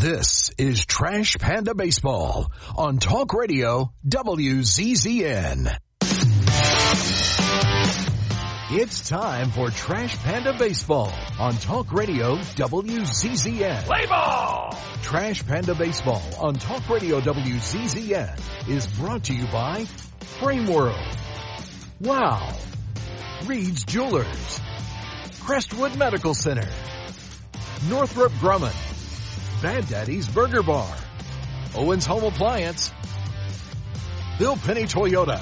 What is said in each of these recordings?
This is Trash Panda Baseball on Talk Radio WZZN. It's time for Trash Panda Baseball on Talk Radio WZZN. Play ball! Trash Panda Baseball on Talk Radio WZZN is brought to you by Frame World, Wow, Reed's Jewelers, Crestwood Medical Center, Northrop Grumman, Bad Daddy's Burger Bar, Owens Home Appliance, Bill Penny Toyota,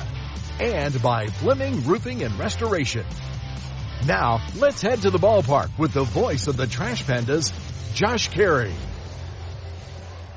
and by Fleming Roofing and Restoration. Now, let's head to the ballpark with the voice of the Trash Pandas, Josh Carey.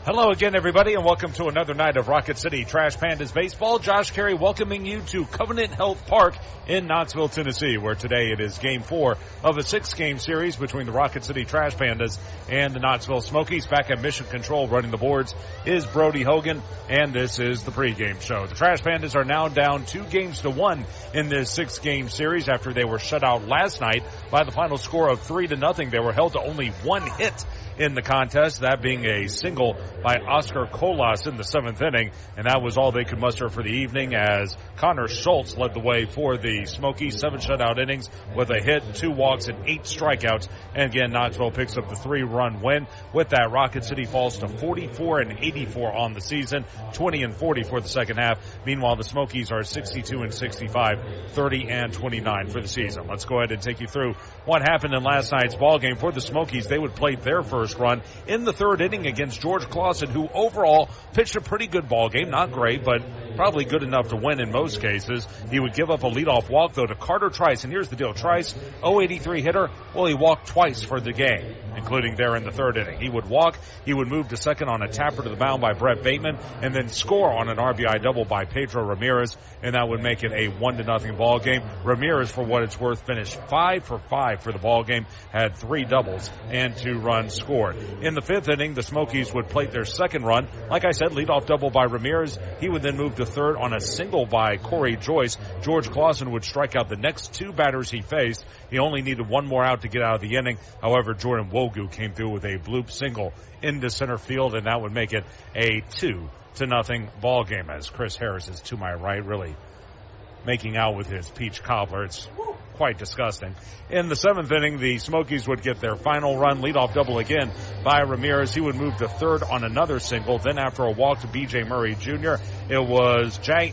Hello again, everybody, and welcome to another night of Rocket City Trash Pandas Baseball. Josh Carey welcoming you to Covenant Health Park in Knoxville, Tennessee, where today it is Game 4 of a 6-game series between the Rocket City Trash Pandas and the Knoxville Smokies. Back at Mission Control running the boards is Brody Hogan, and this is the pregame show. The Trash Pandas are now down 2-1 in this 6-game series after they were shut out last night by the final score of 3-0. They were held to only one hit in the contest, that being a single by Oscar Colas in the 7th inning, and that was all they could muster for the evening as Connor Schultz led the way for the Smokies. 7 shutout innings with a hit, 2 walks, and 8 strikeouts. And again, Knoxville picks up the 3-run win. With that, Rocket City falls to 44-84 on the season, 20-40 for the second half. Meanwhile, the Smokies are 62-65, 30-29 for the season. Let's go ahead and take you through what happened in last night's ballgame. For the Smokies, they would play their first run in the 3rd inning against George Clausen, who overall pitched a pretty good ball game. Not great, but probably good enough to win in most cases. He would give up a leadoff walk, though, to Carter Trice. And here's the deal. Trice, 083 hitter. Well, he walked twice for the game, including there in the 3rd inning. He would walk. He would move to second on a tapper to the mound by Brett Bateman, and then score on an RBI double by Pedro Ramirez, and that would make it a 1-0 ball game. Ramirez, for what it's worth, finished 5 for 5 for the ball game, had 3 doubles and 2 runs scored. In the 5th inning, the Smokies would plate their second run. Like I said, leadoff double by Ramirez. He would then move to third on a single by Corey Joyce. George Clausen would strike out the next 2 batters he faced. He only needed 1 more out to get out of the inning. However, Jordan Wogu came through with a bloop single into center field, and that would make it a 2-0 ball game as Chris Harris is to my right, really making out with his peach cobbler. It's quite disgusting. In the 7th inning, the Smokies would get their final run, leadoff double again by Ramirez. He would move to third on another single. Then after a walk to B.J. Murray Jr., it was Jake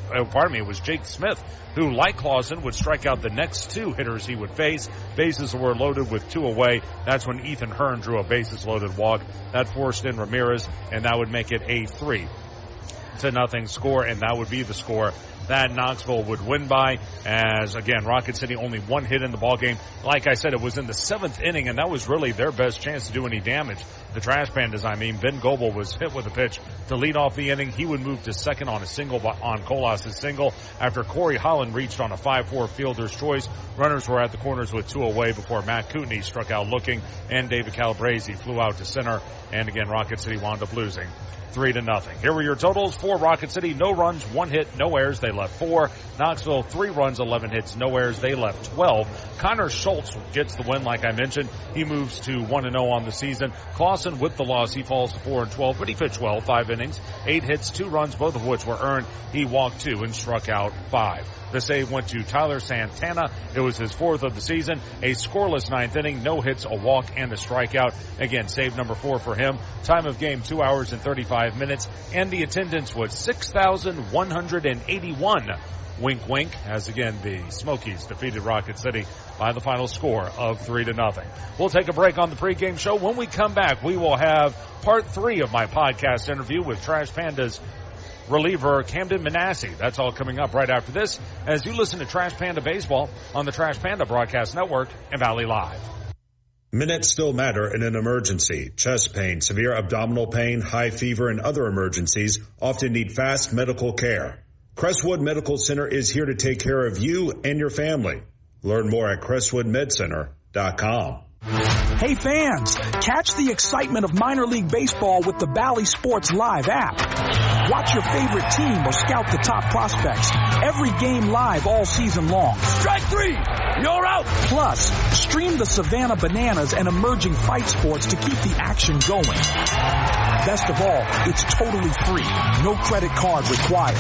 Smith, who, like Clausen, would strike out the next 2 hitters he would face. Bases were loaded with 2 away. That's when Ethan Hearn drew a bases-loaded walk. That forced in Ramirez, and that would make it a 3-0 score, and that would be the score that Knoxville would win by, as, again, Rocket City only 1 hit in the ballgame. Like I said, it was in the 7th inning, and that was really their best chance to do any damage. The Trash Pandas, Ben Goebel was hit with a pitch to lead off the inning. He would move to second on a single on Colas' single after Corey Holland reached on a 5-4 fielder's choice. Runners were at the corners with 2 away before Matt Kootenai struck out looking, and David Calabrese flew out to center. And again, Rocket City wound up losing 3-0. Here were your totals for Rocket City. No runs, 1 hit, no errors. They left 4. Knoxville, 3 runs, 11 hits, no errors. They left 12. Connor Schultz gets the win, like I mentioned. He moves to 1-0 on the season. Clausen, with the loss, he falls to 4-12, but he pitched well, 5 innings, 8 hits, 2 runs, both of which were earned. He walked 2 and struck out 5. The save went to Tyler Santana. It was his 4th of the season. A scoreless 9th inning, no hits, a walk, and a strikeout. Again, save number 4 for him. Time of game, 2 hours and 35 minutes, and the attendance was 6,181. Wink, wink, as again the Smokies defeated Rocket City by the final score of 3-0. We'll take a break on the pregame show. When we come back, we will have part 3 of my podcast interview with Trash Pandas reliever Camden Manassi. That's all coming up right after this as you listen to Trash Panda Baseball on the Trash Panda Broadcast Network and Valley Live. Minutes still matter in an emergency. Chest pain, severe abdominal pain, high fever, and other emergencies often need fast medical care. Crestwood Medical Center is here to take care of you and your family. Learn more at crestwoodmedcenter.com. Hey fans, catch the excitement of minor league baseball with the Bally Sports Live app. Watch your favorite team or scout the top prospects. Every game live all season long. Strike 3! You're out! Plus, stream the Savannah Bananas and emerging fight sports to keep the action going. Best of all, it's totally free. No credit card required.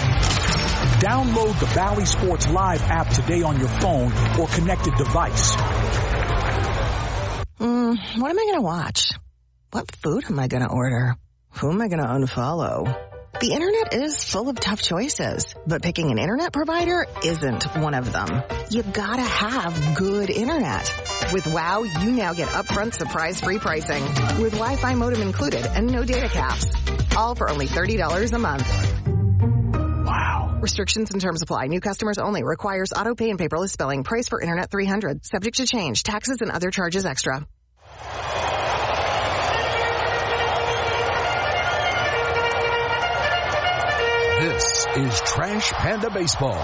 Download the Bally Sports Live app today on your phone or connected device. What am I going to watch? What food am I going to order? Who am I going to unfollow? The internet is full of tough choices, but picking an internet provider isn't one of them. You gotta have good internet. With WOW, you now get upfront surprise-free pricing with Wi-Fi modem included and no data caps. All for only $30 a month. Wow. Restrictions and terms apply. New customers only. Requires auto pay and paperless spelling. Price for internet $300. Subject to change. Taxes and other charges extra. This is Trash Panda Baseball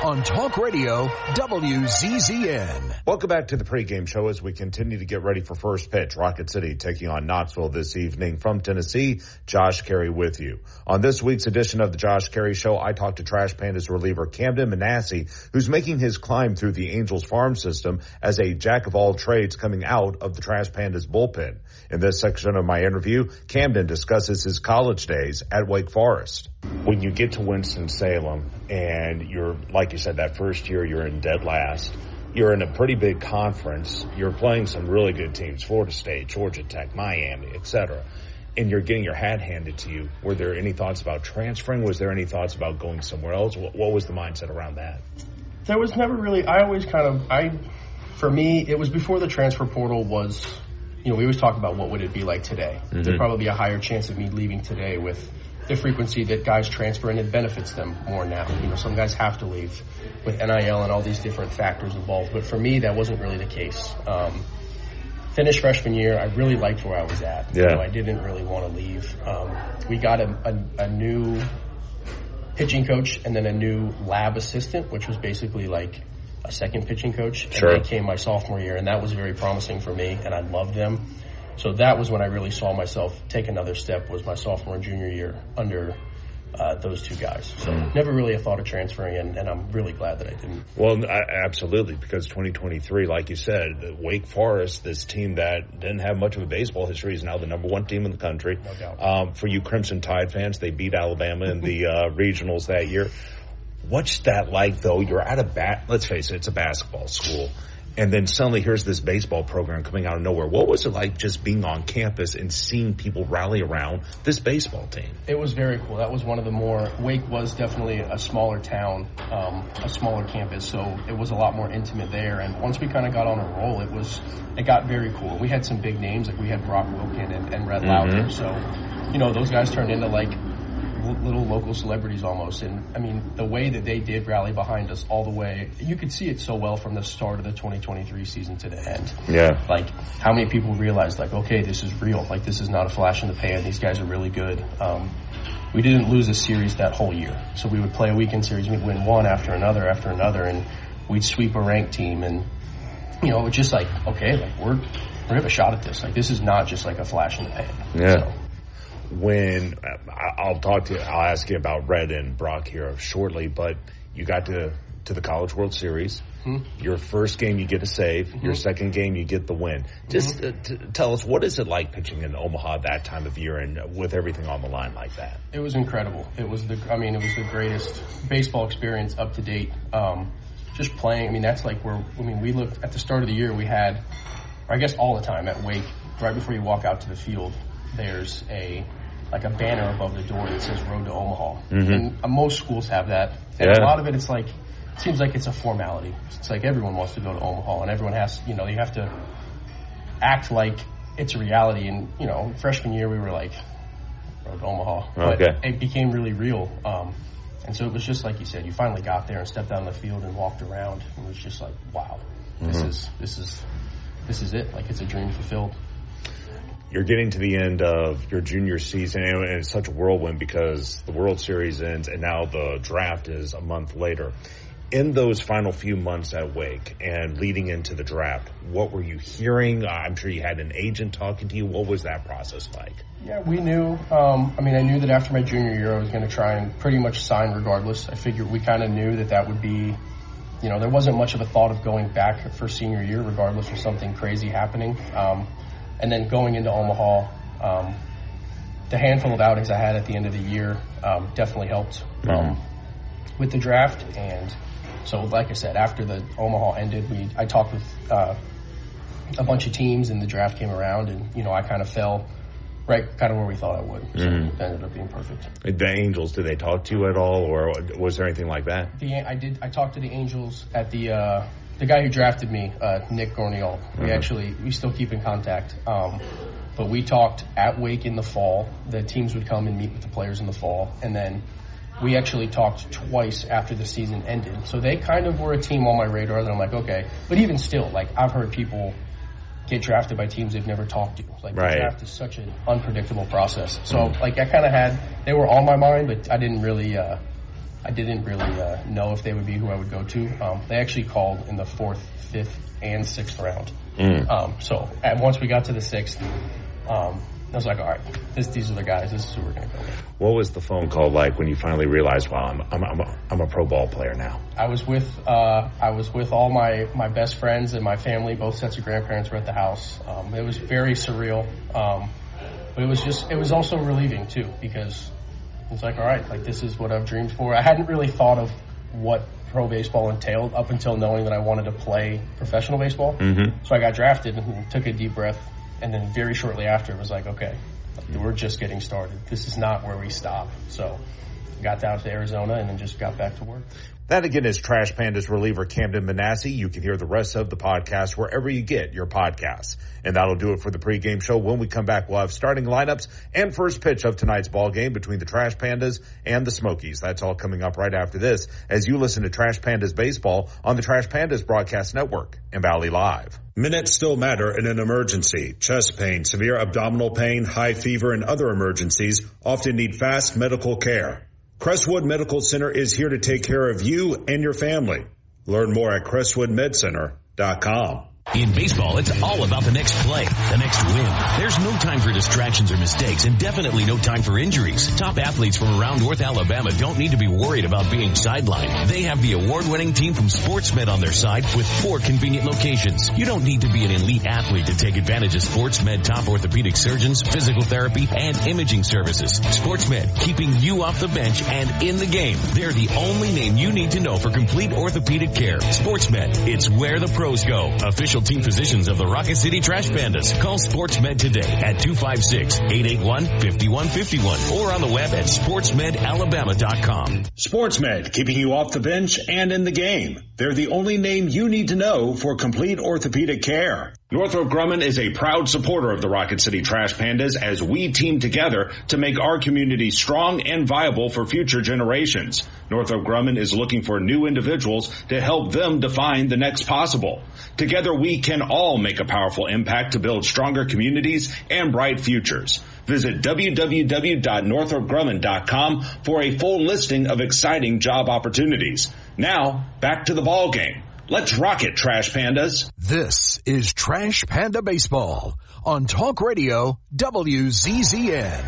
on Talk Radio WZZN. Welcome back to the pregame show as we continue to get ready for first pitch. Rocket City taking on Knoxville this evening. From Tennessee, Josh Carey with you. On this week's edition of the Josh Carey Show, I talked to Trash Pandas reliever Camden Manassi, who's making his climb through the Angels farm system as a jack-of-all-trades coming out of the Trash Pandas bullpen. In this section of my interview, Camden discusses his college days at Wake Forest. When you get to Winston-Salem and you're, like you said, that first year you're in dead last, you're in a pretty big conference, you're playing some really good teams, Florida State, Georgia Tech, Miami, etc., and you're getting your hat handed to you. Were there any thoughts about transferring? Was there any thoughts about going somewhere else? What was the mindset around that? There was never really, for me, it was before the transfer portal was, we always talk about what would it be like today. Mm-hmm. There'd probably be a higher chance of me leaving today with the frequency that guys transfer, and it benefits them more now. Some guys have to leave with NIL and all these different factors involved. But for me, that wasn't really the case. Finished freshman year, I really liked where I was at. Yeah. I didn't really want to leave. We got a new pitching coach and then a new lab assistant, which was basically like a second pitching coach. Sure. And they came my sophomore year, and that was very promising for me, and I loved them. So that was when I really saw myself take another step, was my sophomore and junior year under those two guys. So never really a thought of transferring, and I'm really glad that I didn't. Well, absolutely, because 2023, like you said, Wake Forest, this team that didn't have much of a baseball history, is now the number one team in the country. No doubt. For you Crimson Tide fans, they beat Alabama in the regionals that year. What's that like, though? You're at let's face it, it's a basketball school. And then suddenly here's this baseball program coming out of nowhere. What was it like just being on campus and seeing people rally around this baseball team? It was very cool. That was one of the Wake was definitely a smaller town, a smaller campus, so it was a lot more intimate there. And once we kind of got on a roll, it got very cool. We had some big names, like we had Brock Wilkin and Rhett Lauter. So, those guys turned into like little local celebrities almost. And I mean, the way that they did rally behind us all the way, you could see it so well from the start of the 2023 season to the end. Yeah. Like how many people realized, like, okay, this is real. Like, this is not a flash in the pan. These guys are really good. We didn't lose a series that whole year. So we would play a weekend series, we'd win one after another, and we'd sweep a ranked team. And, it's just like, okay, like we're going to have a shot at this. Like, this is not just like a flash in the pan. Yeah. So, when I'll ask you about Red and Brock here shortly, but you got to the College World Series. Mm-hmm. Your first game you get a save. Mm-hmm. Your second game you get the win. Just tell us, what is it like pitching in Omaha that time of year and with everything on the line like that? It was incredible. It was the greatest baseball experience up to date. Just playing. That's like we looked at the start of the year. We had, or I guess all the time at Wake, right before you walk out to the field, there's a banner above the door that says Road to Omaha. Mm-hmm. And most schools have that. And a lot of it, it seems like it's a formality. It's like everyone wants to go to Omaha, and everyone has, you have to act like it's a reality. And, freshman year we were like, Road to Omaha. But it became really real. And so it was just like you said, you finally got there and stepped out on the field and walked around. And it was just like, wow, this is it. Like, it's a dream fulfilled. You're getting to the end of your junior season, and it's such a whirlwind because the World Series ends and now the draft is a month later. In those final few months at Wake and leading into the draft, what were you hearing? I'm sure you had an agent talking to you. What was that process like? Yeah, we knew. I knew that after my junior year I was going to try and pretty much sign regardless. I figured we kind of knew that would be, there wasn't much of a thought of going back for senior year regardless of something crazy happening. And then going into Omaha, the handful of outings I had at the end of the year definitely helped with the draft. And so, like I said, after the Omaha ended, I talked with a bunch of teams, and the draft came around, and I kind of fell right kind of where we thought I would. So it ended up being perfect. The Angels, did they talk to you at all, or was there anything like that? I talked to the Angels at the guy who drafted me, Nick Gornial. We still keep in contact. But we talked at Wake in the fall. The teams would come and meet with the players in the fall, and then we actually talked twice after the season ended. So they kind of were a team on my radar that I'm like, okay. But even still, like, I've heard people get drafted by teams they've never talked to. Like, the draft is such an unpredictable process. So, like, I kind of they were on my mind, but I didn't really know if they would be who I would go to. They actually called in the 4th, 5th, and 6th round. So once we got to the 6th, I was like, all right, these are the guys. This is who we're going to go with. What was the phone call like when you finally realized, wow, I'm a pro ball player now? I was with all my best friends and my family. Both sets of grandparents were at the house. It was very surreal, but it was also relieving too, because it's like, all right, like, this is what I've dreamed for. I hadn't really thought of what pro baseball entailed up until knowing that I wanted to play professional baseball. So I got drafted and took a deep breath. And then very shortly after, it was like, okay, we're just getting started. This is not where we stop. So got down to Arizona and then just got back to work. That again is Trash Pandas reliever Camden Manassi. You can hear the rest of the podcast wherever you get your podcasts. And that'll do it for the pregame show. When we come back, we'll have starting lineups and first pitch of tonight's ball game between the Trash Pandas and the Smokies. That's all coming up right after this as you listen to Trash Pandas Baseball on the Trash Pandas Broadcast Network and Valley Live. Minutes still matter in an emergency. Chest pain, severe abdominal pain, high fever, and other emergencies often need fast medical care. Crestwood Medical Center is here to take care of you and your family. Learn more at crestwoodmedcenter.com. In baseball, it's all about the next play, the next win. There's no time for distractions or mistakes, and definitely no time for injuries. Top athletes from around North Alabama don't need to be worried about being sidelined. They have the award-winning team from SportsMed on their side with 4 convenient locations. You don't need to be an elite athlete to take advantage of SportsMed top orthopedic surgeons, physical therapy, and imaging services. SportsMed, keeping you off the bench and in the game. They're the only name you need to know for complete orthopedic care. SportsMed, it's where the pros go. Official team physicians of the Rocket City Trash Pandas. Call SportsMed today at 256-881-5151 or on the web at sportsmedalabama.com. SportsMed, keeping you off the bench and in the game. They're the only name you need to know for complete orthopedic care. Northrop Grumman is a proud supporter of the Rocket City Trash Pandas as we team together to make our community strong and viable for future generations. Northrop Grumman is looking for new individuals to help them define the next possible. Together we can all make a powerful impact to build stronger communities and bright futures. Visit www.northropgrumman.com for a full listing of exciting job opportunities. Now, back to the ball game. Let's rock it, Trash Pandas. This is Trash Panda Baseball on Talk Radio WZZN.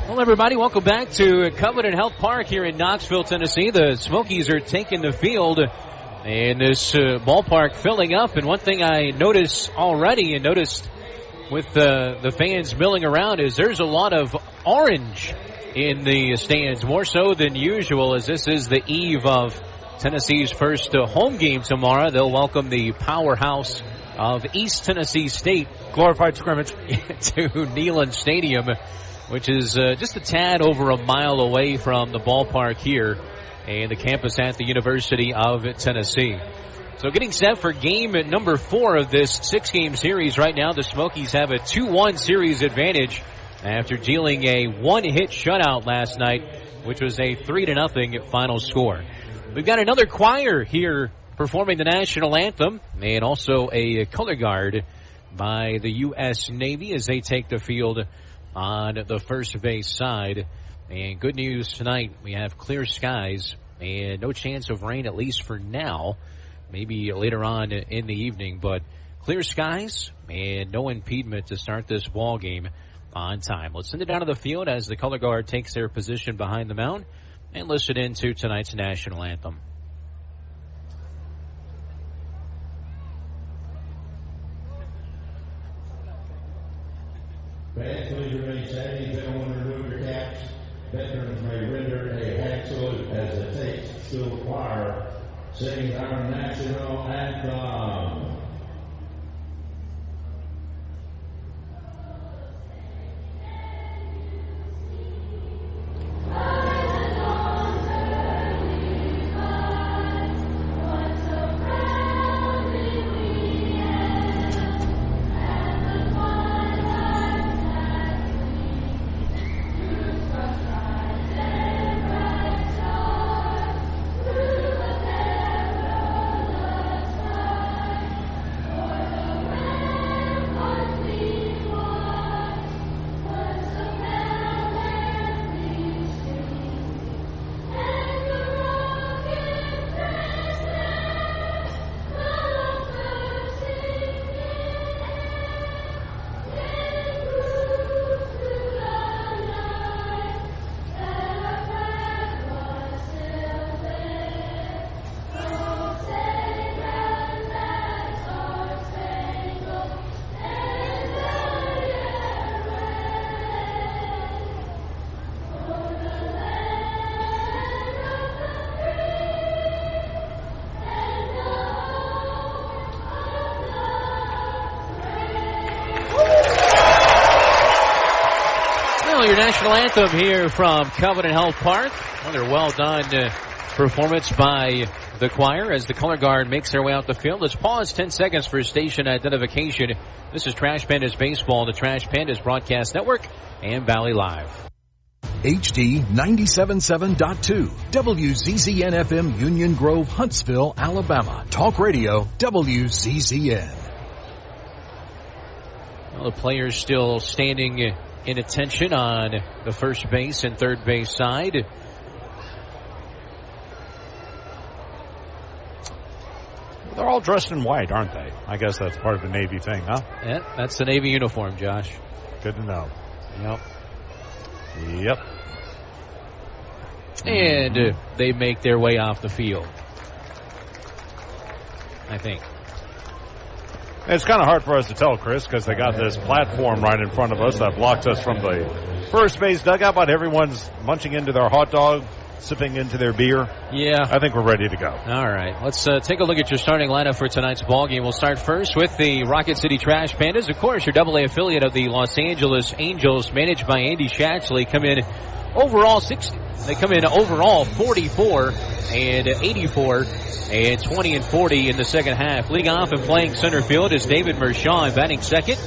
Well, everybody, welcome back to Covenant Health Park here in Knoxville, Tennessee. The Smokies are taking the field, and this ballpark filling up. And one thing I noticed already and noticed with the fans milling around is there's a lot of orange in the stands, more so than usual, as this is the eve of Tennessee's first home game tomorrow. They'll welcome the powerhouse of East Tennessee State, glorified scrimmage, to Neyland Stadium, which is just a tad over a mile away from the ballpark here and the campus at the University of Tennessee. So getting set for game number 4 of this 6-game series right now. The Smokies have a 2-1 series advantage after dealing a 1-hit shutout last night, which was a 3-0 final score. We've got another choir here performing the national anthem and also a color guard by the U.S. Navy as they take the field on the first base side. And good news tonight, we have clear skies and no chance of rain, at least for now. Maybe later on in the evening, but clear skies and no impediment to start this ball game on time. Let's send it down to the field as the color guard takes their position behind the mound and listen into tonight's national anthem. Fans, please remain standing if they don't want to remove veterans may render a hand salute as the Tate School Choir sings our national anthem. Your national anthem here from Covenant Health Park. Another well done performance by the choir as the color guard makes their way out the field. Let's pause 10 seconds for station identification. This is Trash Pandas Baseball, the Trash Pandas Broadcast Network, and Valley Live. HD 97.7.2 WZZN FM Union Grove, Huntsville, Alabama. Talk Radio WZZN. Well, the players still standing in attention on the first base and third base side. They're all dressed in white, aren't they? I guess that's part of the Navy thing, huh? Yeah, that's the Navy uniform, Josh. Good to know. Yep. And they make their way off the field, I think. It's kind of hard for us to tell, Chris, because they got this platform right in front of us that blocks us from the first base dugout, but everyone's munching into their hot dog, sipping into their beer. Yeah. I think we're ready to go. All right. Let's take a look at your starting lineup for tonight's ballgame. We'll start first with the Rocket City Trash Pandas. Of course, your AA affiliate of the Los Angeles Angels, managed by Andy Shatchley, come in overall 60. They come in overall 44 and 84 and 20 and 40 in the second half. Leading off and playing center field is David Mershon, batting second.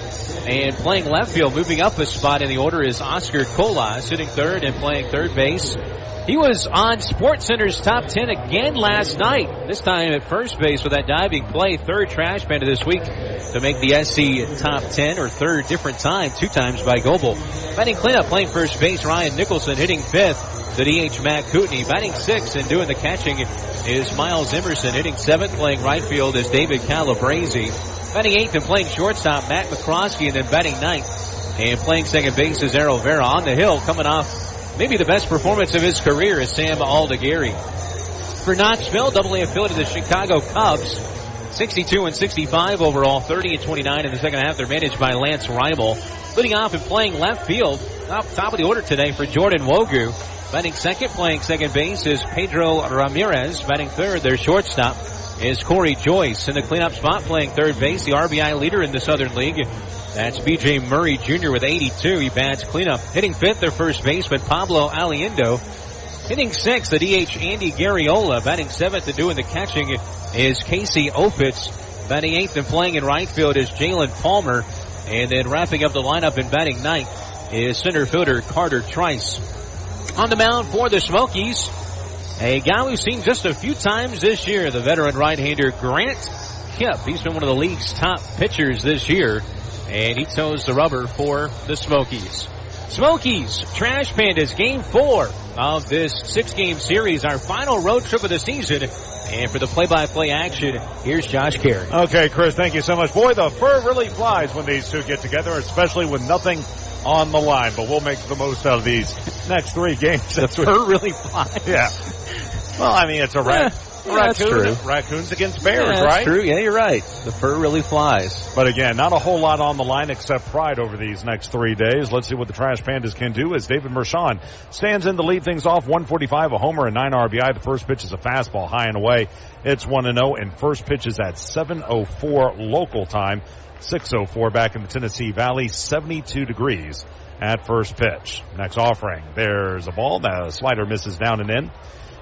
And playing left field, moving up a spot in the order, is Oscar Colas, hitting third and playing third base. He was on SportsCenter's top 10 again last night, this time at first base with that diving play. Third Trash Panda this week to make the SC top 10, or third different time, 2 times by Goebel. Batting cleanup, playing first base, Ryan Nicholson. Hitting fifth, the DH Matt Kootenai. Batting sixth and doing the catching is Miles Emerson. Hitting seventh, playing right field, is David Calabrese. Batting eighth and playing shortstop, Matt McCroskey. And then batting ninth and playing second base is Errol Vera. On the hill, coming off maybe the best performance of his career, is Sam Aldegari. For Knoxville, AA affiliate of the Chicago Cubs, 62 and 65 overall, 30 and 29 in the second half. They're managed by Lance Reimel. Leading off and playing left field, top of the order today for Jordan Wogu. Batting second, playing second base is Pedro Ramirez. Batting third, their shortstop is Corey Joyce. In the cleanup spot, playing third base, the RBI leader in the Southern League, that's B.J. Murray Jr. with 82. He bats cleanup. Hitting fifth, their first baseman, Pablo Aliendo. Hitting sixth, the DH Andy Garriola. Batting seventh and doing the catching is Casey Opitz. Batting eighth and playing in right field is Jalen Palmer. And then wrapping up the lineup and batting ninth is center fielder Carter Trice. On the mound for the Smokies, a guy we've seen just a few times this year, the veteran right-hander Grant Kipp. He's been one of the league's top pitchers this year, and he toes the rubber for the Smokies. Smokies, Trash Pandas, Game 4 of this 6-game series, our final road trip of the season. And for the play-by-play action, here's Josh Carey. Okay, Chris, thank you so much. Boy, the fur really flies when these two get together, especially with nothing on the line. But we'll make the most out of these next 3 games. The fur really flies. Yeah. Well, I mean, it's a That's true. Raccoons against bears, that's right? True. Yeah, you're right. The fur really flies. But again, not a whole lot on the line except pride over these next 3 days. Let's see what the Trash Pandas can do as David Mershon stands in to lead things off. 145, a homer, and 9 RBI. The first pitch is a fastball high and away. It's 1-0, and first pitch is at 7:04 local time. 6:04 back in the Tennessee Valley. 72 degrees at first pitch. Next offering. There's a ball. The slider misses down and in.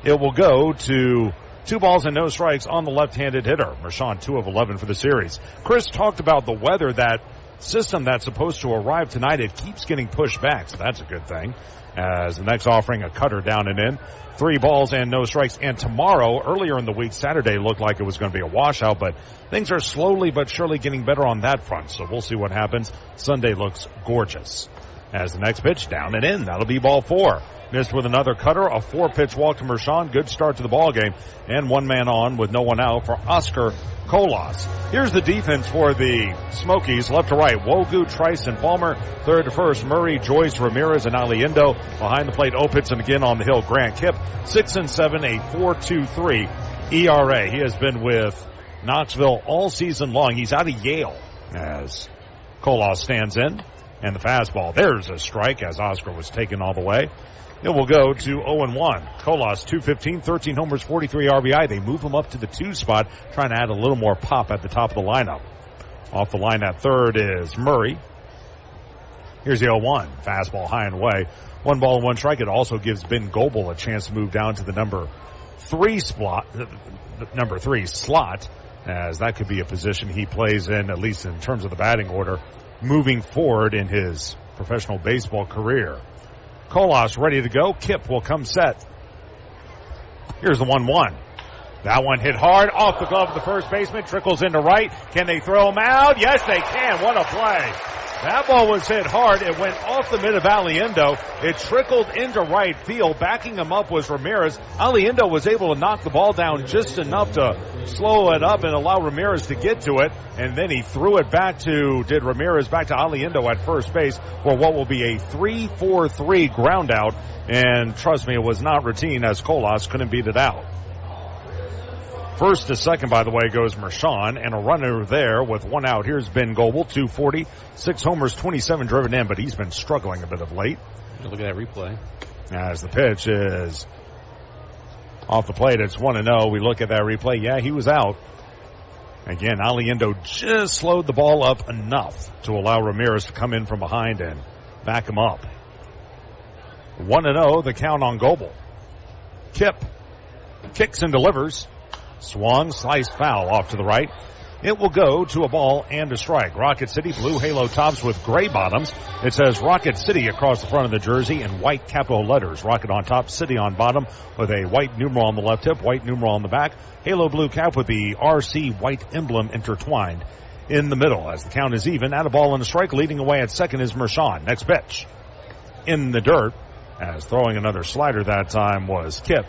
It will go to 2 balls and no strikes on the left-handed hitter. Mershon 2 of 11 for the series. Chris talked about the weather, that system that's supposed to arrive tonight. It keeps getting pushed back, so that's a good thing. As the next offering, a cutter down and in. 3 balls and no strikes. And tomorrow, earlier in the week, Saturday looked like it was going to be a washout, but things are slowly but surely getting better on that front. So we'll see what happens. Sunday looks gorgeous. As the next pitch down and in, that'll be ball 4. Missed with another cutter, a 4-pitch walk to Mershon. Good start to the ball game, and 1 man on with no one out for Oscar Colas. Here's the defense for the Smokies, left to right. Wogu, Trice, and Palmer. Third to first, Murray, Joyce, Ramirez, and Aliendo. Behind the plate, Opitz, and again on the hill, Grant Kipp. 6 and 7, a 4.23 ERA. He has been with Knoxville all season long. He's out of Yale as Colas stands in. And the fastball, there's a strike as Oscar was taken all the way. It will go to 0-1. Colas, 215, 13 homers, 43 RBI. They move him up to the 2 spot, trying to add a little more pop at the top of the lineup. Off the line at third is Murray. Here's the 0-1. Fastball high and away. 1 ball and 1 strike. It also gives Ben Goebel a chance to move down to the number 3 slot, as that could be a position he plays in, at least in terms of the batting order, moving forward in his professional baseball career. Colas ready to go. Kipp will come set. Here's the 1-1. That one hit hard off the glove of the first baseman. Trickles into right. Can they throw him out? Yes, they can. What a play. That ball was hit hard. It went off the mid of Aliendo. It trickled into right field. Backing him up was Ramirez. Aliendo was able to knock the ball down just enough to slow it up and allow Ramirez to get to it. And then he threw it back to Aliendo at first base for what will be a 3-4-3 ground out. And trust me, it was not routine as Colas couldn't beat it out. First to second, by the way, goes Mershon, and a runner there with 1 out. Here's Ben Goebel, 240, 6 homers, 27 driven in, but he's been struggling a bit of late. Look at that replay. As the pitch is off the plate, it's 1-0. We look at that replay. Yeah, he was out. Again, Aliendo just slowed the ball up enough to allow Ramirez to come in from behind and back him up. 1-0, the count on Goebel. Kipp kicks and delivers. Swung, sliced foul off to the right. It will go to a ball and a strike. Rocket City, blue halo tops with gray bottoms. It says Rocket City across the front of the jersey in white capital letters. Rocket on top, City on bottom with a white numeral on the left hip, white numeral on the back. Halo blue cap with the RC white emblem intertwined in the middle. As the count is even, at a ball and a strike, leading away at second is Mershon. Next pitch in the dirt, as throwing another slider that time was Kipp.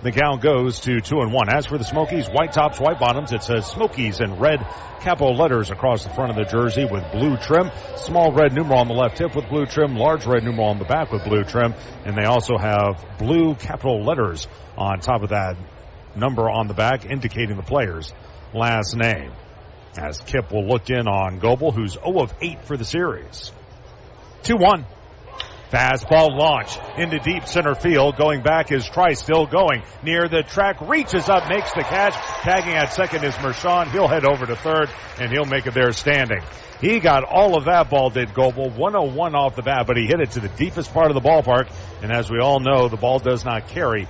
The count goes to 2-1. As for the Smokies, white tops, white bottoms. It says Smokies in red capital letters across the front of the jersey with blue trim. Small red numeral on the left hip with blue trim. Large red numeral on the back with blue trim. And they also have blue capital letters on top of that number on the back indicating the player's last name. As Kipp will look in on Goebel, who's 0 of 8 for the series. 2-1. Fastball launch into deep center field. Going back is Trice, still going near the track, reaches up, makes the catch. Tagging at second is Mershon. He'll head over to third, and he'll make it there standing. He got all of that ball, did Goebel. 101 off the bat, but he hit it to the deepest part of the ballpark. And as we all know, the ball does not carry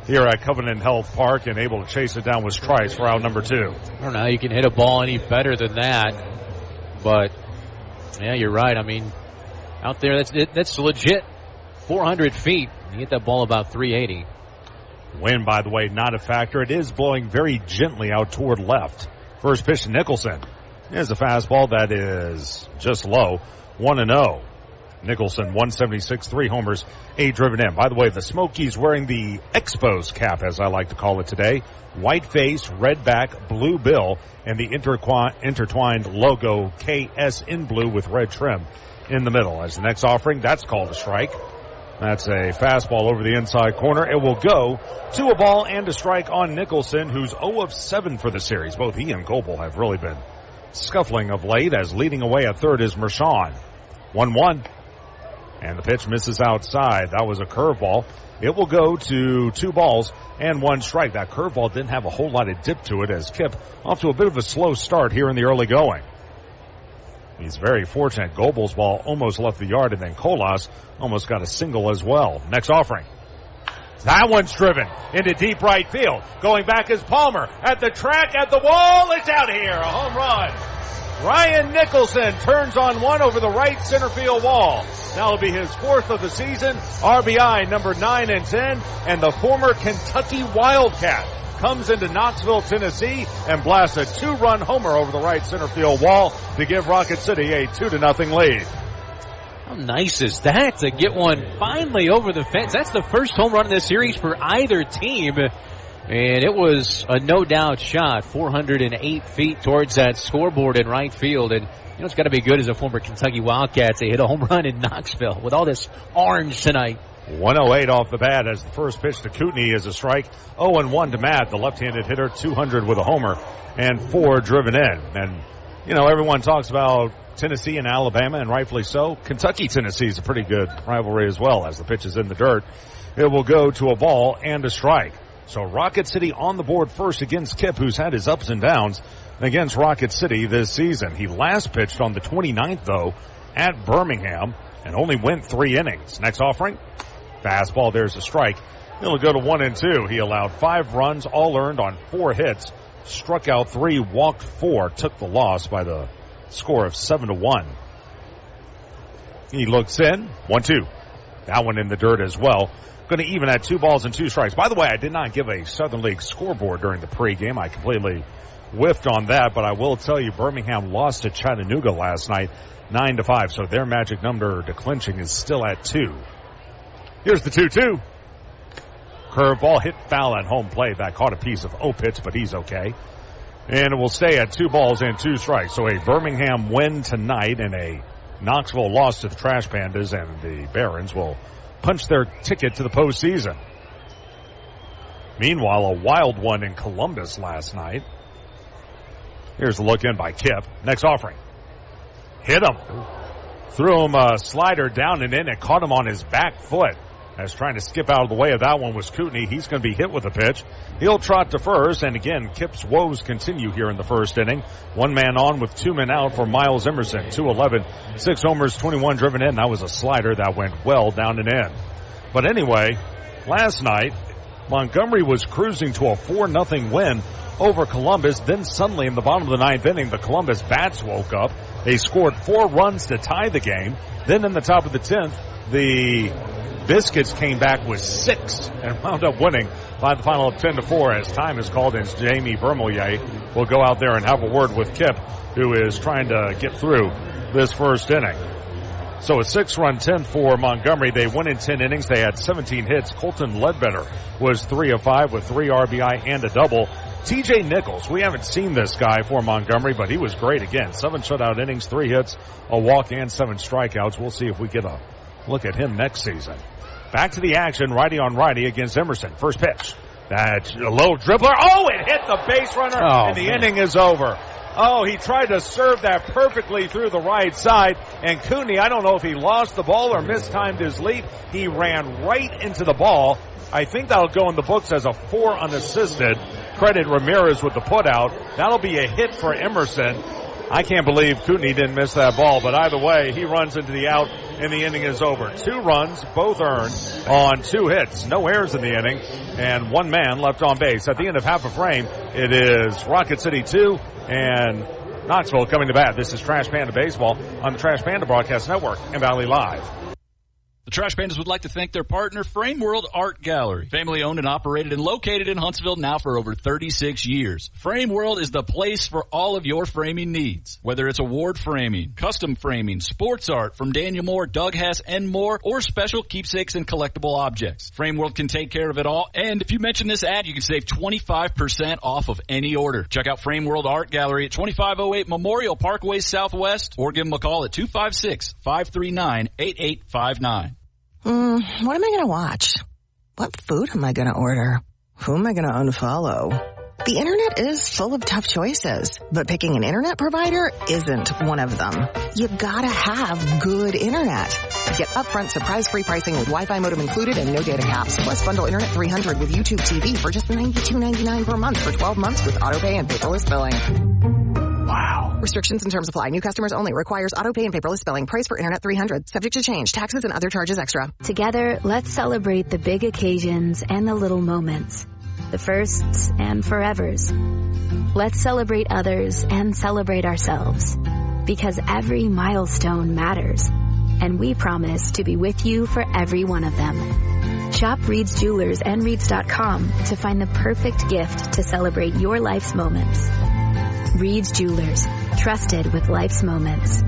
here at Covenant Health Park, and able to chase it down was Trice for out number 2. I don't know how you can hit a ball any better than that, but yeah, you're right. I mean, out there, that's legit 400 feet. You hit that ball about 380. Wind, by the way, not a factor. It is blowing very gently out toward left. First pitch to Nicholson. There's a fastball that is just low. 1-0. Nicholson, 176, 3 homers, 8 driven in. By the way, the Smokies wearing the Expos cap, as I like to call it today. White face, red back, blue bill, and the intertwined logo KS in blue with red trim in the middle. As the next offering, that's called a strike. That's a fastball over the inside corner. It will go to a ball and a strike on Nicholson, who's 0 of 7 for the series. Both he and Goebel have really been scuffling of late, as leading away at third is Mershon. 1-1. And the pitch misses outside. That was a curveball. It will go to 2 balls and 1 strike. That curveball didn't have a whole lot of dip to it, as Kip off to a bit of a slow start here in the early going. He's very fortunate. Goebel's ball almost left the yard, and then Colas almost got a single as well. Next offering. That one's driven into deep right field. Going back is Palmer at the track, at the wall. It's out of here. A home run. Ryan Nicholson turns on one over the right center field wall. That'll be his 4th of the season. RBI number 9 and 10. And the former Kentucky Wildcat comes into Knoxville, Tennessee, and blasts a 2-run homer over the right center field wall to give Rocket City a 2-0 lead. How nice is that to get one finally over the fence? That's the first home run in this series for either team. And it was a no-doubt shot, 408 feet towards that scoreboard in right field. And, you know, it's got to be good as a former Kentucky Wildcat to hit a home run in Knoxville with all this orange tonight. 108 off the bat as the first pitch to Kootenai is a strike. 0-1 to Matt, the left-handed hitter, 200 with a homer and 4 driven in. And, you know, everyone talks about Tennessee and Alabama, and rightfully so. Kentucky-Tennessee is a pretty good rivalry as well, as the pitch is in the dirt. It will go to a ball and a strike. So Rocket City on the board first against Kip, who's had his ups and downs against Rocket City this season. He last pitched on the 29th, though, at Birmingham, and only went 3 innings. Next offering, fastball, there's a strike. It'll go to 1-2. He allowed 5 runs, all earned on 4 hits, struck out 3, walked 4, took the loss by the score of 7-1. He looks in, 1-2. That one in the dirt as well. Going to even at 2 balls and 2 strikes. By the way, I did not give a Southern League scoreboard during the pregame. I completely whiffed on that, but I will tell you Birmingham lost to Chattanooga last night, 9-5. So their magic number to clinching is still at 2. Here's the 2-2. Curveball hit foul at home plate. That caught a piece of Opitz, but he's okay. And it will stay at 2 balls and 2 strikes. So a Birmingham win tonight and a Knoxville loss to the Trash Pandas, and the Barons will punch their ticket to the postseason. Meanwhile, a wild one in Columbus last night. Here's a look in by Kip. Next offering. Hit him. Threw him a slider down and in. It caught him on his back foot. As trying to skip out of the way of that one was Kootenai. He's going to be hit with a pitch. He'll trot to first, and again, Kip's woes continue here in the first inning. 1 man on with 2 men out for Miles Emerson. 211, 6 homers, 21 driven in. That was a slider that went well down and in. But anyway, last night, Montgomery was cruising to a 4-0 win over Columbus. Then suddenly in the bottom of the 9th inning, the Columbus bats woke up. They scored 4 runs to tie the game. Then in the top of the 10th, the Biscuits came back with 6 and wound up winning by the final of 10-4 as time is called, and Jamie Vermelier will go out there and have a word with Kip, who is trying to get through this first inning. So a 6-run 10 for Montgomery. They won in 10 innings. They had 17 hits. Colton Ledbetter was 3 of 5 with 3 RBI and a double. TJ Nichols, we haven't seen this guy for Montgomery, but he was great again. 7 shutout innings, 3 hits, a walk, and 7 strikeouts. We'll see if we get a look at him next season. Back to the action, righty on righty against Emerson. First pitch. That's a low dribbler. Oh, it hit the base runner, and the inning is over. Oh, he tried to serve that perfectly through the right side, and Kootenai, I don't know if he lost the ball or mistimed his leap. He ran right into the ball. I think that'll go in the books as a 4 unassisted. Credit Ramirez with the putout. That'll be a hit for Emerson. I can't believe Kootenai didn't miss that ball, but either way, he runs into the out, and the inning is over. 2 runs, both earned on 2 hits. No errors in the inning, and 1 man left on base. At the end of half a frame, it is Rocket City 2 and Knoxville coming to bat. This is Trash Panda Baseball on the Trash Panda Broadcast Network and Valley Live. The Trash Pandas would like to thank their partner, Frame World Art Gallery. Family owned and operated and located in Huntsville now for over 36 years. Frame World is the place for all of your framing needs. Whether it's award framing, custom framing, sports art from Daniel Moore, Doug Hess, and more, or special keepsakes and collectible objects. Frame World can take care of it all. And if you mention this ad, you can save 25% off of any order. Check out Frame World Art Gallery at 2508 Memorial Parkway Southwest, or give them a call at 256-539-8859. What am I going to watch? What food am I going to order? Who am I going to unfollow? The internet is full of tough choices, but picking an internet provider isn't one of them. You gotta have good internet. Get upfront surprise-free pricing with Wi-Fi modem included and no data caps. Plus bundle Internet 300 with YouTube TV for just $92.99 per month for 12 months with autopay and paperless billing. Wow. Restrictions and terms apply. New customers only. Requires autopay and paperless billing. Price for Internet 300. Subject to change. Taxes and other charges extra. Together, let's celebrate the big occasions and the little moments. The firsts and forevers. Let's celebrate others and celebrate ourselves. Because every milestone matters. And we promise to be with you for every one of them. Shop Reed's Jewelers and Reeds.com to find the perfect gift to celebrate your life's moments. Reed's Jewelers. Trusted with life's moments.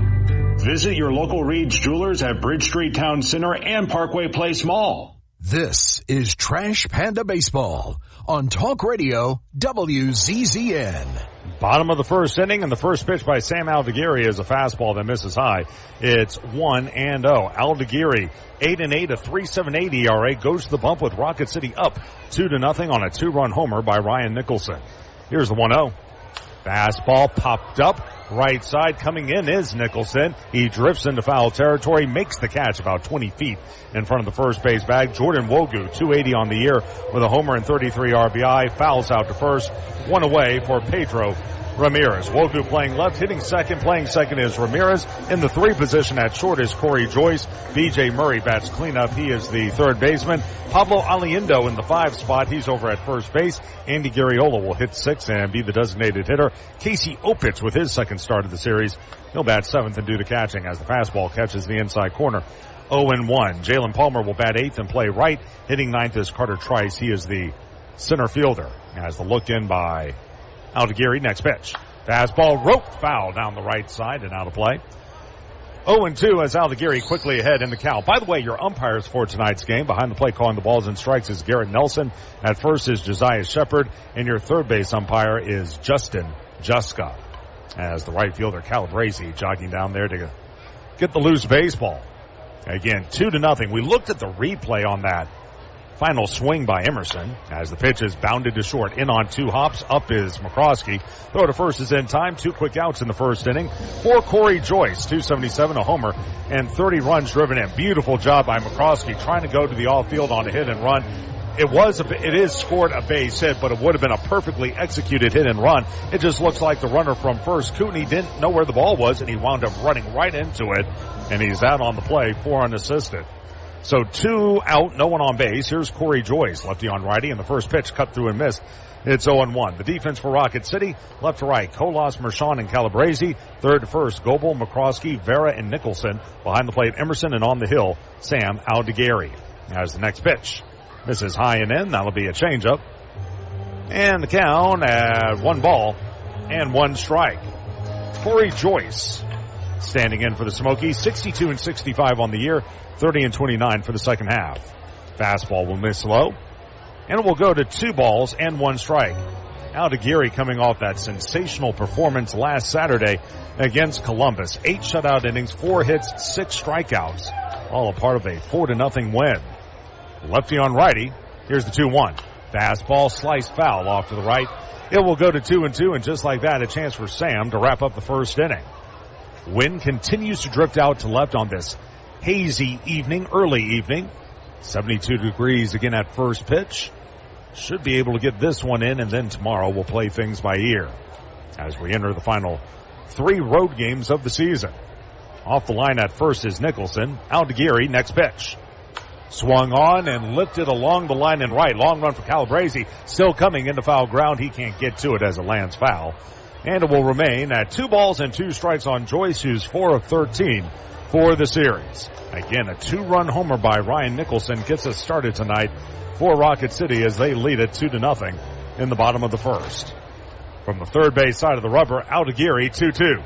Visit your local Reed's Jewelers at Bridge Street Town Center and Parkway Place Mall. This is Trash Panda Baseball on Talk Radio WZZN. Bottom of the first inning, and the first pitch by Sam Aldeguerri is a fastball that misses high. It's 1-0. Aldeguerri, 8-8, a 3.78 ERA, goes to the bump with Rocket City up 2-0 on a 2-run homer by Ryan Nicholson. Here's the 1-0. Fastball popped up. Right side coming in is Nicholson. He drifts into foul territory, makes the catch about 20 feet in front of the first base bag. Jordan Wogu, 280 on the year with a homer and 33 RBI. Fouls out to first. One away for Pedro Ramirez. Wogu playing left, hitting second. Playing second is Ramirez. In the 3 position at short is Corey Joyce. BJ Murray bats cleanup. He is the third baseman. Pablo Aliendo in the 5 spot. He's over at first base. Andy Garriola will hit 6 and be the designated hitter. Casey Opitz with his second start of the series. He'll bat 7th and do the catching as the fastball catches the inside corner. 0-1. Jalen Palmer will bat 8th and play right. Hitting 9th is Carter Trice. He is the center fielder as the look in by Aldeguerri. Next pitch. Fastball roped foul down the right side and out of play. 0-2 as Aldeguerri quickly ahead in the count. By the way, your umpires for tonight's game, behind the plate calling the balls and strikes is Garrett Nelson. At first is Josiah Shepard. And your third base umpire is Justin Juska. As the right fielder Calabrese jogging down there to get the loose baseball. Again, 2-0. We looked at the replay on that final swing by Emerson as the pitch is bounded to short. In on 2 hops. Up is McCroskey. Throw to first is in time. 2 quick outs in the first inning for Corey Joyce. 277, a homer, and 30 runs driven in. Beautiful job by McCroskey trying to go to the off field on a hit and run. It is scored a base hit, but it would have been a perfectly executed hit and run. It just looks like the runner from first, Kootenai, didn't know where the ball was, and he wound up running right into it, and he's out on the play, 4 unassisted. So 2 out, no one on base. Here's Corey Joyce, lefty on righty, and the first pitch cut through and missed. It's 0-1. The defense for Rocket City, left to right, Colas, Mershon, and Calabrese. Third to first, Goebel, McCroskey, Vera, and Nicholson. Behind the plate, Emerson, and on the hill, Sam Aldeguerri. As the next pitch misses high and in, that'll be a changeup. And the count at 1 ball and 1 strike. Corey Joyce standing in for the Smokies, 62-65 on the year, 30-29 for the second half. Fastball will miss low, and it will go to 2 balls and 1 strike. Aldeguerri coming off that sensational performance last Saturday against Columbus. 8 shutout innings, 4 hits, 6 strikeouts, all a part of a 4-0 win. Lefty on righty. Here's the 2-1. Fastball, slice foul off to the right. It will go to 2-2, and just like that, a chance for Sam to wrap up the first inning. Wind continues to drift out to left on this hazy evening, early evening. 72 degrees again at first pitch. Should be able to get this one in, and then tomorrow we'll play things by ear as we enter the final 3 road games of the season. Off the line at first is Nicholson. Aldeguerri, next pitch. Swung on and lifted along the line and right. Long run for Calabrese. Still coming into foul ground. He can't get to it as it lands foul. And it will remain at 2 balls and 2 strikes on Joyce, who's 4 of 13 for the series. Again, a 2-run homer by Ryan Nicholson gets us started tonight for Rocket City as they lead it 2-0 in the bottom of the first. From the third base side of the rubber, Aldeguerri, 2-2.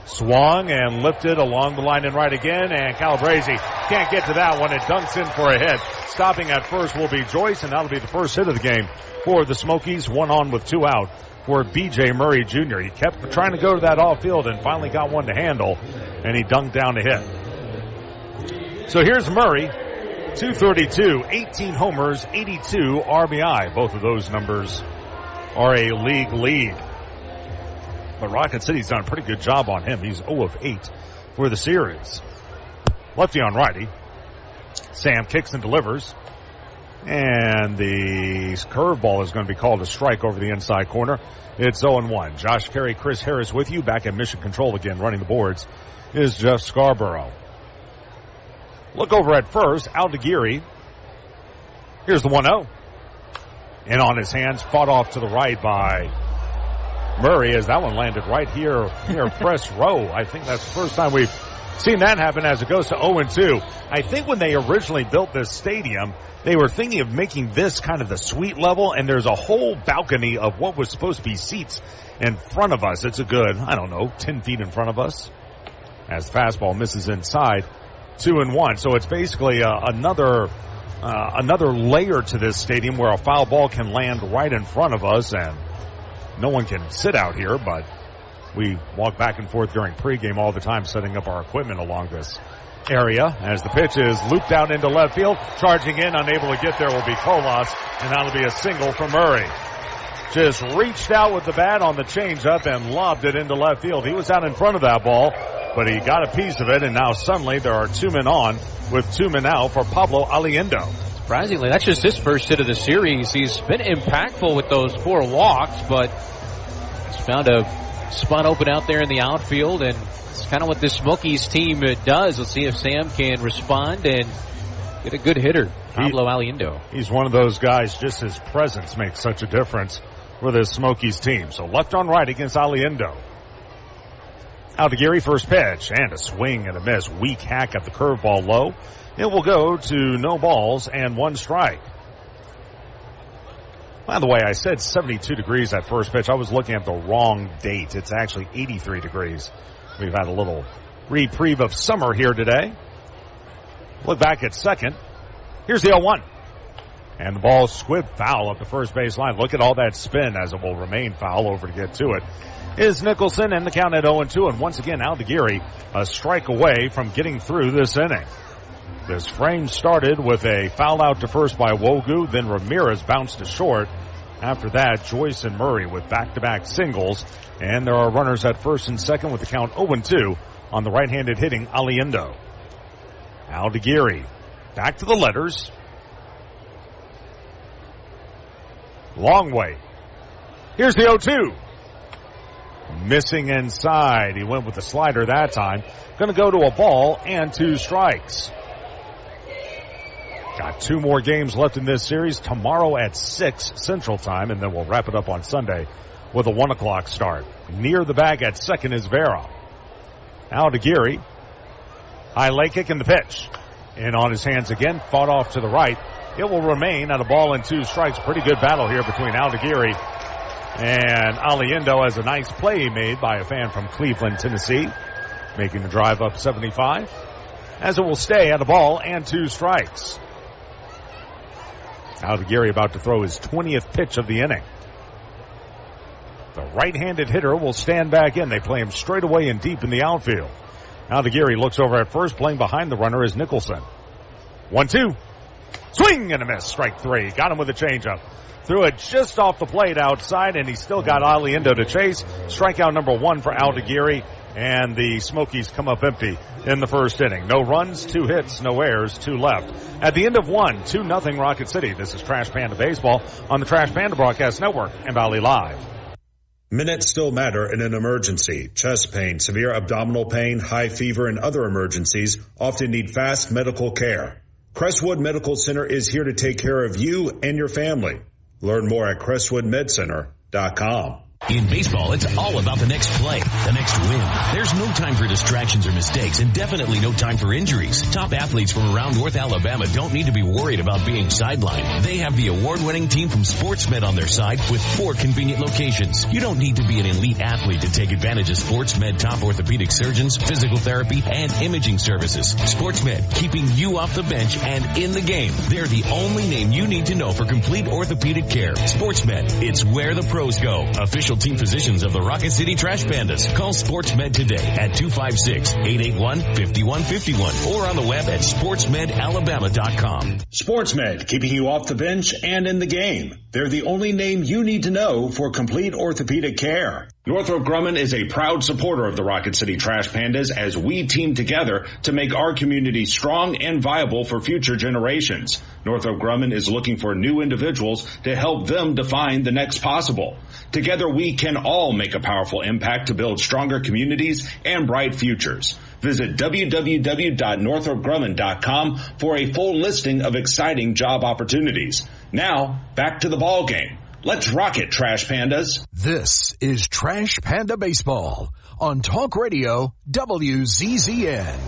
Swung and lifted along the line and right again, and Calabrese can't get to that one. It dunks in for a hit. Stopping at first will be Joyce, and that'll be the first hit of the game for the Smokies. 1 on with 2 out for B.J. Murray Jr. He kept trying to go to that off field and finally got one to handle, and he dunked down to hit. So here's Murray 232, 18 homers, 82 RBI. Both of those numbers are a league lead. But Rocket City's done a pretty good job on him. He's 0 of 8 for the series. Lefty on righty. Sam kicks and delivers. And the curveball is going to be called a strike over the inside corner. It's 0-1. Josh Carey, Chris Harris with you. Back at Mission Control again, running the boards, is Jeff Scarborough. Look over at first, Aldeguerri. Here's the 1-0. And on his hands, fought off to the right by Murray as that one landed right here near press row. I think that's the first time we've seen that happen as it goes to 0-2. I think when they originally built this stadium, they were thinking of making this kind of the suite level, and there's a whole balcony of what was supposed to be seats in front of us. It's a good, 10 feet in front of us as the fastball misses inside. 2-1. So it's basically another layer to this stadium where a foul ball can land right in front of us, and no one can sit out here, but we walk back and forth during pregame all the time setting up our equipment along this area as the pitch is looped out into left field. Charging in, unable to get there will be Colas, and that'll be a single for Murray. Just reached out with the bat on the changeup and lobbed it into left field. He was out in front of that ball, but he got a piece of it, and now suddenly there are 2 men on with 2 men out for Pablo Aliendo. Surprisingly, that's just his first hit of the series. He's been impactful with those 4 walks, but he's found a spot open out there in the outfield, and it's kind of what this Smokies team does. Let's see if Sam can respond and get a good hitter, Pablo Aliendo. He's one of those guys, just his presence makes such a difference for this Smokies team. So left on right against Aliendo. Aldeguerri, first pitch, and a swing and a miss. Weak hack at the curveball low. It will go to no balls and 1 strike. By the way, I said 72 degrees at first pitch. I was looking at the wrong date. It's actually 83 degrees. We've had a little reprieve of summer here today. Look back at second. Here's the 0-1. And the ball squibbed foul up the first base line. Look at all that spin as it will remain foul. Over to get to it is Nicholson, and the count at 0-2. And once again, Aldeguerri a strike away from getting through this inning. This frame started with a foul out to first by Wogu. Then Ramirez bounced to short. After that, Joyce and Murray with back-to-back singles. And there are runners at first and second with the count 0-2 on the right-handed hitting Aliendo. Aldeguerri back to the letters. Long way. Here's the 0-2. Missing inside. He went with the slider that time. Going to go to a ball and 2 strikes. Got 2 more games left in this series. Tomorrow at 6 Central Time, and then we'll wrap it up on Sunday with a 1 o'clock start. Near the bag at second is Vera. Aldeguerri. High leg kick in the pitch. And on his hands again, fought off to the right. It will remain at a ball and 2 strikes. Pretty good battle here between Aldeguerri and Aliendo, as a nice play made by a fan from Cleveland, Tennessee, making the drive up 75, as it will stay at a ball and 2 strikes. Aldeguerri about to throw his 20th pitch of the inning. The right-handed hitter will stand back in. They play him straight away and deep in the outfield. Aldeguerri looks over at first. Playing behind the runner is Nicholson. 1-2. Swing and a miss. Strike 3. Got him with a changeup. Threw it just off the plate outside, and he still got Aliendo to chase. Strikeout number 1 for Aldeguerri, and the Smokies come up empty in the first inning. No runs, 2 hits, no errors, 2 left. At the end of 1, 2-0 Rocket City. This is Trash Panda Baseball on the Trash Panda Broadcast Network and Valley Live. Minutes still matter in an emergency. Chest pain, severe abdominal pain, high fever, and other emergencies often need fast medical care. Crestwood Medical Center is here to take care of you and your family. Learn more at CrestwoodMedCenter.com. In baseball, it's all about the next play, the next win. There's no time for distractions or mistakes, and definitely no time for injuries. Top athletes from around North Alabama don't need to be worried about being sidelined. They have the award-winning team from SportsMed on their side with 4 convenient locations. You don't need to be an elite athlete to take advantage of SportsMed top orthopedic surgeons, physical therapy, and imaging services. SportsMed, keeping you off the bench and in the game. They're the only name you need to know for complete orthopedic care. SportsMed, it's where the pros go. Official team physicians of the Rocket City Trash Pandas. Call SportsMed today at 256-881-5151 or on the web at sportsmedalabama.com. SportsMed, keeping you off the bench and in the game. They're the only name you need to know for complete orthopedic care. Northrop Grumman is a proud supporter of the Rocket City Trash Pandas as we team together to make our community strong and viable for future generations. Northrop Grumman is looking for new individuals to help them define the next possible. Together we can all make a powerful impact to build stronger communities and bright futures. Visit www.northropgrumman.com for a full listing of exciting job opportunities. Now, back to the ball game. Let's rock it, Trash Pandas. This is Trash Panda Baseball on Talk Radio WZZN.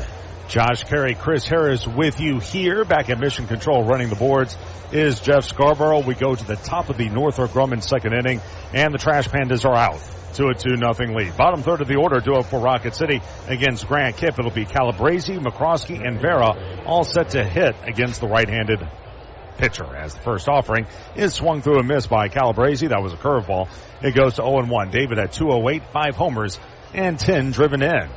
Josh Carey, Chris Harris with you here. Back at Mission Control running the boards is Jeff Scarborough. We go to the top of the Northrop Grumman second inning, and the Trash Pandas are out to a 2-0 lead. Bottom third of the order duo for Rocket City against Grant Kipp. It'll be Calabrese, McCroskey, and Vera all set to hit against the right-handed pitcher, as the first offering is swung through a miss by Calabrese. That was a curveball. It goes to 0-1. David at 208, 5 homers, and 10 driven in.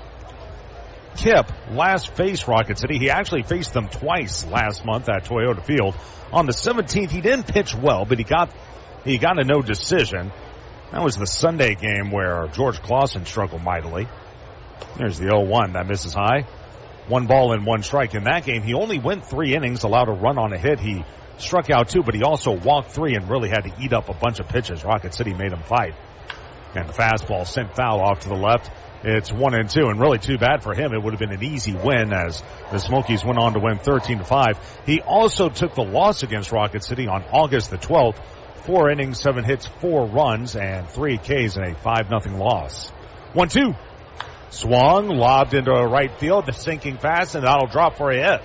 Kipp last faced Rocket City. He actually faced them twice last month at Toyota Field. On the 17th, he didn't pitch well, but he got a no decision. That was the Sunday game where George Clausen struggled mightily. There's the 0-1. That misses high. 1 ball and 1 strike in that game. He only went 3 innings, allowed a run on a hit. He struck out 2, but he also walked 3 and really had to eat up a bunch of pitches. Rocket City made him fight. And the fastball sent foul off to the left. It's 1-2, and really too bad for him. It would have been an easy win as the Smokies went on to win 13-5. He also took the loss against Rocket City on August the 12th. 4 innings, 7 hits, 4 runs, and 3 Ks in a 5-0 loss. 1-2. Swung, lobbed into right field, sinking fast, and that'll drop for a hit.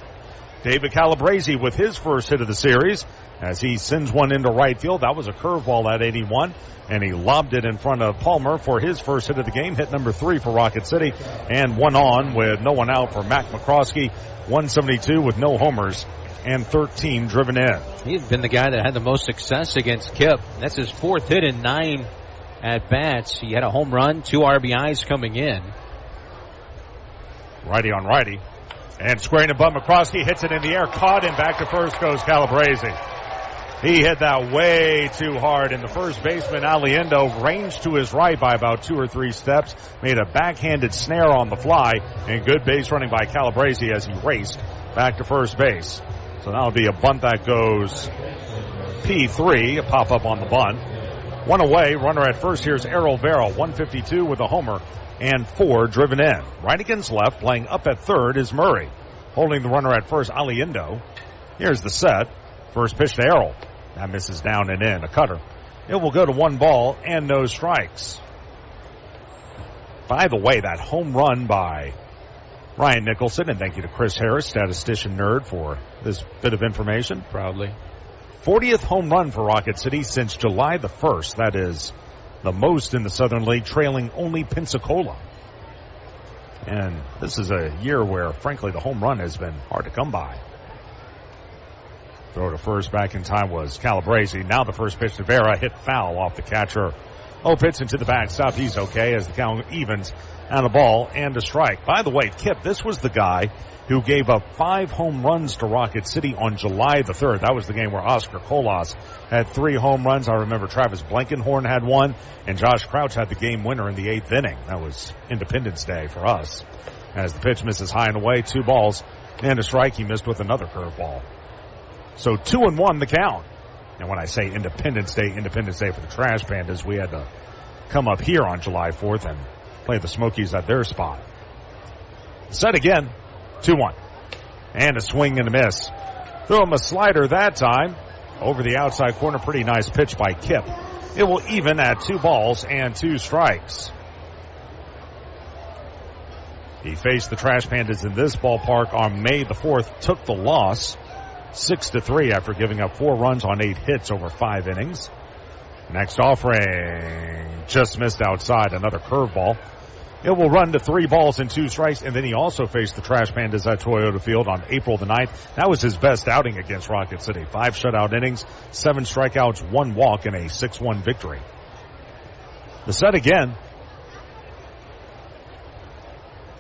David Calabrese with his first hit of the series as he sends one into right field. That was a curveball at 81, and he lobbed it in front of Palmer for his first hit of the game, hit number 3 for Rocket City, and 1 on with no one out for Mac McCroskey, 172 with no homers and 13 driven in. He's been the guy that had the most success against Kipp. That's his 4th hit in 9 at-bats. He had a home run, 2 RBIs coming in. Righty on righty. And squaring above McCroskey, hits it in the air, caught, and back to first goes Calabrese. He hit that way too hard, and the first baseman, Aliendo, ranged to his right by about 2 or 3 steps, made a backhanded snare on the fly, and good base running by Calabrese as he raced back to first base. So that'll be a bunt that goes P3, a pop-up on the bunt. 1 away, runner at first. Here's Errol Vera, 152 with a homer and 4 driven in. Right against left, playing up at third is Murray. Holding the runner at first, Aliendo. Here's the set. First pitch to Errol. That misses down and in, a cutter. It will go to 1 ball and no strikes. By the way, that home run by Ryan Nicholson, and thank you to Chris Harris, statistician nerd, for this bit of information. Proudly. 40th home run for Rocket City since July the 1st. That is the most in the Southern League, trailing only Pensacola. And this is a year where, frankly, the home run has been hard to come by. Throw to first back in time was Calabrese. Now the first pitch to Vera, hit foul off the catcher. Pitch into the backstop. He's okay as the count evens on a ball and a strike. By the way, Kipp, this was the guy who gave up 5 home runs to Rocket City on July the 3rd. That was the game where Oscar Colas had 3 home runs. I remember Travis Blankenhorn had 1, and Josh Crouch had the game winner in the 8th inning. That was Independence Day for us. As the pitch misses high and away, 2 balls and a strike. He missed with another curveball. So 2-1 the count. And when I say Independence Day for the Trash Pandas, we had to come up here on July 4th and play the Smokies at their spot. Set again. 2-1. And a swing and a miss. Threw him a slider that time. Over the outside corner. Pretty nice pitch by Kipp. It will even at 2 balls and 2 strikes. He faced the Trash Pandas in this ballpark on May the 4th. Took the loss 6-3 after giving up 4 runs on 8 hits over 5 innings. Next offering just missed outside. Another curveball. It will run to 3 balls and 2 strikes, and then he also faced the Trash Pandas at Toyota Field on April the 9th. That was his best outing against Rocket City. 5 shutout innings, 7 strikeouts, 1 walk, and a 6-1 victory. The set again.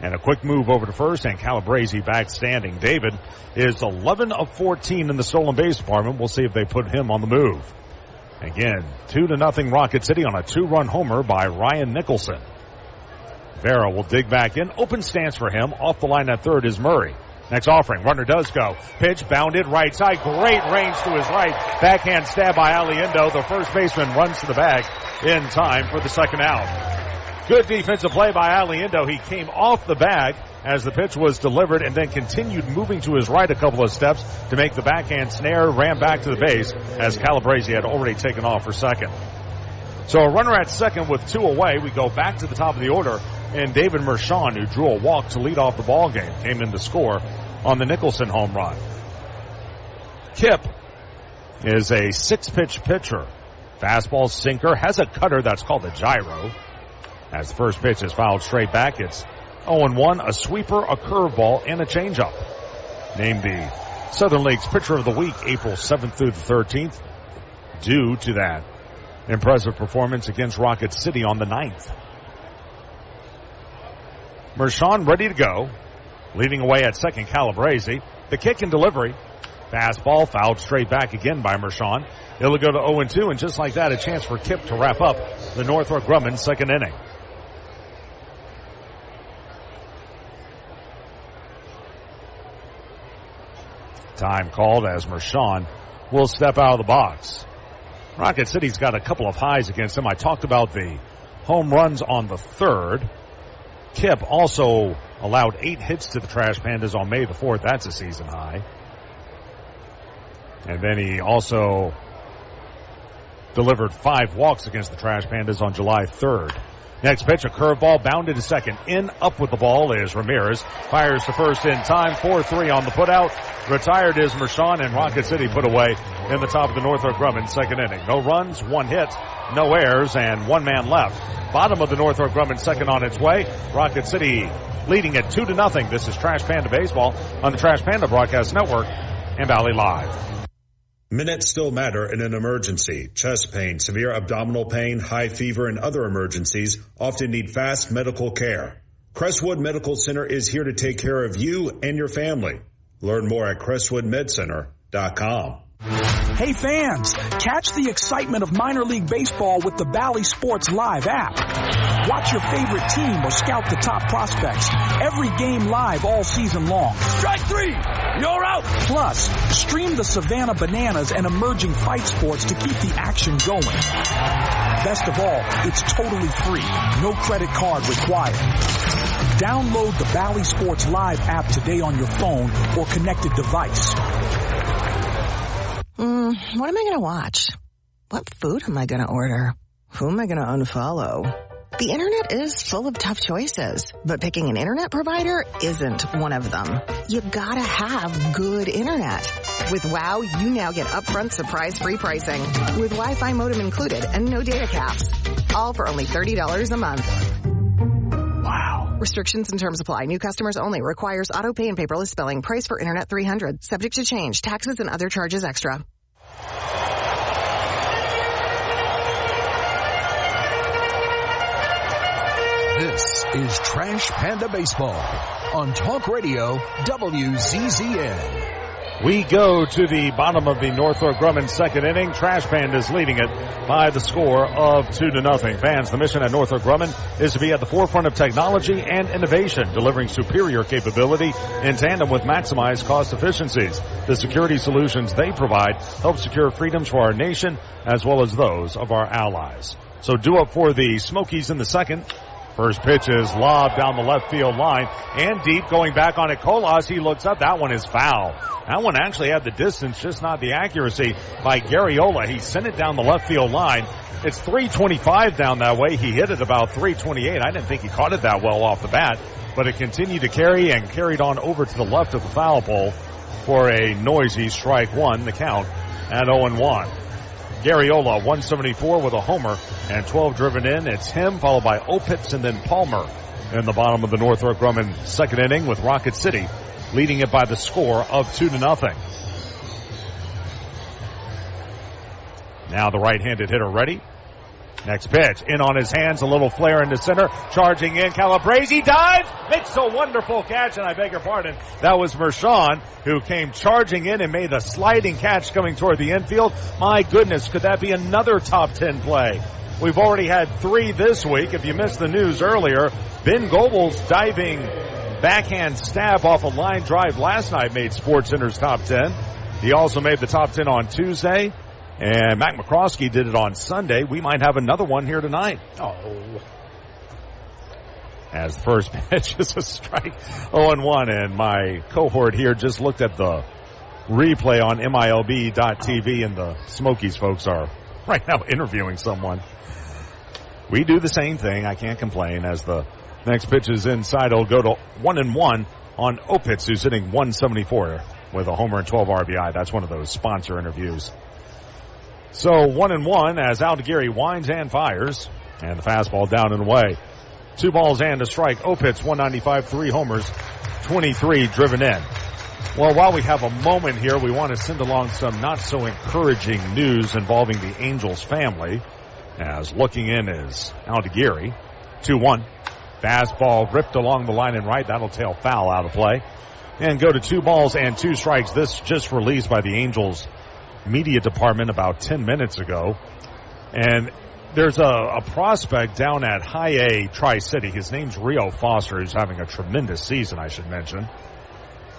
And a quick move over to first, and Calabrese back standing. David is 11 of 14 in the stolen base department. We'll see if they put him on the move. Again, 2-0 Rocket City on a 2-run homer by Ryan Nicholson. Vera will dig back in. Open stance for him. Off the line at third is Murray. Next offering. Runner does go. Pitch bounded right side. Great range to his right. Backhand stab by Aliendo. The first baseman runs to the bag in time for the second out. Good defensive play by Aliendo. He came off the bag as the pitch was delivered and then continued moving to his right a couple of steps to make the backhand snare, ran back to the base as Calabrese had already taken off for second. So a runner at second with 2 away. We go back to the top of the order, and David Mershon, who drew a walk to lead off the ball game, came in to score on the Nicholson home run. Kip is a 6-pitch pitcher. Fastball, sinker, has a cutter that's called a gyro. As the first pitch is fouled straight back, it's 0-1, a sweeper, a curveball, and a changeup. Named the Southern League's Pitcher of the Week, April 7th through the 13th, due to that impressive performance against Rocket City on the 9th. Mershon ready to go. Leading away at second, Calabrese. The kick and delivery. Fastball fouled straight back again by Mershon. It'll go to 0-2, and just like that, a chance for Kip to wrap up the Northrop Grumman second inning. Time called as Mershon will step out of the box. Rocket City's got a couple of highs against him. I talked about the home runs on the 3rd. Kip also allowed 8 hits to the Trash Pandas on May the 4th. That's a season high. And then he also delivered 5 walks against the Trash Pandas on July 3rd. Next pitch, a curveball bounded to second. In, up with the ball is Ramirez. Fires to first in time. 4-3 on the putout. Retired is Mershon, and Rocket City put away in the top of the Northrop Grumman second inning. No runs, 1 hit, no errors, and 1 man left. Bottom of the Northrop Grumman second on its way. Rocket City leading at 2-0. This is Trash Panda Baseball on the Trash Panda Broadcast Network and Valley Live. Minutes still matter in an emergency. Chest pain, severe abdominal pain, high fever, and other emergencies often need fast medical care. Crestwood Medical Center is here to take care of you and your family. Learn more at crestwoodmedcenter.com. Hey fans, catch the excitement of minor league baseball with the Bally Sports Live app. Watch your favorite team or scout the top prospects. Every game live all season long. Strike 3! You're out! Plus, stream the Savannah Bananas and emerging fight sports to keep the action going. Best of all, it's totally free. No credit card required. Download the Bally Sports Live app today on your phone or connected device. What am I going to watch? What food am I going to order? Who am I going to unfollow? The internet is full of tough choices, but picking an internet provider isn't one of them. You gotta have good internet. With WOW, you now get upfront surprise-free pricing with Wi-Fi modem included and no data caps. All for only $30 a month. Wow. Restrictions and terms apply. New customers only. Requires auto pay and paperless spelling. Price for internet $300. Subject to change. Taxes and other charges extra. This is Trash Panda Baseball on Talk Radio WZZN. We go to the bottom of the Northrop Grumman second inning. Trash Pandas leading it by the score of 2-0. Fans, the mission at Northrop Grumman is to be at the forefront of technology and innovation, delivering superior capability in tandem with maximized cost efficiencies. The security solutions they provide help secure freedoms for our nation as well as those of our allies. So due up for the Smokies in the second. First pitch is lobbed down the left field line and deep, going back on it. Colas, he looks up. That one is foul. That one actually had the distance, just not the accuracy by Garriola. He sent it down the left field line. It's 325 down that way. He hit it about 328. I didn't think he caught it that well off the bat, but it continued to carry and carried on over to the left of the foul pole for a noisy strike one, the count at 0-1. Garriola, 174 with a homer and 12 driven in. It's him, followed by Opitz and then Palmer in the bottom of the Northrop Grumman second inning, with Rocket City leading it by the score of 2-0. Now the right-handed hitter ready. Next pitch, in on his hands, a little flare into center, charging in, Calabrese dives, makes a wonderful catch, and I beg your pardon, that was Mershon, who came charging in and made a sliding catch coming toward the infield. My goodness, could that be another top 10 play? We've already had 3 this week. If you missed the news earlier, Ben Goebel's diving backhand stab off a line drive last night made SportsCenter's top 10. He also made the top 10 on Tuesday. And Mac McCroskey did it on Sunday. We might have another one here tonight. Oh. As the first pitch is a strike, 0-1. And my cohort here just looked at the replay on MILB.TV, and the Smokies folks are right now interviewing someone. We do the same thing. I can't complain. As the next pitch is inside, it'll go to 1-1 on Opitz, who's hitting 174 with a homer and 12 RBI. That's one of those sponsor interviews. So 1-1 as Aldeguerri winds and fires, and the fastball down and away. 2 balls and a strike. Opitz 195, 3 homers, 23 driven in. Well, while we have a moment here, we want to send along some not so encouraging news involving the Angels family. As looking in is Aldeguerri. 2-1. Fastball ripped along the line and right. That'll tail foul out of play. And go to 2 balls and 2 strikes. This just released by the Angels media department about 10 minutes ago. And there's a prospect down at High A Tri-City. His name's Rio Foster, who's having a tremendous season, I should mention.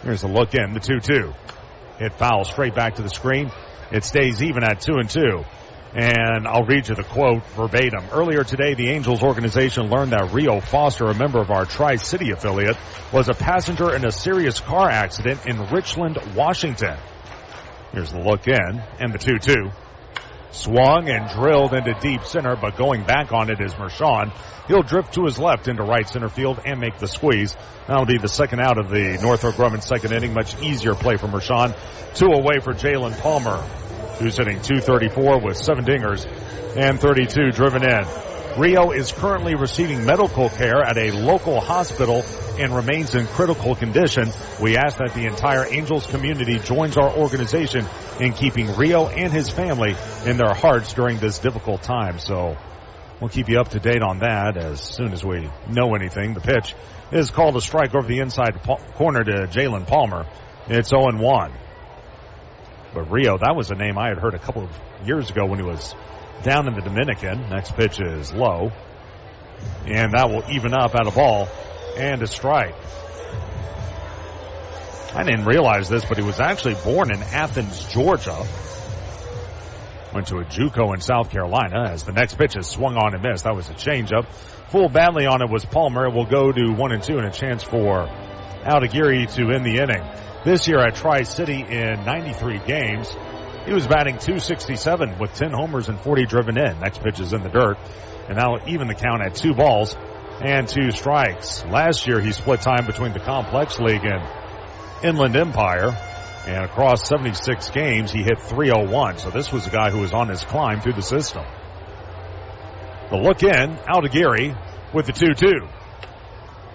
Here's a look in, the 2-2. Hit foul straight back to the screen. It stays even at 2-2. And I'll read you the quote verbatim. Earlier today, the Angels organization learned that Rio Foster, a member of our Tri-City affiliate, was a passenger in a serious car accident in Richland, Washington. Here's the look in, and the 2-2. Swung and drilled into deep center, but going back on it is Mershon. He'll drift to his left into right center field and make the squeeze. That'll be the second out of the Northrop Grumman second inning. Much easier play for Mershon. 2 away for Jalen Palmer, who's hitting 234 with 7 dingers and 32 driven in. Rio is currently receiving medical care at a local hospital and remains in critical condition. We ask that the entire Angels community joins our organization in keeping Rio and his family in their hearts during this difficult time. So we'll keep you up to date on that as soon as we know anything. The pitch is called a strike over the inside corner to Jalen Palmer. It's 0-1. But Rio, that was a name I had heard a couple of years ago when he was down in the Dominican. Next pitch is low. And that will even up at a ball and a strike. I didn't realize this, but he was actually born in Athens, Georgia. Went to a JUCO in South Carolina as the next pitch is swung on and missed. That was a changeup. Full badly on it was Palmer. It will go to 1-2 and a chance for Aldeguerri to end the inning. This year at Tri-City in 93 games, he was batting .267 with 10 homers and 40 driven in. Next pitch is in the dirt, and now even the count at 2 balls and 2 strikes. Last year he split time between the Complex League and Inland Empire, and across 76 games he hit .301. So this was a guy who was on his climb through the system. The look in, Aldeguerri with the 2-2.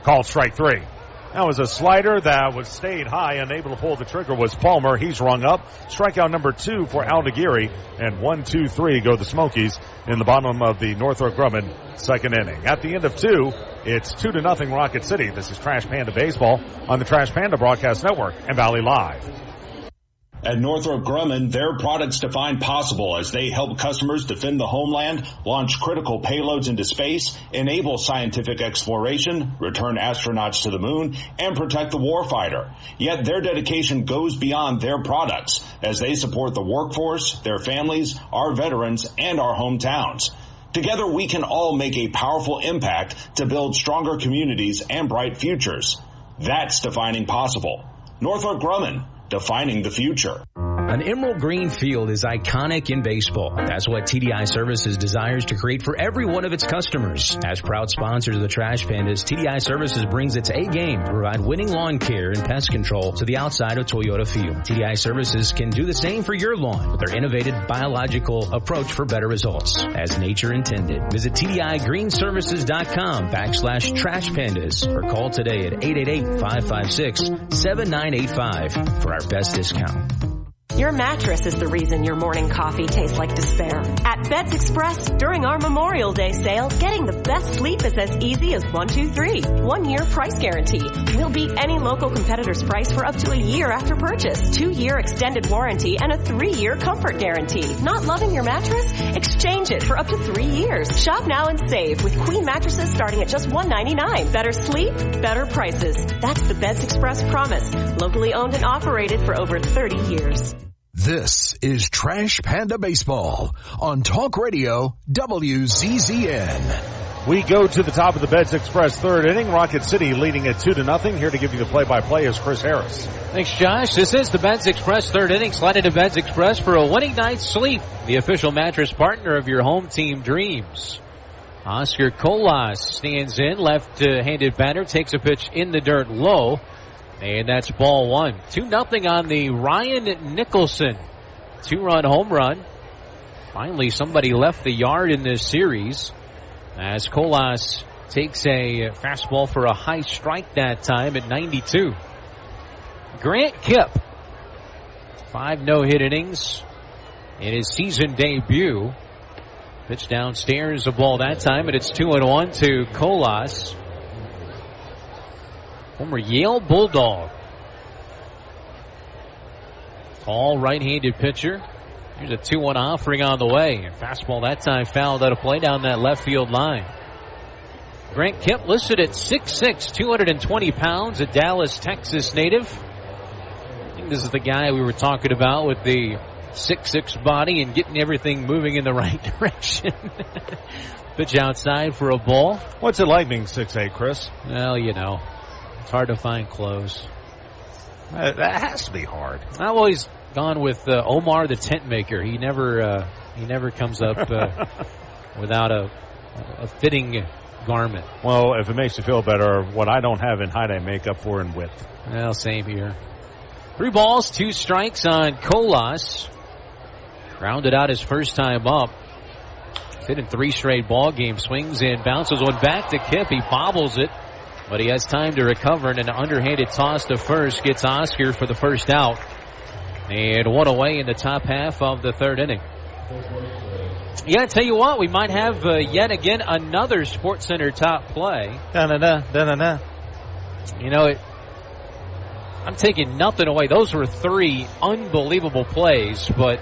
Called strike 3. That was a slider that was stayed high. Unable to pull the trigger was Palmer. He's rung up. Strikeout number 2 for Aldeguerri. And 1-2-3 go the Smokies in the bottom of the Northrop Grumman second inning. At the end of 2, it's 2-0 Rocket City. This is Trash Panda Baseball on the Trash Panda Broadcast Network and Valley Live. At Northrop Grumman, their products define possible as they help customers defend the homeland, launch critical payloads into space, enable scientific exploration, return astronauts to the moon, and protect the warfighter. Yet their dedication goes beyond their products as they support the workforce, their families, our veterans, and our hometowns. Together, we can all make a powerful impact to build stronger communities and bright futures. That's defining possible. Northrop Grumman, defining the future. An emerald green field is iconic in baseball. That's what TDI Services desires to create for every one of its customers. As proud sponsors of the Trash Pandas, TDI Services brings its A game to provide winning lawn care and pest control to the outside of Toyota Field. TDI Services can do the same for your lawn with their innovative biological approach for better results. As nature intended. Visit TDIGreenServices.com/Trash Pandas or call today at 888-556-7985 for our best discount. Your mattress is the reason your morning coffee tastes like despair. At Beds Express, during our Memorial Day sale, getting the best sleep is as easy as 1, 2, 3. 1 year price guarantee. We'll beat any local competitor's price for up to a year after purchase. 2-year extended warranty and a 3-year comfort guarantee. Not loving your mattress? Exchange it for up to 3 years. Shop now and save with queen mattresses starting at just $199. Better sleep, better prices. That's the Beds Express promise. Locally owned and operated for over 30 years. This is Trash Panda Baseball on Talk Radio WZZN. We go to the top of the Beds Express third inning. Rocket City leading it 2-0. Here to give you the play-by-play is Chris Harris. Thanks, Josh. This is the Beds Express third inning. Slide into Beds Express for a winning night's sleep. The official mattress partner of your home team dreams. Oscar Colas stands in. Left-handed batter takes a pitch in the dirt low. And that's ball one. 2-0 on the Ryan Nicholson 2-run home run. Finally, somebody left the yard in this series as Colas takes a fastball for a high strike that time at 92. Grant Kipp, 5 no-hit innings in his season debut. Pitch downstairs, a ball that time, and it's 2-1 to Colas. Former Yale Bulldog. Tall right-handed pitcher. Here's a 2-1 offering on the way. Fastball that time fouled out of play down that left field line. Grant Kipp listed at 6'6", 220 pounds, a Dallas, Texas native. I think this is the guy we were talking about with the 6'6" body and getting everything moving in the right direction. Pitch outside for a ball. What's it like being 6'8", Chris? Well, you know. It's hard to find clothes. That has to be hard. I've always gone with Omar the tent maker. He never comes up without a fitting garment. Well, if it makes you feel better, what I don't have in height, I make up for in width. Well, same here. 3 balls, 2 strikes on Colas. Rounded out his first time up. Hit in 3 straight ball games. Swings and bounces one back to Kipp. He bobbles it. But he has time to recover, and an underhanded toss to first gets Oscar for the first out. And 1 away in the top half of the third inning. Yeah, I tell you what, we might have yet again another SportsCenter top play. Da-da-da, da-da-da. You know, I'm taking nothing away. Those were 3 unbelievable plays, but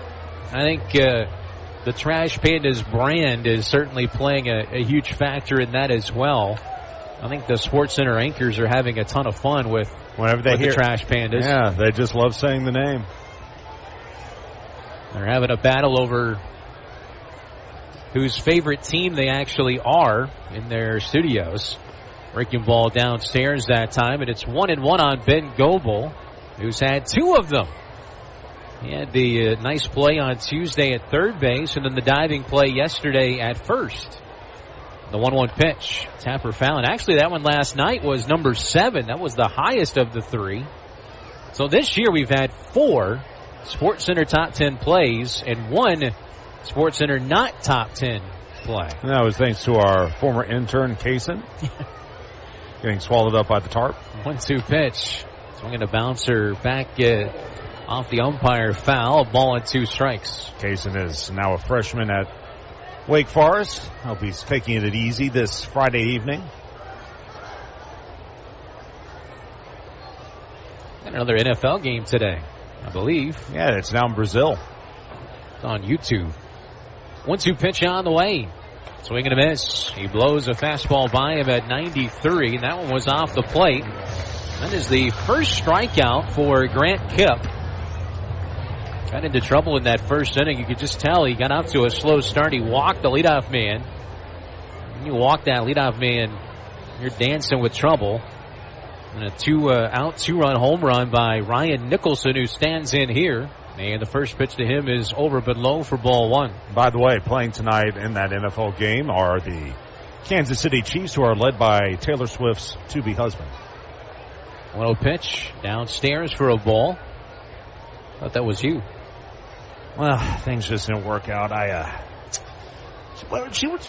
I think the Trash Pandas brand is certainly playing a huge factor in that as well. I think the SportsCenter anchors are having a ton of fun with whenever they hear the Trash Pandas. Yeah, they just love saying the name. They're having a battle over whose favorite team they actually are in their studios. Breaking ball downstairs that time, and it's 1-1 on Ben Goebel, who's had 2 of them. He had the nice play on Tuesday at third base, and then the diving play yesterday at first. The 1-1 pitch, Tapper foul. And actually, that one last night was number 7. That was the highest of the 3. So this year we've had 4 SportsCenter top 10 plays and 1 SportsCenter not top 10 play. And that was thanks to our former intern, Kaysen, getting swallowed up by the tarp. 1-2 pitch. Swinging a bouncer back off the umpire foul. A ball and 2 strikes. Kaysen is now a freshman at Wake Forest. Hope he's taking it easy this Friday evening. And another NFL game today, I believe. Yeah, it's now in Brazil. It's on YouTube. 1-2 pitch on the way. Swing and a miss. He blows a fastball by him at 93, and that one was off the plate. That is the first strikeout for Grant Kipp. Got into trouble in that first inning. You could just tell he got out to a slow start. He walked the leadoff man. When you walk that leadoff man, you're dancing with trouble. And a 2-run home run by Ryan Nicholson, who stands in here. And the first pitch to him is over but low for ball 1. By the way, playing tonight in that NFL game are the Kansas City Chiefs, who are led by Taylor Swift's to-be husband. 1-0 pitch downstairs for a ball. Thought that was you. Well, things just didn't work out.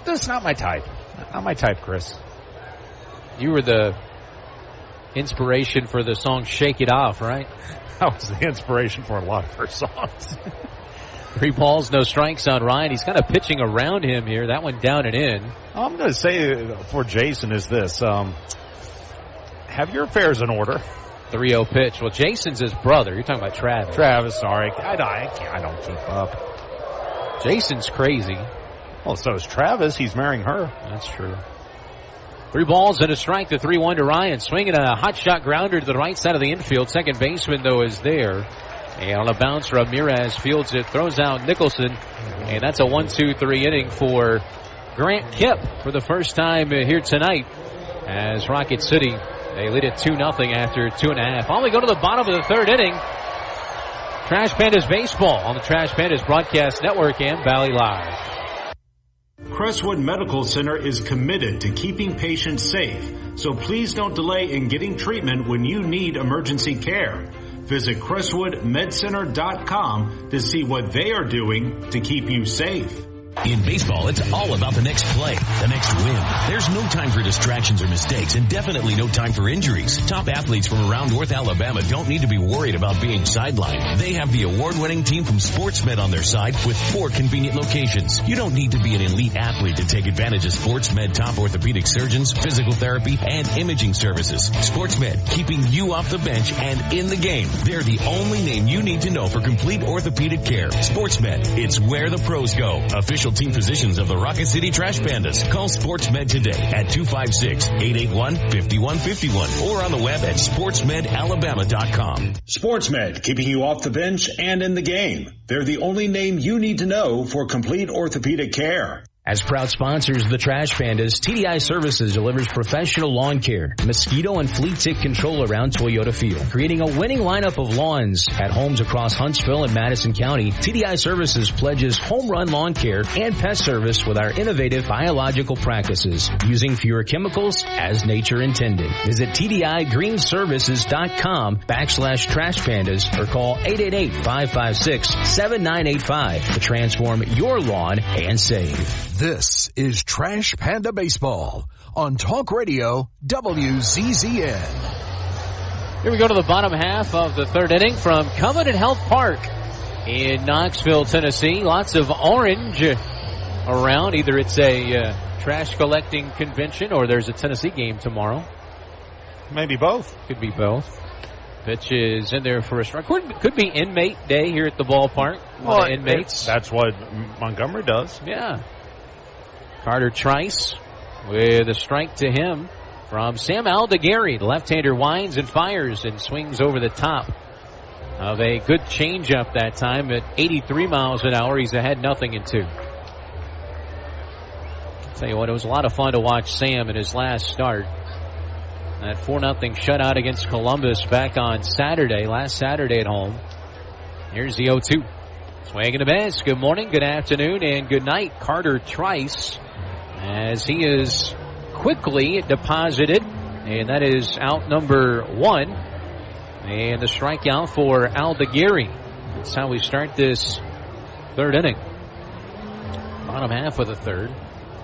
That's not my type. Not my type, Chris. You were the inspiration for the song Shake It Off, right? That was the inspiration for a lot of her songs. 3 balls, no strikes on Ryan. He's kind of pitching around him here. That one down and in. All I'm going to say for Jason is this. Have your affairs in order. 3-0 pitch. Well, Jason's his brother. You're talking about Travis. Travis, sorry. I don't keep up. Jason's crazy. Well, so is Travis. He's marrying her. That's true. 3 balls and a strike, the 3-1 to Ryan. Swinging a hot shot grounder to the right side of the infield. Second baseman, though, is there. And on a bounce, Ramirez fields it, throws out Nicholson. And that's a 1-2-3 inning for Grant Kipp for the first time here tonight. As Rocket City, they lead it 2-0 after 2.5. On we go to the bottom of the third inning. Trash Pandas baseball on the Trash Pandas Broadcast Network and Valley Live. Crestwood Medical Center is committed to keeping patients safe, so please don't delay in getting treatment when you need emergency care. Visit CrestwoodMedCenter.com to see what they are doing to keep you safe. In baseball, it's all about the next play, the next win. There's no time for distractions or mistakes, and definitely no time for injuries. Top athletes from around North Alabama don't need to be worried about being sidelined. They have the award-winning team from SportsMed on their side with 4 convenient locations. You don't need to be an elite athlete to take advantage of SportsMed top orthopedic surgeons, physical therapy, and imaging services. SportsMed, keeping you off the bench and in the game. They're the only name you need to know for complete orthopedic care. SportsMed, it's where the pros go. Official team physicians of the Rocket City Trash Pandas. Call SportsMed today at 256-881-5151 or on the web at sportsmedalabama.com. SportsMed, keeping you off the bench and in the game. They're the only name you need to know for complete orthopedic care. As proud sponsors of the Trash Pandas, TDI Services delivers professional lawn care, mosquito and flea tick control around Toyota Field, creating a winning lineup of lawns at homes across Huntsville and Madison County. TDI Services pledges home run lawn care and pest service with our innovative biological practices, using fewer chemicals as nature intended. Visit TDIGreenServices.com/Trash Pandas or call 888-556-7985 to transform your lawn and save. This is Trash Panda Baseball on Talk Radio WZZN. Here we go to the bottom half of the third inning from Covenant Health Park in Knoxville, Tennessee. Lots of orange around. Either it's a trash collecting convention or there's a Tennessee game tomorrow. Maybe both. Could be both. Pitch is in there for a strike. Could be inmate day here at the ballpark. Well, inmates. That's what Montgomery does. Yeah. Carter Trice with a strike to him from Sam Aldegari. The left-hander winds and fires and swings over the top of a good changeup that time at 83 miles an hour. He's ahead 0-2. Tell you what, it was a lot of fun to watch Sam in his last start. That 4-0 shutout against Columbus back on Saturday, last Saturday at home. Here's the 0-2. Swing and a miss. Good morning, good afternoon, and good night, Carter Trice, as he is quickly deposited, and that is out number 1. And the strikeout for Aldegari. That's how we start this third inning. Bottom half of the third.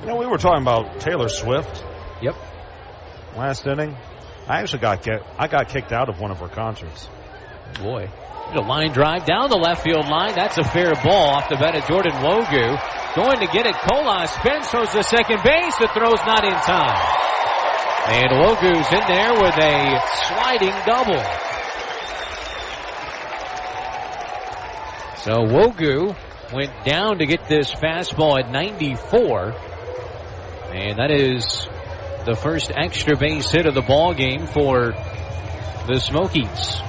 You know, we were talking about Taylor Swift. Yep. Last inning. I got kicked out of one of her concerts. Boy. A line drive down the left field line. That's a fair ball off the bat of Jordan Wogu. Going to get it. Kolas spins, throws to second base. The throw's not in time. And Wogu's in there with a sliding double. So Wogu went down to get this fastball at 94. And that is the first extra base hit of the ball game for the Smokies.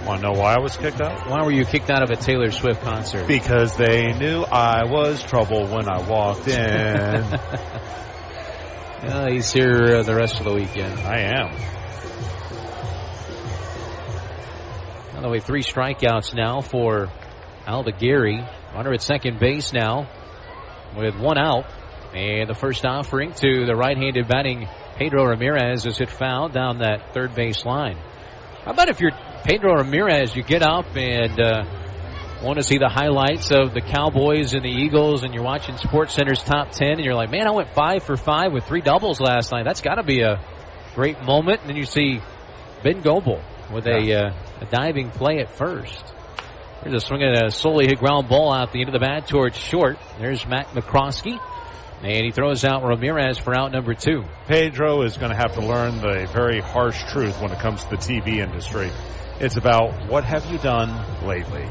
Want to know why I was kicked out? Why were you kicked out of a Taylor Swift concert? Because they knew I was trouble when I walked in. He's here the rest of the weekend. I am. By the way, 3 strikeouts now for Aldegari. Runner at second base now with 1 out. And the first offering to the right-handed batting Pedro Ramirez is hit foul down that third base line. How about if you're Pedro Ramirez, you get up and want to see the highlights of the Cowboys and the Eagles, and you're watching SportsCenter's Top 10, and you're like, man, I went 5 for 5 with 3 doubles last night. That's got to be a great moment. And then you see Ben Goebel with a diving play at first. There's a swing at a solely hit ground ball out the end of the bat towards short. There's Matt McCroskey. And he throws out Ramirez for out number 2. Pedro is going to have to learn the very harsh truth when it comes to the TV industry. It's about what have you done lately?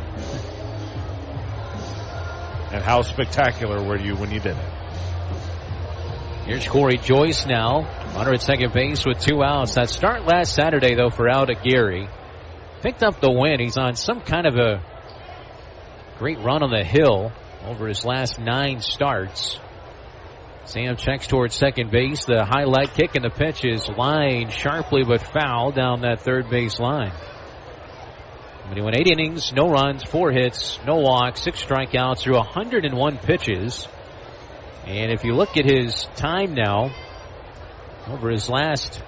And how spectacular were you when you did it? Here's Corey Joyce now. Runner at second base with 2 outs. That start last Saturday, though, for Aldegiri. Picked up the win. He's on some kind of a great run on the hill over his last 9 starts. Sam checks towards second base. The high leg kick and the pitch is lined sharply but foul down that third base line. But he went 8 innings, no runs, 4 hits, no walks, 6 strikeouts through 101 pitches. And if you look at his time now, over his last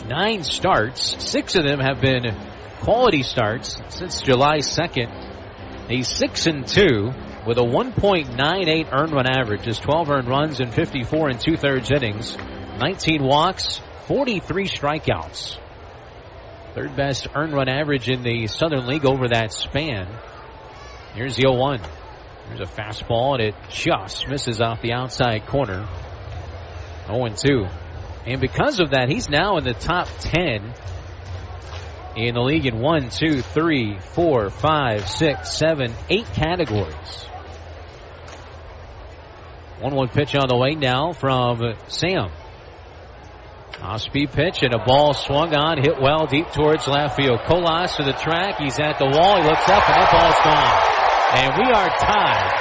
9 starts, 6 of them have been quality starts since July 2nd. He's 6-2 with a 1.98 earned run average. Just 12 earned runs in 54 2/3 innings, 19 walks, 43 strikeouts. Third best earned run average in the Southern League over that span. Here's the 0-1. There's a fastball, and it just misses off the outside corner. 0-2. And because of that, he's now in the top 10 in the league in 1, 2, 3, 4, 5, 6, 7, 8 categories. 1-1 pitch on the way now from Sam. Off-speed pitch and a ball swung on, hit well deep towards left field. Colas to the track. He's at the wall. He looks up, and that ball's gone. And we are tied.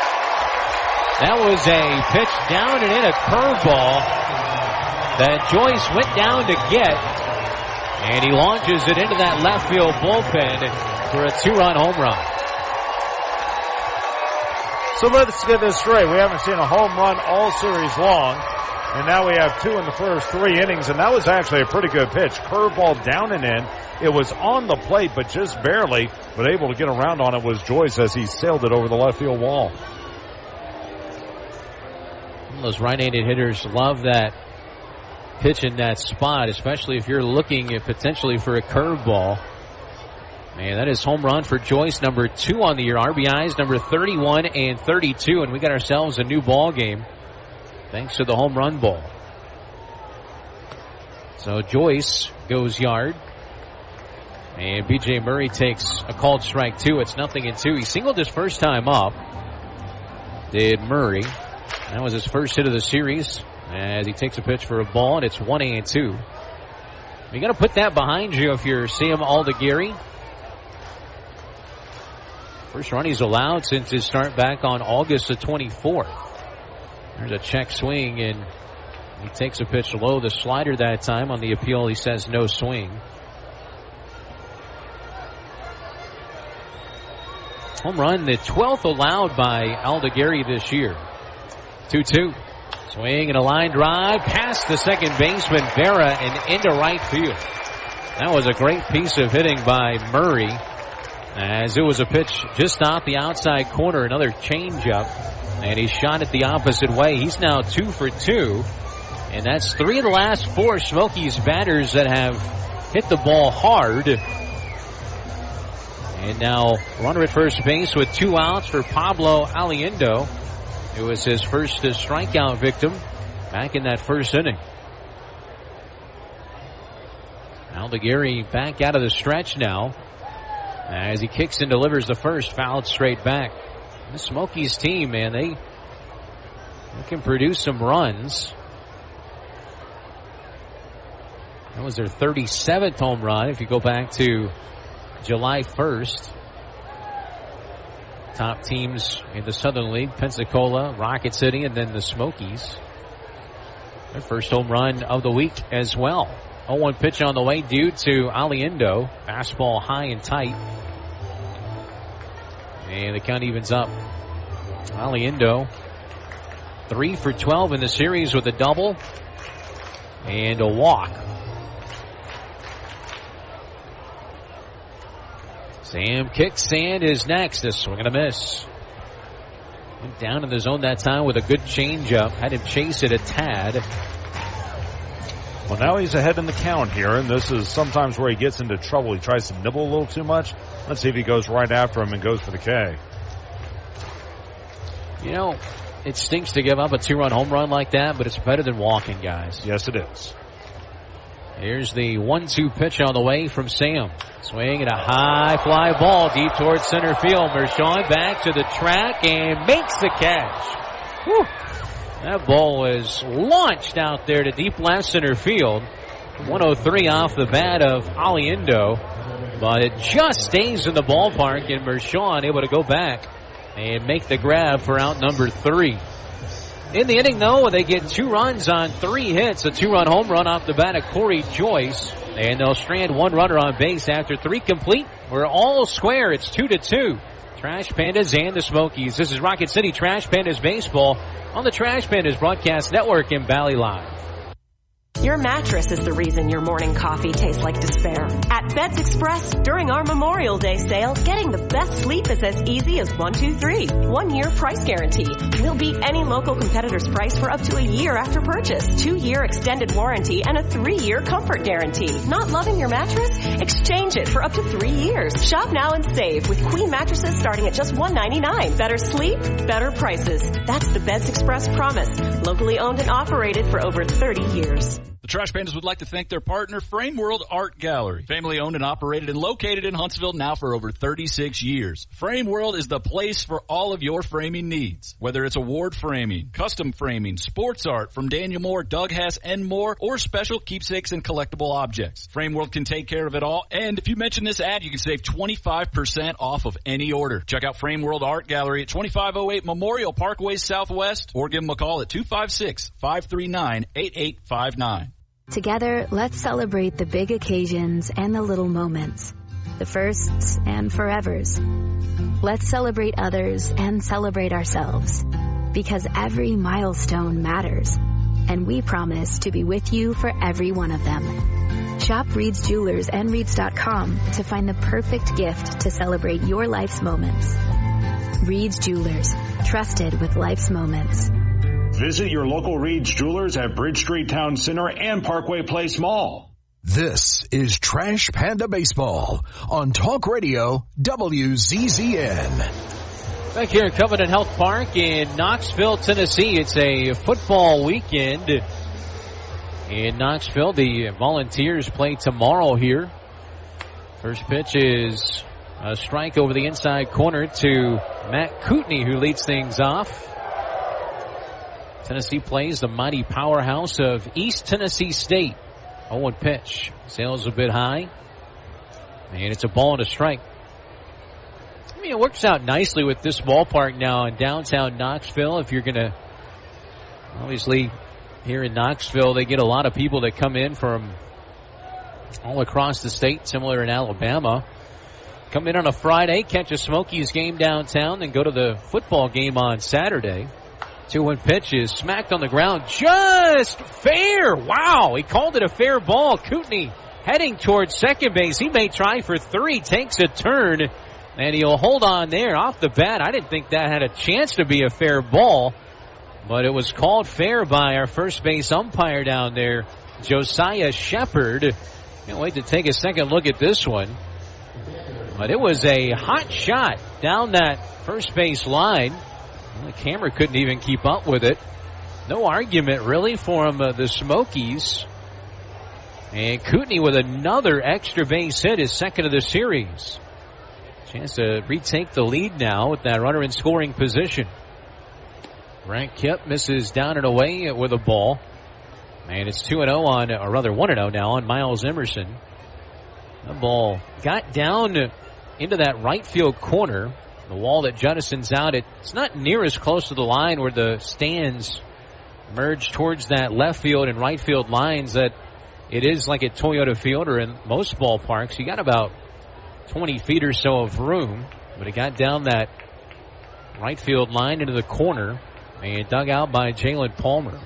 That was a pitch down and in, a curveball that Joyce went down to get. And he launches it into that left field bullpen for a 2-run home run. So let's get this straight. We haven't seen a home run all series long. And now we have 2 in the first 3 innings, and that was actually a pretty good pitch. Curveball down and in. It was on the plate, but just barely, but able to get around on it was Joyce as he sailed it over the left field wall. Those right-handed hitters love that pitch in that spot, especially if you're looking at potentially for a curveball. Man, that is home run for Joyce, number 2 on the year. RBIs, number 31 and 32, and we got ourselves a new ball game thanks to the home run ball. So Joyce goes yard. And B.J. Murray takes a called strike 2. It's 0-2. He singled his first time up. Did Murray. That was his first hit of the series as he takes a pitch for a ball, and it's 1-2. You got to put that behind you if you're Sam Aldegiri. First run he's allowed since his start back on August the 24th. There's a check swing, and he takes a pitch low. The slider that time. On the appeal, he says no swing. Home run, the 12th allowed by Aldegiri this year. 2-2. Swing and a line drive past the second baseman, Vera, and into right field. That was a great piece of hitting by Murray, as it was a pitch just off the outside corner, another changeup, and he shot it the opposite way. He's now 2 for 2, and that's 3 of the last 4 Smokies batters that have hit the ball hard. And now runner at first base with 2 outs for Pablo Aliendo. It was his first strikeout victim back in that first inning. Aldegiri back out of the stretch now as he kicks and delivers the first, fouled straight back. The Smokies team, man, they can produce some runs. That was their 37th home run if you go back to July 1st. Top teams in the Southern League, Pensacola, Rocket City, and then the Smokies. Their first home run of the week as well. 0-1 pitch on the way due to Aliendo. Fastball high and tight. And the count evens up. Aliendo 3 for 12 in the series with a double and a walk. Sam kicks and is next. A swing and a miss. Went down in the zone that time with a good changeup. Had him chase it a tad. Well, now he's ahead in the count here, and this is sometimes where he gets into trouble. He tries to nibble a little too much. Let's see if he goes right after him and goes for the K. You know, it stinks to give up a 2-run home run like that, but it's better than walking, guys. Yes, it is. Here's the 1-2 pitch on the way from Sam. Swing and a high fly ball deep towards center field. Mershon back to the track and makes the catch. Whew. That ball was launched out there to deep left center field. 103 off the bat of Aliendo, but it just stays in the ballpark, and Mershon able to go back and make the grab for out number 3. In the inning, though, they get 2 runs on 3 hits, a 2-run home run off the bat of Corey Joyce, and they'll strand 1 runner on base after 3 complete. We're all square. It's 2-2. Trash Pandas and the Smokies. This is Rocket City Trash Pandas Baseball on the Trash Pandas Broadcast Network in Valley Live. Your mattress is the reason your morning coffee tastes like despair. At Beds Express, during our Memorial Day sale, getting the best sleep is as easy as 1, 2, 3. 1-year price guarantee. We'll beat any local competitor's price for up to a year after purchase. 2-year extended warranty and a 3-year comfort guarantee. Not loving your mattress? Exchange it for up to 3 years. Shop now and save with queen mattresses starting at just $199. Better sleep, better prices. That's the Beds Express promise. Locally owned and operated for over 30 years. The Trash Pandas would like to thank their partner, Frame World Art Gallery. Family owned and operated and located in Huntsville now for over 36 years. Frame World is the place for all of your framing needs. Whether it's award framing, custom framing, sports art from Daniel Moore, Doug Hess, and more, or special keepsakes and collectible objects. Frame World can take care of it all. And if you mention this ad, you can save 25% off of any order. Check out Frame World Art Gallery at 2508 Memorial Parkway Southwest, or give them a call at 256-539-8859. Together, let's celebrate the big occasions and the little moments, the firsts and forevers. Let's celebrate others and celebrate ourselves, because every milestone matters, and we promise to be with you for every one of them. Shop Reed's Jewelers and Reeds.com to find the perfect gift to celebrate your life's moments. Reed's Jewelers, trusted with life's moments. Visit your local Reed's Jewelers at Bridge Street Town Center and Parkway Place Mall. This is Trash Panda Baseball on Talk Radio WZZN. Back here at Covenant Health Park in Knoxville, Tennessee. It's a football weekend in Knoxville. The Volunteers play tomorrow here. First pitch is a strike over the inside corner to Matt Kootenai, who leads things off. Tennessee plays the mighty powerhouse of East Tennessee State. 0-1 pitch. Sails a bit high. And it's a ball and a strike. I mean, it works out nicely with this ballpark now in downtown Knoxville. If you're going to, obviously, here in Knoxville, they get a lot of people that come in from all across the state, similar in Alabama. Come in on a Friday, catch a Smokies game downtown, then go to the football game on Saturday. 2-1 pitch is smacked on the ground. Just fair. Wow. He called it a fair ball. Kootenai heading towards second base. He may try for 3. Takes a turn, and he'll hold on there off the bat. I didn't think that had a chance to be a fair ball, but it was called fair by our first base umpire down there, Josiah Shepard. Can't wait to take a second look at this one. But it was a hot shot down that first base line. The camera couldn't even keep up with it. No argument, really, for the Smokies. And Kootenai with another extra base hit, his second of the series. Chance to retake the lead now with that runner in scoring position. Grant Kipp misses down and away with a ball. And it's 2-0 on, or rather 1-0 now on Miles Emerson. The ball got down into that right field corner. The wall that jettisons out, it's not near as close to the line where the stands merge towards that left field and right field lines that it is like at Toyota Field or in most ballparks. You got about 20 feet or so of room, but it got down that right field line into the corner and dug out by Jalen Palmer.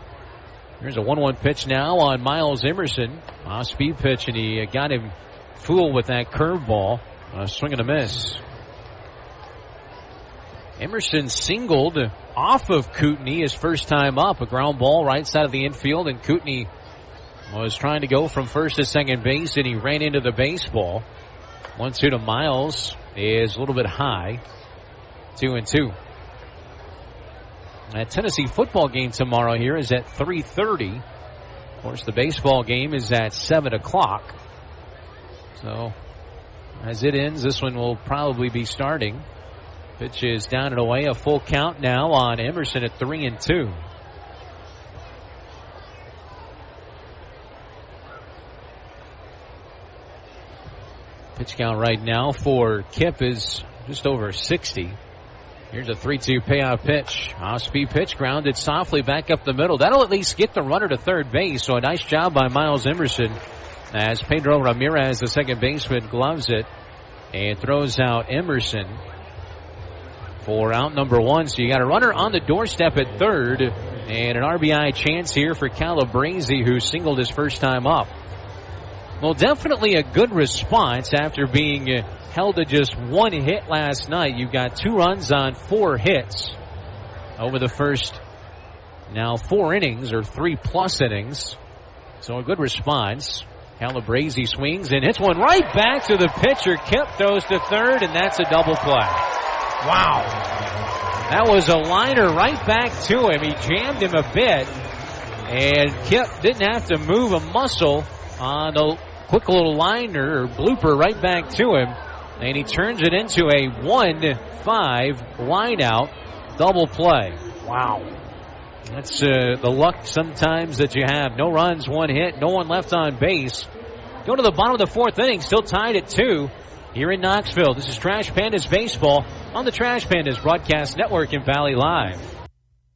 Here's a 1-1 pitch now on Miles Emerson. Off-speed pitch, and he got him fooled with that curveball. Swing and a miss. Emerson singled off of Kootenai his first time up. A ground ball right side of the infield, and Kootenai was trying to go from first to second base, and he ran into the baseball. 1-2 to Miles is a little bit high. 2-2. That Tennessee football game tomorrow here is at 3:30. Of course, the baseball game is at 7 o'clock. So, as it ends, this one will probably be starting. Pitch is down and away. A full count now on Emerson at 3-2. Pitch count right now for Kip is just over 60. Here's a 3-2 payoff pitch. Off-speed pitch, grounded softly back up the middle. That'll at least get the runner to third base. So a nice job by Miles Emerson as Pedro Ramirez, the second baseman, gloves it and throws out Emerson for out number 1. So you got a runner on the doorstep at third and an RBI chance here for Calabrese, who singled his first time up. Well, definitely a good response after being held to just 1 hit last night. You've got 2 runs on 4 hits over the first now 4 innings, or 3+ innings. So a good response. Calabrese swings and hits one right back to the pitcher. Kip throws to third, and that's a double play. Wow. That was a liner right back to him. He jammed him a bit, and Kip didn't have to move a muscle on a quick little liner or blooper right back to him. And he turns it into a 1-5 line out double play. Wow. That's the luck sometimes that you have. No runs, 1 hit, no one left on base. Go to the bottom of the 4th inning, still tied at 2 here in Knoxville. This is Trash Pandas Baseball on the Trash Pandas Broadcast Network in Valley Live.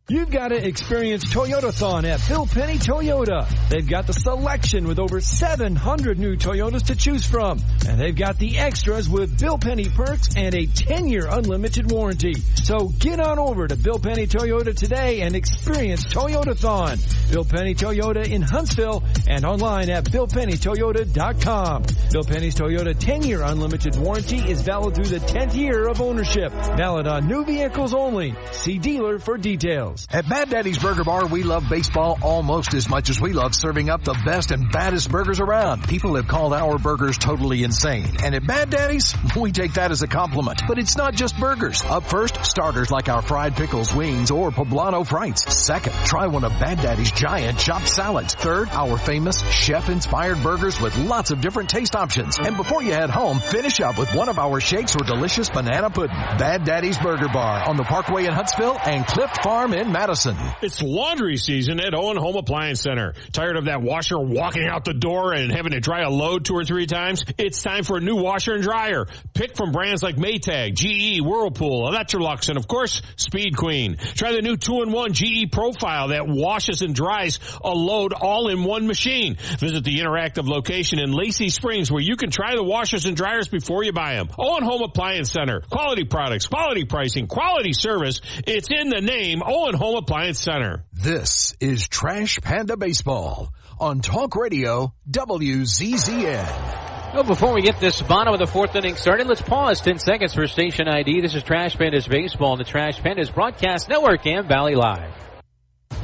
You've got to experience Toyotathon at Bill Penny Toyota. They've got the selection with over 700 new Toyotas to choose from. And they've got the extras with Bill Penny perks and a 10-year unlimited warranty. So get on over to Bill Penny Toyota today and experience Toyotathon. Bill Penny Toyota in Huntsville and online at BillPennyToyota.com. Bill Penny's Toyota 10-year unlimited warranty is valid through the 10th year of ownership. Valid on new vehicles only. See dealer for details. At Bad Daddy's Burger Bar, we love baseball almost as much as we love serving up the best and baddest burgers around. People have called our burgers totally insane. And at Bad Daddy's, we take that as a compliment. But it's not just burgers. Up first, starters like our fried pickles, wings, or poblano frites. Second, try one of Bad Daddy's giant chopped salads. Third, our famous chef-inspired burgers with lots of different taste options. And before you head home, finish up with one of our shakes or delicious banana pudding. Bad Daddy's Burger Bar on the Parkway in Huntsville and Clift Farm in Madison. It's laundry season at Owen Home Appliance Center. Tired of that washer walking out the door and having to dry a load 2 or 3 times? It's time for a new washer and dryer. Pick from brands like Maytag, GE, Whirlpool, Electrolux, and of course, Speed Queen. Try the new 2-in-1 GE Profile that washes and dries a load all in one machine. Visit the interactive location in Lacey Springs where you can try the washers and dryers before you buy them. Owen Home Appliance Center. Quality products, quality pricing, quality service. It's in the name, Owen Home Appliance Center. This is Trash Panda Baseball on Talk Radio WZZN. Well, before we get this bottom of the 4th inning started, let's pause 10 seconds for station ID. This is Trash Pandas Baseball on the Trash Pandas Broadcast Network and Valley Live.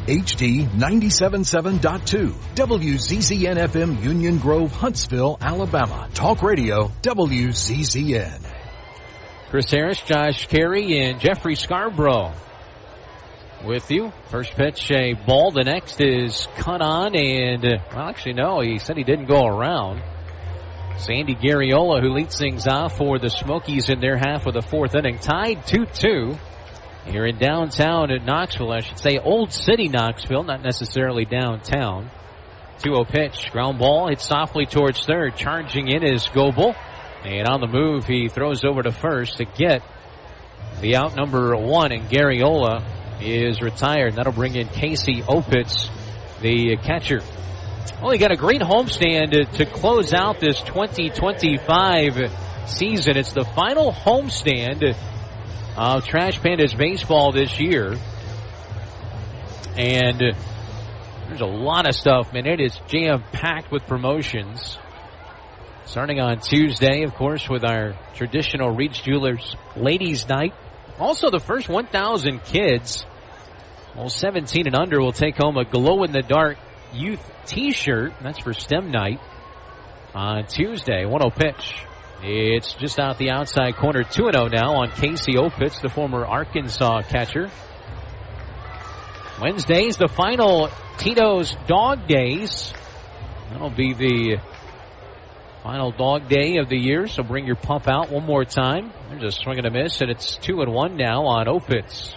HD 97.7.2 WZZN FM Union Grove, Huntsville, Alabama. Talk Radio WZZN. Chris Harris, Josh Carey, and Jeffrey Scarborough with you. First pitch, a ball. The next is cut on, and, well, actually, no, he said he didn't go around. Sandy Garriola, who leads things off for the Smokies in their half of the 4th inning, tied 2-2 here in downtown at Knoxville. I should say Old City Knoxville, not necessarily downtown. 2-0 pitch, ground ball, hit softly towards third. Charging in is Goebel, and on the move, he throws over to first to get the out number 1, and Garriola is retired. That'll bring in Casey Opitz, the catcher. Well, he got a great homestand to close out this 2025 season. It's the final homestand of Trash Pandas Baseball this year. And there's a lot of stuff, man. It is jam-packed with promotions. Starting on Tuesday, of course, with our traditional Reed's Jewelers Ladies Night. Also, the first 1,000 kids, well, 17 and under, will take home a glow-in-the-dark Youth T-shirt. That's for STEM night on Tuesday. 1-0 pitch. It's just out the outside corner. 2-0 now on Casey Opitz, the former Arkansas catcher. Wednesday's the final Tito's Dog Days. That'll be the final dog day of the year, so bring your pup out one more time. There's a swing and a miss, and it's 2-1 now on Opitz.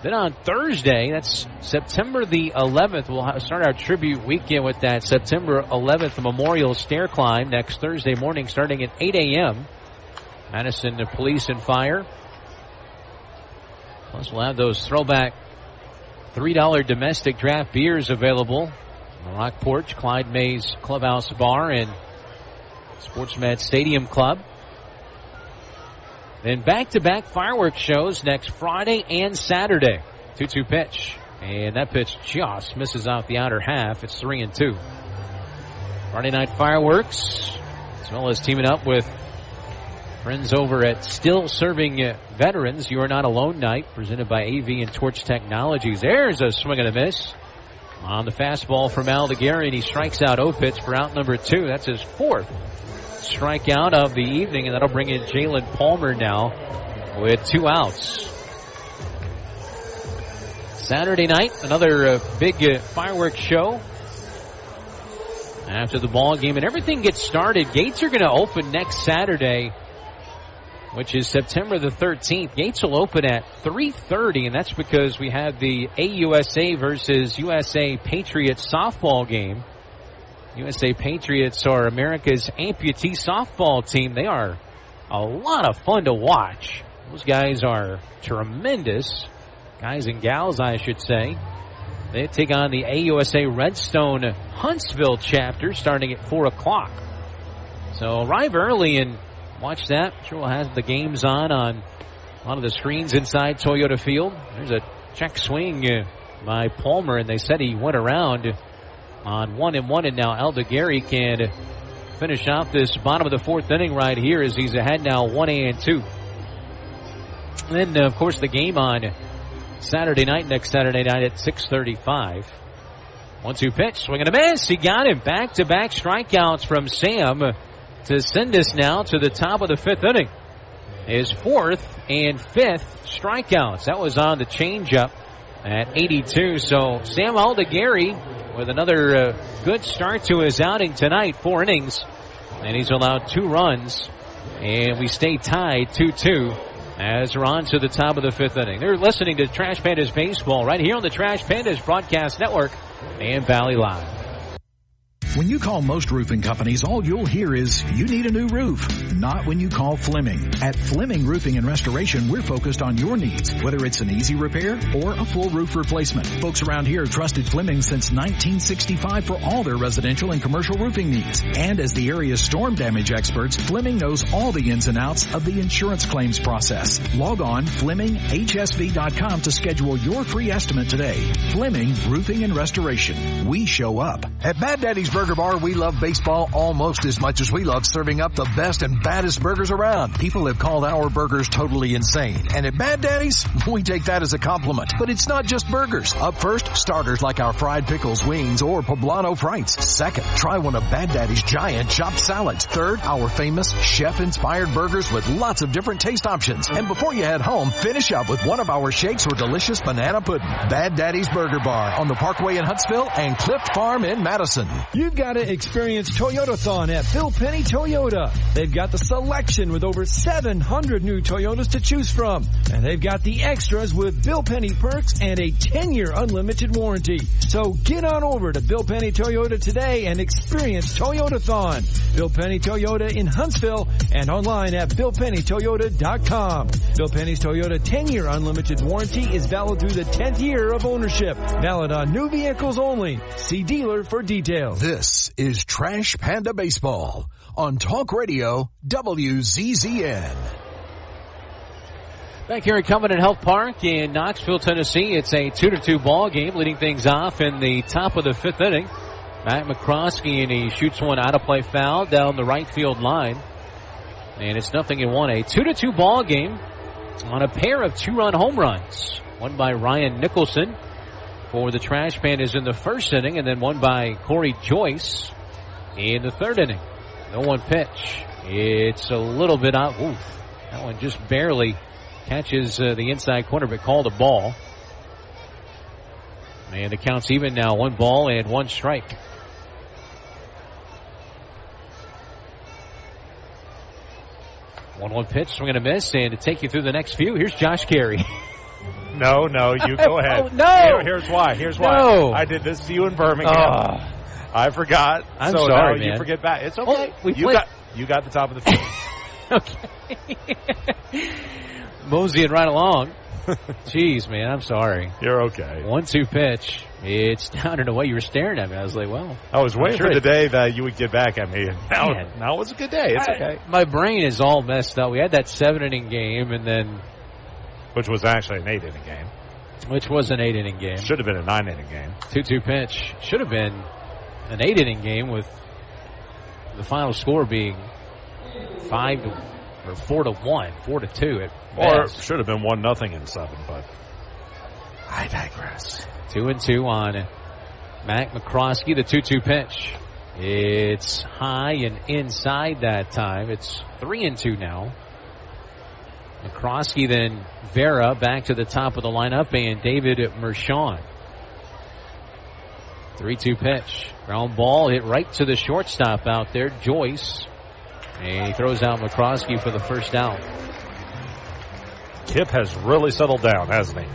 Then on Thursday, that's September the 11th, we'll start our tribute weekend with that September 11th Memorial Stair Climb next Thursday morning starting at 8 a.m. Madison Police and Fire. Plus, we'll have those throwback $3 domestic draft beers available. The Rock Porch, Clyde Mays Clubhouse Bar, and SportsMed Stadium Club. Then back-to-back fireworks shows next Friday and Saturday. 2-2 pitch. And that pitch just misses out the outer half. It's 3-2. Friday night fireworks, as well as teaming up with friends over at Still Serving Veterans. You Are Not Alone night, presented by AV and Torch Technologies. There's a swing and a miss on the fastball from Aldegari, and he strikes out Opitz for out number 2. That's his 4th strikeout of the evening, and that'll bring in Jalen Palmer now with 2 outs. Saturday night, another big fireworks show after the ball game, and everything gets started. Gates are going to open next Saturday, which is September the 13th. Gates will open at 3:30, and that's because we have the AUSA versus USA Patriots softball game. USA Patriots are America's amputee softball team. They are a lot of fun to watch. Those guys are tremendous. Guys and gals, I should say. They take on the AUSA Redstone Huntsville chapter starting at 4 o'clock. So arrive early and watch that. I'm sure we'll have the games on a lot of the screens inside Toyota Field. There's a check swing by Palmer, and they said he went around on 1-1, and now Aldegari can finish out this bottom of the 4th inning right here as he's ahead now 1-2. Then, of course, the game on Saturday night, next Saturday night at 6:35. 1-2 pitch, swing and a miss. He got him. Back-to-back strikeouts from Sam to send us now to the top of the 5th inning. His 4th and 5th strikeouts. That was on the changeup at 82. So Sam Aldegari with another good start to his outing tonight, 4 innings, and he's allowed 2 runs, and we stay tied 2-2 as we're on to the top of the 5th inning. They're listening to Trash Pandas Baseball right here on the Trash Pandas Broadcast Network and Valley Live. When you call most roofing companies, all you'll hear is, you need a new roof. Not when you call Fleming. At Fleming Roofing and Restoration, we're focused on your needs, whether it's an easy repair or a full roof replacement. Folks around here have trusted Fleming since 1965 for all their residential and commercial roofing needs. And as the area's storm damage experts, Fleming knows all the ins and outs of the insurance claims process. Log on FlemingHSV.com to schedule your free estimate today. Fleming Roofing and Restoration. We show up. At Bad Daddy's Burger Bar, we love baseball almost as much as we love serving up the best and baddest burgers around. People have called our burgers totally insane. And at Bad Daddy's, we take that as a compliment. But it's not just burgers. Up first, starters like our fried pickles, wings, or poblano frites. Second, try one of Bad Daddy's giant chopped salads. Third, our famous chef-inspired burgers with lots of different taste options. And before you head home, finish up with one of our shakes or delicious banana pudding. Bad Daddy's Burger Bar on the Parkway in Huntsville and Clift Farm in Madison. You've got to experience Toyotathon at Bill Penny Toyota. They've got the selection with over 700 new Toyotas to choose from. And they've got the extras with Bill Penny perks and a 10-year unlimited warranty. So get on over to Bill Penny Toyota today and experience Toyotathon. Bill Penny Toyota in Huntsville and online at BillPennyToyota.com. Bill Penny's Toyota 10-year unlimited warranty is valid through the 10th year of ownership. Valid on new vehicles only. See dealer for details. This is Trash Panda Baseball on Talk Radio WZZN. Back here at Covenant Health Park in Knoxville, Tennessee, it's a 2-2 ball game, leading things off in the top of the 5th inning. Matt McCroskey, and he shoots one out of play foul down the right field line. And it's 0-1. A 2-2 ball game on a pair of 2-run home runs. One by Ryan Nicholson for the Trash Pandas in the first inning, and then one by Corey Joyce in the third inning. No one pitch. It's a little bit out. Oof. That one just barely catches the inside corner, but called a ball. And the count's even now. 1 ball and 1 strike. One pitch, swing and a miss, and to take you through the next few, here's Josh Carey. No, you go ahead. Oh, no. Here's why. No. I did this to you in Birmingham. I forgot. I'm so sorry, now man. You forget back. It's okay. Oh, you got the top of the field. Okay. Moseying right along. Jeez, man, I'm sorry. You're okay. 1-2 pitch. It's down and away. You were staring at me. I was like, well. I was waiting for the day that you would get back at me. And now it was a good day. It's okay. My brain is all messed up. We had that 7-inning game, and then. Which was actually an 8-inning game. Which was an 8-inning game. Should have been a 9-inning game. 2-2 pitch. Should have been an 8-inning game with the final score being 4-1, 4-2 at Or best. should have been 1-0 in 7, but I digress. 2-2 on Mac McCroskey, the 2-2 pitch. It's high and inside that time. It's 3-2 now. McCroskey, then Vera back to the top of the lineup, and David Mershon. 3-2 pitch. Ground ball hit right to the shortstop out there, Joyce. And he throws out McCroskey for the first out. Kip has really settled down, hasn't he?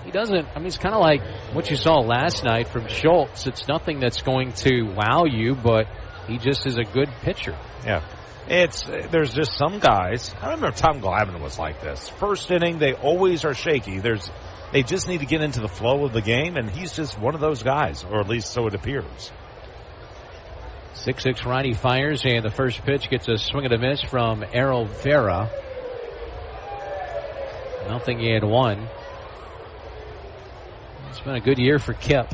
He doesn't. I mean, it's kind of like what you saw last night from Schultz. It's nothing that's going to wow you, but he just is a good pitcher. Yeah. There's just some guys. I remember Tom Glavine was like this. First inning, they always are shaky. They just need to get into the flow of the game, and he's just one of those guys, or at least so it appears. 6-6 righty fires, and the first pitch gets a swing and a miss from Errol Vera. 0-1. It's been a good year for Kip.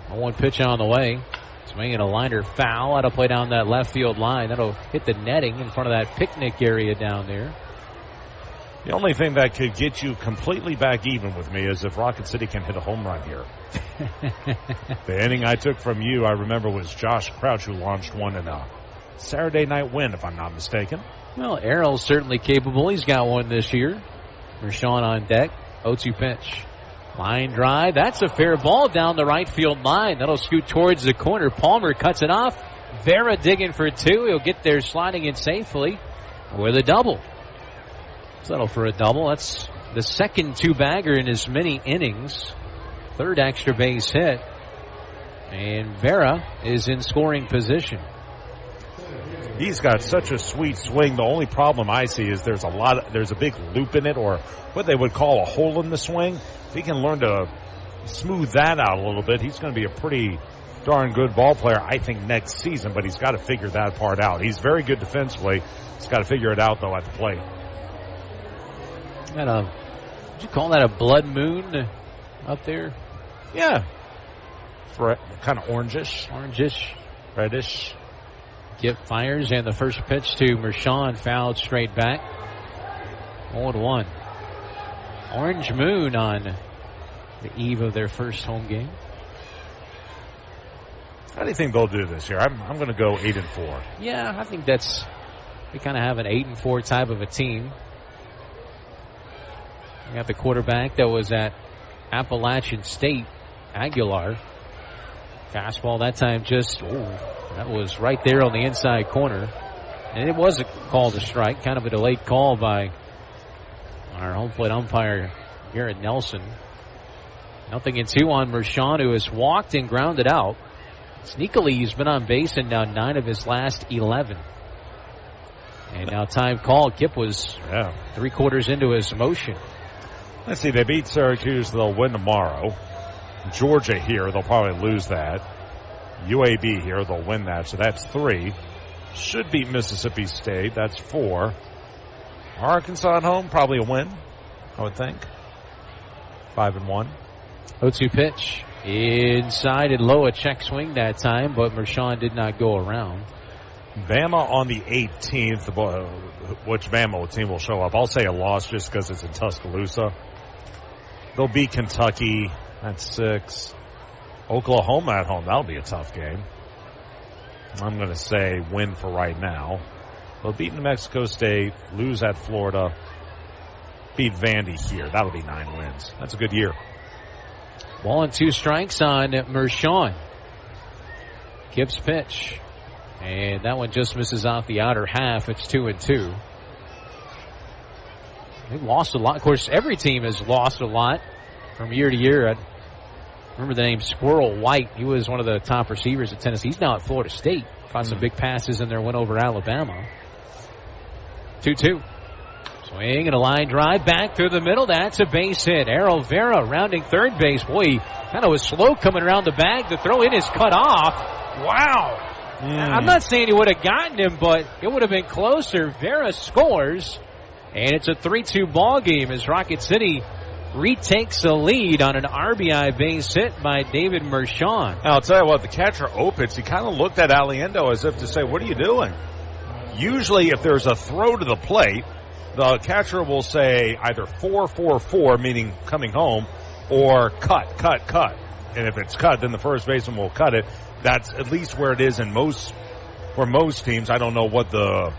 One pitch on the way. Swinging a liner foul. That'll play down that left field line. That'll hit the netting in front of that picnic area down there. The only thing that could get you completely back even with me is if Rocket City can hit a home run here. The inning I took from you, I remember, was Josh Crouch, who launched one in a Saturday night win, if I'm not mistaken. Well, Errol's certainly capable. He's got one this year. Mershon on deck. 0-2 pitch. Line drive. That's a fair ball down the right field line. That'll scoot towards the corner. Palmer cuts it off. Vera digging for 2. He'll get there sliding in safely with a double. Settle for a double. That's the second 2-bagger in as many innings. Third extra base hit. And Vera is in scoring position. He's got such a sweet swing. The only problem I see is there's a big loop in it, or what they would call a hole in the swing. If he can learn to smooth that out a little bit, he's going to be a pretty darn good ball player, I think, next season, but he's got to figure that part out. He's very good defensively. He's got to figure it out, though, at the plate. Would you call that a blood moon up there? Yeah. Kind of orangish. Orangish. Reddish. Kip fires, and the first pitch to Mershon fouled straight back. 0-1. Orange moon on the eve of their first home game. How do you think they'll do this year? I'm going to go 8-4. Yeah, I think they kind of have an 8-4 type of a team. We got the quarterback that was at Appalachian State, Aguilar. Fastball that time that was right there on the inside corner. And it was a call to strike, kind of a delayed call by our home plate umpire, Garrett Nelson. 0-2 on Mershon, who has walked and grounded out. Sneakily, he's been on base in now 9 of his last 11. And now time call. Kip was 3/4 into his motion. Let's see, they beat Syracuse. They'll win tomorrow. Georgia here, they'll probably lose that. UAB here, they'll win that, so that's 3. Should beat Mississippi State, that's 4. Arkansas at home, probably a win, I would think. 5-1. 0-2 pitch. Inside and low, a check swing that time, but Mershon did not go around. Bama on the 18th. Which Bama team will show up? I'll say a loss just because it's in Tuscaloosa. They'll beat Kentucky at 6. Oklahoma at home. That'll be a tough game. I'm going to say win for right now. They'll beat New Mexico State, lose at Florida, beat Vandy here. That'll be 9 wins. That's a good year. Ball and 2 strikes on Mershon. Kipp's pitch. And that one just misses off the outer half. It's 2-2. They've lost a lot. Of course, every team has lost a lot from year to year. I remember the name Squirrel White. He was one of the top receivers at Tennessee. He's now at Florida State. Caught some big passes in their win over Alabama. 2-2. Swing and a line drive back through the middle. That's a base hit. Errol Vera rounding third base. Boy, he kind of was slow coming around the bag. The throw in is cut off. Wow. I'm not saying he would have gotten him, but it would have been closer. Vera scores, and it's a 3-2 ball game as Rocket City retakes the lead on an RBI base hit by David Mershon. I'll tell you what, the catcher Opitz, he kind of looked at Aliendo as if to say, what are you doing? Usually if there's a throw to the plate, the catcher will say either 4-4-4, meaning coming home, or cut. And if it's cut, then the first baseman will cut it. That's at least where it is in most teams. I don't know what the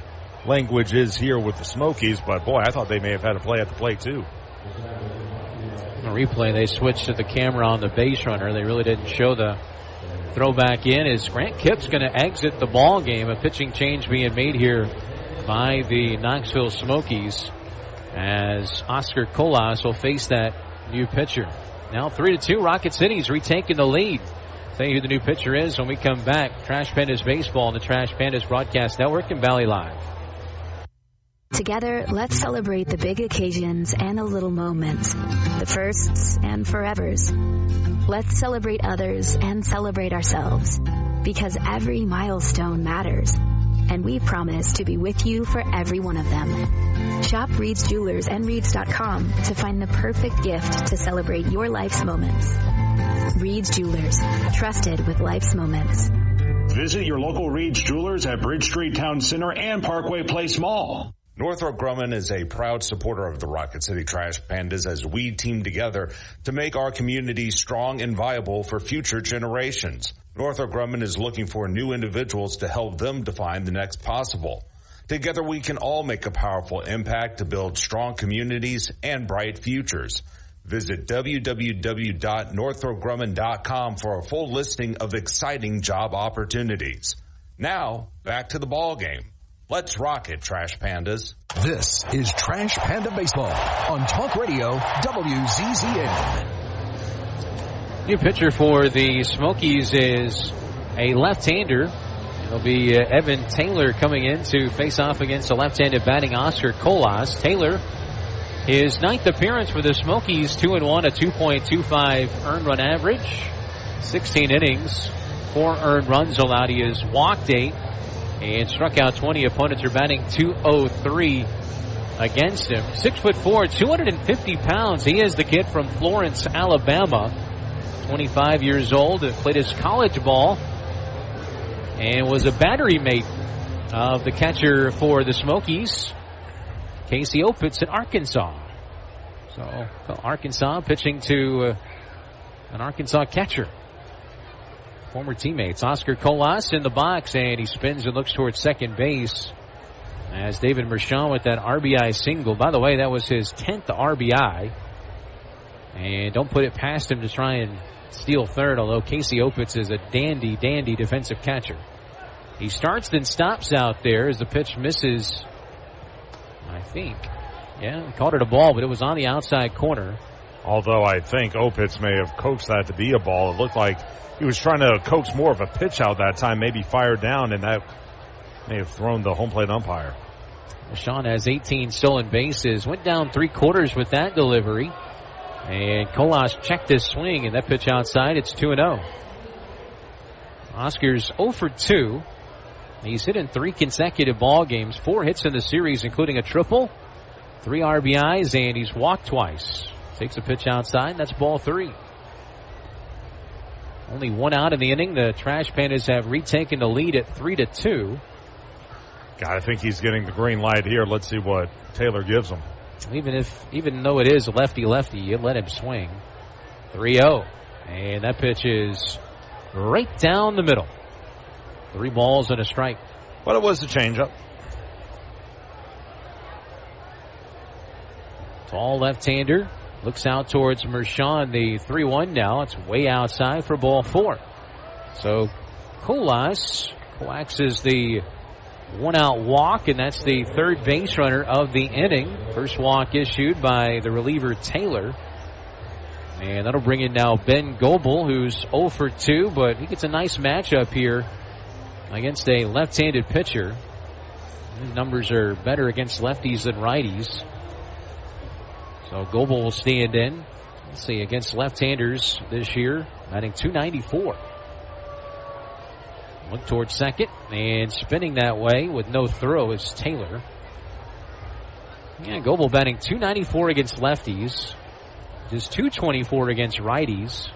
language is here with the Smokies, but boy, I thought they may have had a play at the plate too. A replay, they switched to the camera on the base runner. They really didn't show the throw back in as Grant Kipp's going to exit the ball game. A pitching change being made here by the Knoxville Smokies as Oscar Colas will face that new pitcher. Now 3-2, Rocket City's retaking the lead. Tell you who the new pitcher is when we come back. Trash Pandas Baseball on the Trash Pandas Broadcast Network and Valley Live. Together, let's celebrate the big occasions and the little moments, the firsts and forevers. Let's celebrate others and celebrate ourselves, because every milestone matters, and we promise to be with you for every one of them. Shop Reed's Jewelers and Reeds.com to find the perfect gift to celebrate your life's moments. Reed's Jewelers, trusted with life's moments. Visit your local Reed's Jewelers at Bridge Street Town Center and Parkway Place Mall. Northrop Grumman is a proud supporter of the Rocket City Trash Pandas as we team together to make our community strong and viable for future generations. Northrop Grumman is looking for new individuals to help them define the next possible. Together we can all make a powerful impact to build strong communities and bright futures. Visit www.northropgrumman.com for a full listing of exciting job opportunities. Now, back to the ball game. Let's rock it, Trash Pandas. This is Trash Panda Baseball on Talk Radio WZZN. New pitcher for the Smokies is a left-hander. It'll be Evan Taylor coming in to face off against a left-handed batting Oscar Colas. Taylor, his 9th appearance for the Smokies, 2-1, a 2.25 earned run average, 16 innings, 4 earned runs allowed. He has walked 8 and struck out 20. Opponents are batting .203 against him. 6'4", 250 pounds. He is the kid from Florence, Alabama. 25 years old. Played his college ball and was a battery mate of the catcher for the Smokies, Casey Opitz in Arkansas. So Arkansas pitching to an Arkansas catcher. Former teammates. Oscar Colas in the box, and he spins and looks towards second base as David Mershon with that RBI single. By the way, that was his 10th RBI. And don't put it past him to try and steal third, although Casey Opitz is a dandy defensive catcher. He starts then stops out there as the pitch misses, I think. Yeah, he called it a ball, but it was on the outside corner. Although I think Opitz may have coaxed that to be a ball. It looked like he was trying to coax more of a pitch out that time, maybe fired down, and that may have thrown the home plate umpire. Sean has 18 stolen bases. Went down 3/4 with that delivery. And Colas checked his swing, and that pitch outside, it's 2-0. Oscar's 0 for 2. He's hit in 3 consecutive ball games, 4 hits in the series, including a triple, 3 RBIs, and he's walked twice. Takes a pitch outside, and that's ball 3. Only 1 out in the inning. The Trash Pandas have retaken the lead at 3-2. Gotta think he's getting the green light here. Let's see what Taylor gives him. Even though it is lefty-lefty, you let him swing. 3-0. And that pitch is right down the middle. 3 balls and a strike. But it was the changeup. Tall left-hander. Looks out towards Mershon. The 3-1 now. It's way outside for ball 4. So Colas coaxes the 1-out walk, and that's the third base runner of the inning. First walk issued by the reliever Taylor. And that'll bring in now Ben Goebel, who's 0 for 2, but he gets a nice matchup here against a left-handed pitcher. His numbers are better against lefties than righties. So Goebel will stand in. Let's see, against left-handers this year, batting .294. Look towards second, and spinning that way with no throw is Taylor. Yeah, Goebel batting .294 against lefties. Just .224 against righties.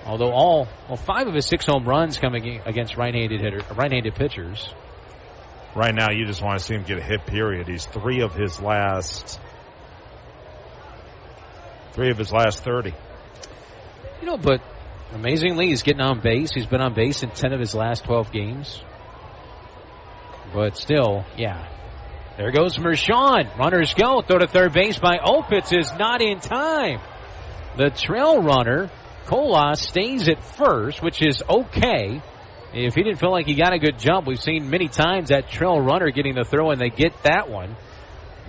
Although 5 of his 6 home runs coming against right-handed pitchers. Right now, you just want to see him get a hit, period. He's 3 of his last 30. But amazingly, he's getting on base. He's been on base in 10 of his last 12 games. But still, yeah. There goes Mershon. Runners go. Throw to third base by Opitz is not in time. The trail runner, Colas, stays at first, which is okay. If he didn't feel like he got a good jump, we've seen many times that trail runner getting the throw and they get that one.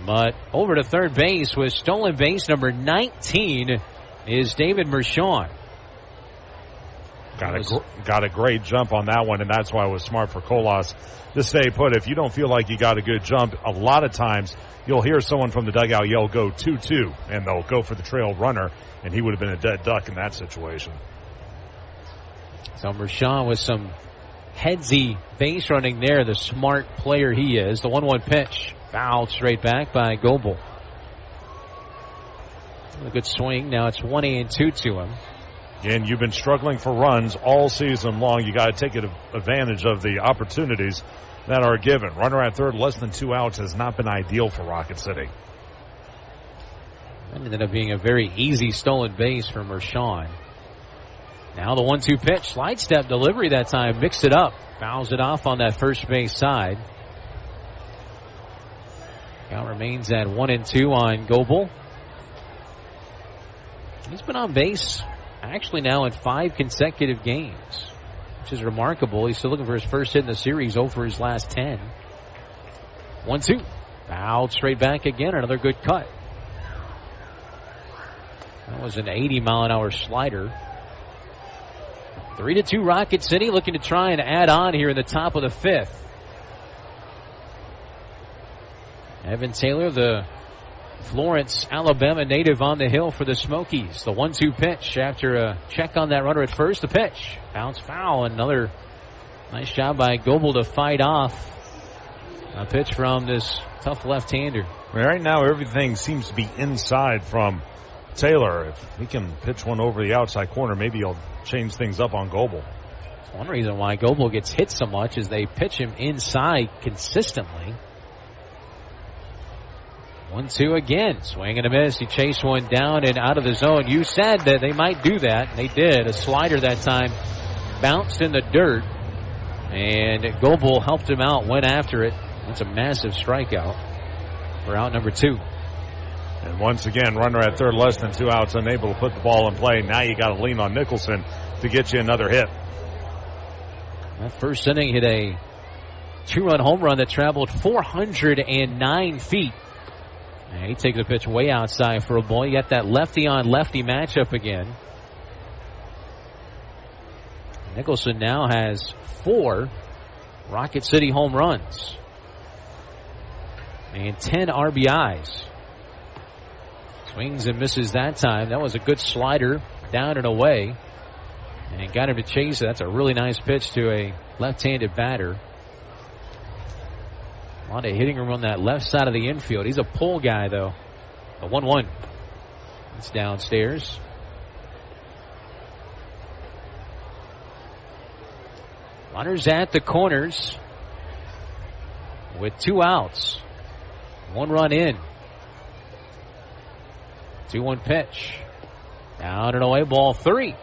But over to third base with stolen base number 19 is David Mershon. Got a great jump on that one, and that's why it was smart for Colas to stay put. If you don't feel like you got a good jump, a lot of times you'll hear someone from the dugout yell, go 2-2, and they'll go for the trail runner, and he would have been a dead duck in that situation. So Mershon with some headsy base running there, the smart player he is. The 1-1 pitch, fouled straight back by Goebel. A good swing. Now it's 1-2 to him. Again, you've been struggling for runs all season long. You got to take advantage of the opportunities that are given. Runner at third, less than 2 outs has not been ideal for Rocket City. That ended up being a very easy stolen base for Mershon. Now the 1-2 pitch, slide step delivery that time, mixed it up, fouls it off on that first base side. Count remains at 1-2 on Goebel. He's been on base actually now in 5 consecutive games, which is remarkable. He's still looking for his first hit in the series, 0 for his last 10. 1-2. Fouled straight back again. Another good cut. That was an 80-mile-an-hour slider. 3-2 Rocket City, looking to try and add on here in the top of the 5th. Evan Taylor, the Florence, Alabama native, on the hill for the Smokies. The 1-2 pitch after a check on that runner at first. The pitch. Bounce foul. Another nice job by Goebel to fight off a pitch from this tough left-hander. Right now, everything seems to be inside from Taylor. If he can pitch one over the outside corner, maybe he'll change things up on Goebel. One reason why Goebel gets hit so much is they pitch him inside consistently. 1-2 again. Swing and a miss. He chased one down and out of the zone. You said that they might do that, and they did. A slider that time bounced in the dirt, and Goebel helped him out, went after it. That's a massive strikeout for out number 2. And once again, runner at third, less than 2 outs, unable to put the ball in play. Now you got to lean on Nicholson to get you another hit. That first inning hit a 2-run home run that traveled 409 feet. And he takes a pitch way outside for a ball. You got that lefty-on-lefty matchup again. Nicholson now has 4 Rocket City home runs and 10 RBIs. Swings and misses that time. That was a good slider down and away. And got him to chase it. That's a really nice pitch to a left-handed batter. A lot of hitting room on that left side of the infield. He's a pull guy, though. A 1-1. It's downstairs. Runners at the corners. with 2 outs. 1 run in. 2-1 pitch. Down and away, ball 3.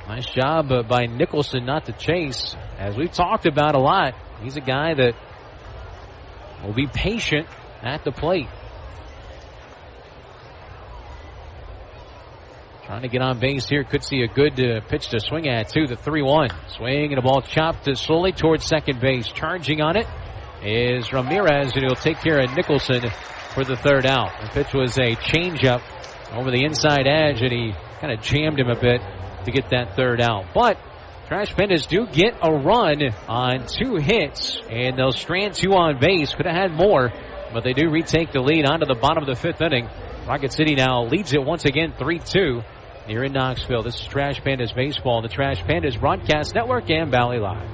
Nice job by Nicholson not to chase. As we've talked about a lot, he's a guy that will be patient at the plate. Trying to get on base here. Could see a good pitch to swing at, too. The 3-1. Swing and a ball chopped slowly towards second base. Charging on it is Ramirez, and he'll take care of Nicholson for the 3rd out. The pitch was a changeup over the inside edge, and he kind of jammed him a bit to get that 3rd out. But Trash Pandas do get a run on 2 hits, and they'll strand 2 on base. Could have had more, but they do retake the lead onto the bottom of the 5th inning. Rocket City now leads it once again 3-2 here in Knoxville. This is Trash Pandas Baseball, the Trash Pandas Broadcast Network, and Valley Live.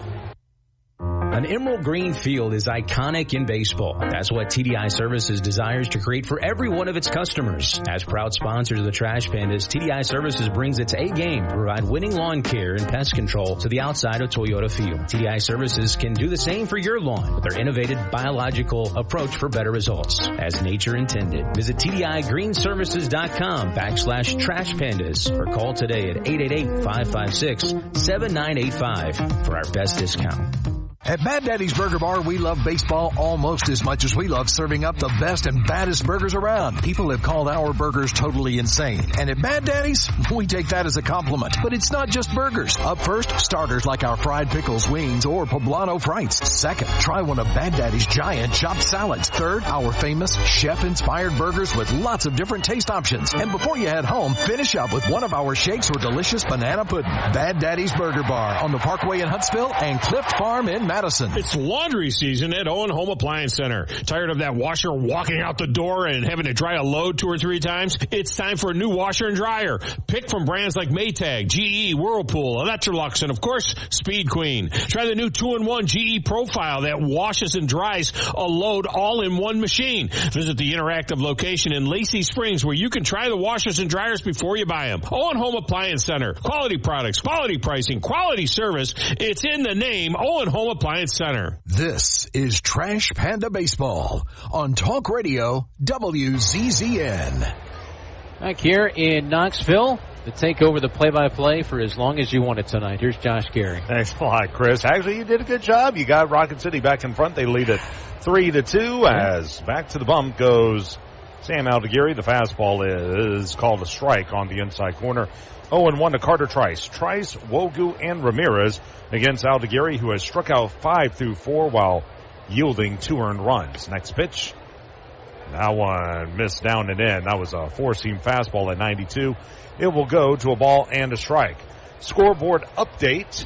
An emerald green field is iconic in baseball. That's what TDI Services desires to create for every one of its customers. As proud sponsors of the Trash Pandas, TDI Services brings its A-game to provide winning lawn care and pest control to the outside of Toyota Field. TDI Services can do the same for your lawn with their innovative biological approach for better results, as nature intended. Visit TDIGreenServices.com/Trash Pandas or call today at 888-556-7985 for our best discount. At Bad Daddy's Burger Bar, we love baseball almost as much as we love serving up the best and baddest burgers around. People have called our burgers totally insane. And at Bad Daddy's, we take that as a compliment. But it's not just burgers. Up first, starters like our fried pickles, wings, or poblano frites. Second, try one of Bad Daddy's giant chopped salads. Third, our famous chef-inspired burgers with lots of different taste options. And before you head home, finish up with one of our shakes or delicious banana pudding. Bad Daddy's Burger Bar on the Parkway in Huntsville and Clift Farm in Madison. It's laundry season at Owen Home Appliance Center. Tired of that washer walking out the door and having to dry a load 2 or 3 times? It's time for a new washer and dryer. Pick from brands like Maytag, GE, Whirlpool, Electrolux, and of course, Speed Queen. Try the new 2-in-1 GE Profile that washes and dries a load all in one machine. Visit the interactive location in Lacey Springs where you can try the washers and dryers before you buy them. Owen Home Appliance Center. Quality products, quality pricing, quality service. It's in the name, Owen Home Appliance Center. This is Trash Panda Baseball on Talk Radio WZZN. Back here in Knoxville to take over the play-by-play for as long as you want it tonight. Here's Josh Gary. Thanks a lot, Chris. Actually, you did a good job. You got Rocket City back in front. They lead it 3-2 as back to the bump goes Sam Aldeguerri. The fastball is called a strike on the inside corner. 0-1 to Carter Trice. Trice, Wogu, and Ramirez against Aldeguerri, who has struck out 5 through 4 while yielding 2 earned runs. Next pitch. That one missed down and in. That was a 4-seam fastball at 92. It will go to a ball and a strike. Scoreboard update.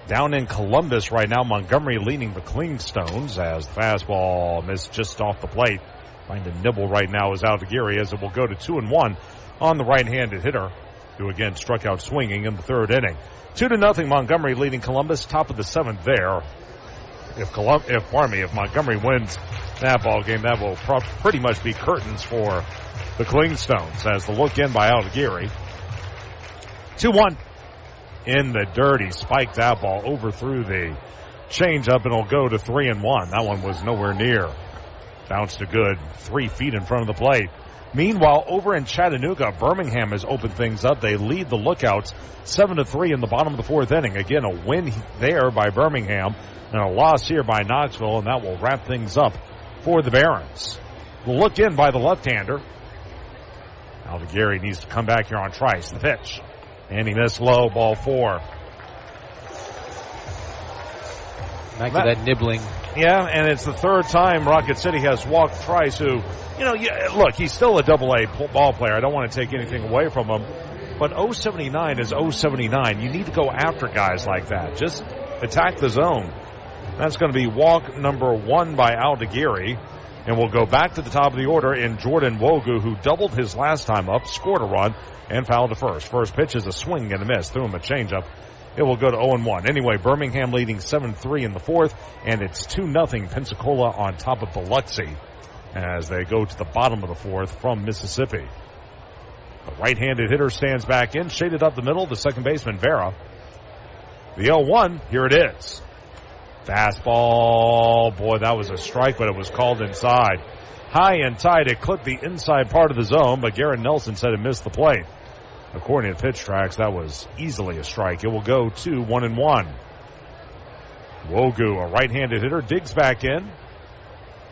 Down in Columbus right now, Montgomery leading the Clingstones as the fastball missed just off the plate. Trying to nibble right now is Aldeguerri as it will go to 2-1 on the right-handed hitter, who again struck out swinging in the 3rd inning. 2-0 Montgomery leading Columbus, top of the 7th there. If Montgomery wins that ball game, that will pretty much be curtains for the Clingstones as the look in by Aldeguerri. 2-1 in the dirt. He spiked that ball, overthrew the changeup, and it'll go to 3-1. That one was nowhere near. Bounced a good 3 feet in front of the plate. Meanwhile, over in Chattanooga, Birmingham has opened things up. They lead the Lookouts 7-3 in the bottom of the 4th inning. Again, a win there by Birmingham and a loss here by Knoxville, and that will wrap things up for the Barons. The look in by the left-hander. Aldeguerri needs to come back here on Trice. The pitch. And he missed low, ball 4. Back to that nibbling. Yeah, and it's the 3rd time Rocket City has walked Trice, who, look, he's still a double-A ball player. I don't want to take anything away from him. But 079 is 079. You need to go after guys like that. Just attack the zone. That's going to be walk number 1 by Aldeguerri. And we'll go back to the top of the order in Jordan Wogu, who doubled his last time up, scored a run, and fouled to first. First pitch is a swing and a miss. Threw him a changeup. It will go to 0-1. Anyway, Birmingham leading 7-3 in the 4th, and it's 2-0 Pensacola on top of Biloxi as they go to the bottom of the 4th from Mississippi. The right-handed hitter stands back in, shaded up the middle, the second baseman, Vera. The 0-1, here it is. Fastball. Boy, that was a strike, but it was called inside. High and tight. It clipped the inside part of the zone, but Garrett Nelson said it missed the plate. According to Pitch Tracks, that was easily a strike. It will go to 1-1. Wogu, a right-handed hitter, digs back in.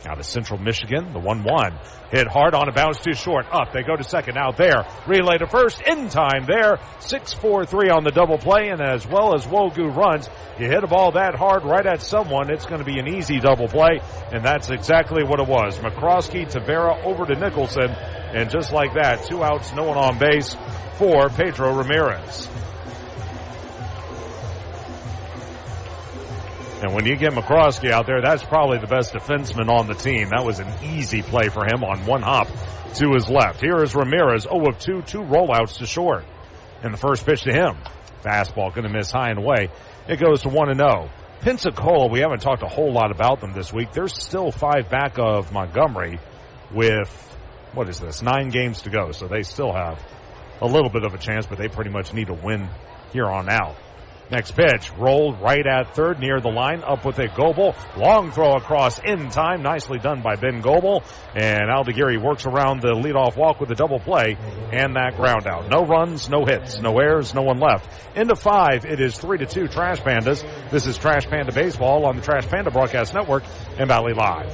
Out of Central Michigan, the 1-1. Hit hard on a bounce too short. Up, they go to second. Now there. Relay to first. In time there. 6-4-3 on the double play. And as well as Wogu runs, you hit a ball that hard right at someone, it's going to be an easy double play. And that's exactly what it was. McCroskey, Tavera over to Nicholson. And just like that, 2 outs, no one on base for Pedro Ramirez. And when you get McCroskey out there, that's probably the best defenseman on the team. That was an easy play for him on one hop to his left. Here is Ramirez, 0 of 2, 2 rollouts to short. And the first pitch to him. Fastball going to miss high and away. It goes to 1-0. Pensacola, we haven't talked a whole lot about them this week. They're still 5 back of Montgomery with, 9 games to go. So they still have a little bit of a chance, but they pretty much need a win here on out. Next pitch, rolled right at third near the line, up with it Goebel. Long throw across in time, nicely done by Ben Goebel. And Aldeguerri works around the leadoff walk with a double play and that ground out. No runs, no hits, no errors, no one left. Into 5, it is 3-2 Trash Pandas. This is Trash Panda Baseball on the Trash Panda Broadcast Network and Valley Live.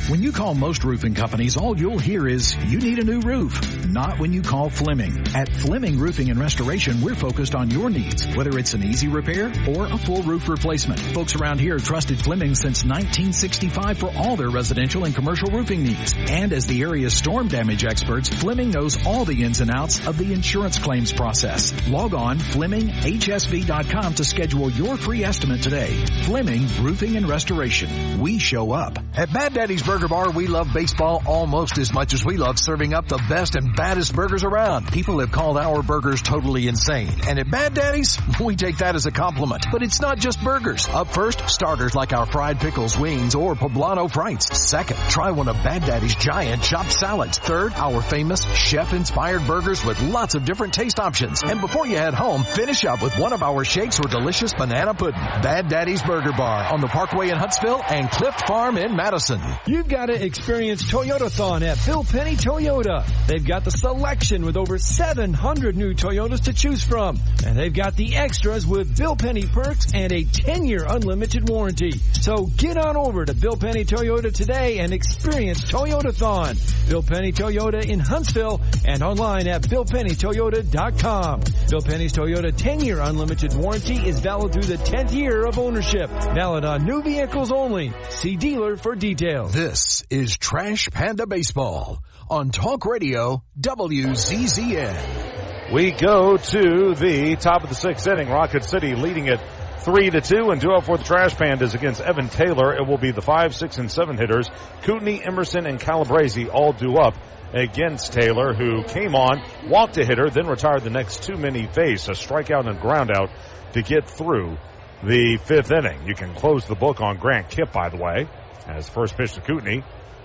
When you call most roofing companies, all you'll hear is, you need a new roof. Not when you call Fleming. At Fleming Roofing and Restoration, we're focused on your needs, whether it's an easy repair or a full roof replacement. Folks around here have trusted Fleming since 1965 for all their residential and commercial roofing needs. And as the area's storm damage experts, Fleming knows all the ins and outs of the insurance claims process. Log on FlemingHSV.com to schedule your free estimate today. Fleming Roofing and Restoration. We show up. At Bad Daddy's Burger Bar, we love baseball almost as much as we love serving up the best and baddest burgers around. People have called our burgers totally insane. And at Bad Daddy's, we take that as a compliment. But it's not just burgers. Up first, starters like our fried pickles, wings, or poblano frites. Second, try one of Bad Daddy's giant chopped salads. Third, our famous chef-inspired burgers with lots of different taste options. And before you head home, finish up with one of our shakes or delicious banana pudding. Bad Daddy's Burger Bar on the Parkway in Huntsville and Cliff Farm in Madison. You've got to experience Toyotathon at Bill Penny Toyota. They've got the selection with over 700 new Toyotas to choose from. And they've got the extras with Bill Penny perks and a 10-year unlimited warranty. So get on over to Bill Penny Toyota today and experience Toyotathon. Bill Penny Toyota in Huntsville and online at BillPennyToyota.com. Bill Penny's Toyota 10-year unlimited warranty is valid through the 10th year of ownership. Valid on new vehicles only. See dealer for details. This is Trash Panda Baseball on Talk Radio WZZN. We go to the top of the 6th inning. Rocket City leading it 3-2, and due up for the Trash Pandas against Evan Taylor. It will be the 5, 6, and 7 hitters. Kootenai, Emerson, and Calabrese all due up against Taylor, who came on, walked a hitter, then retired the next 2 men he faced. A strikeout and a ground out to get through the 5th inning. You can close the book on Grant Kipp, by the way, as first pitch to Kootenai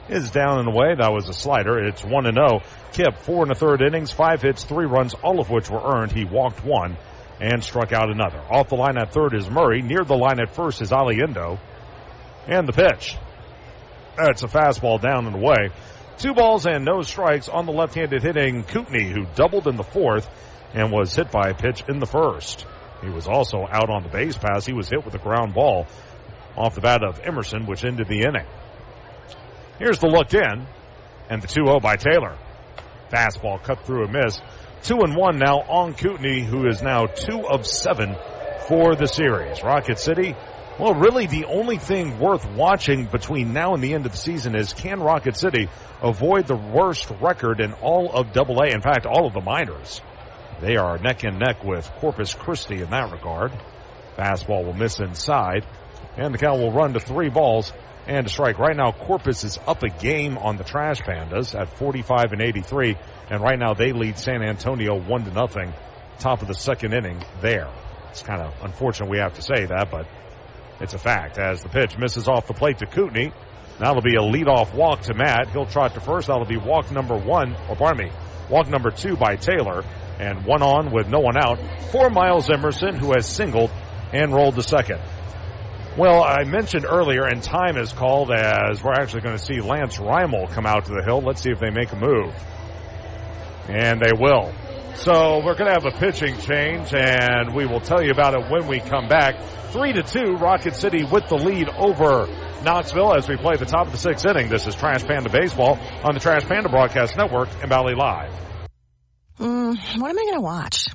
is down and away. That was a slider. It's 1-0. Kipp, 4 1/3 innings, 5 hits, 3 runs, all of which were earned. He walked 1 and struck out another. Off the line at third is Murray. Near the line at first is Aliendo. And the pitch. That's a fastball down and away. 2 balls and no strikes on the left-handed hitting Kootenai, who doubled in the 4th and was hit by a pitch in the 1st. He was also out on the base pass. He was hit with a ground ball off the bat of Emerson, which ended the inning. Here's the look in, and the 2-0 by Taylor. Fastball cut through a miss. 2-1 now on Kootenai, who is now 2 of 7 for the series. Rocket City, well, really the only thing worth watching between now and the end of the season is, can Rocket City avoid the worst record in all of AA, in fact, all of the minors. They are neck and neck with Corpus Christi in that regard. Fastball will miss inside, and the count will run to 3 balls and a strike. Right now, Corpus is up a game on the Trash Pandas at 45-83, and right now they lead San Antonio 1-0, top of the 2nd inning there. It's kind of unfortunate we have to say that, but it's a fact. As the pitch misses off the plate to Kootenai, that'll be a leadoff walk to Matt. He'll trot to first. That'll be walk number 2 by Taylor, and 1 on with no one out for Miles Emerson, who has singled and rolled to second. Well, I mentioned earlier, and time is called as we're actually going to see Lance Reimel come out to the hill. Let's see if they make a move. And they will. So we're going to have a pitching change, and we will tell you about it when we come back. 3-2, Rocket City with the lead over Knoxville as we play the top of the 6th inning. This is Trash Panda Baseball on the Trash Panda Broadcast Network and Valley Live. What am I going to watch?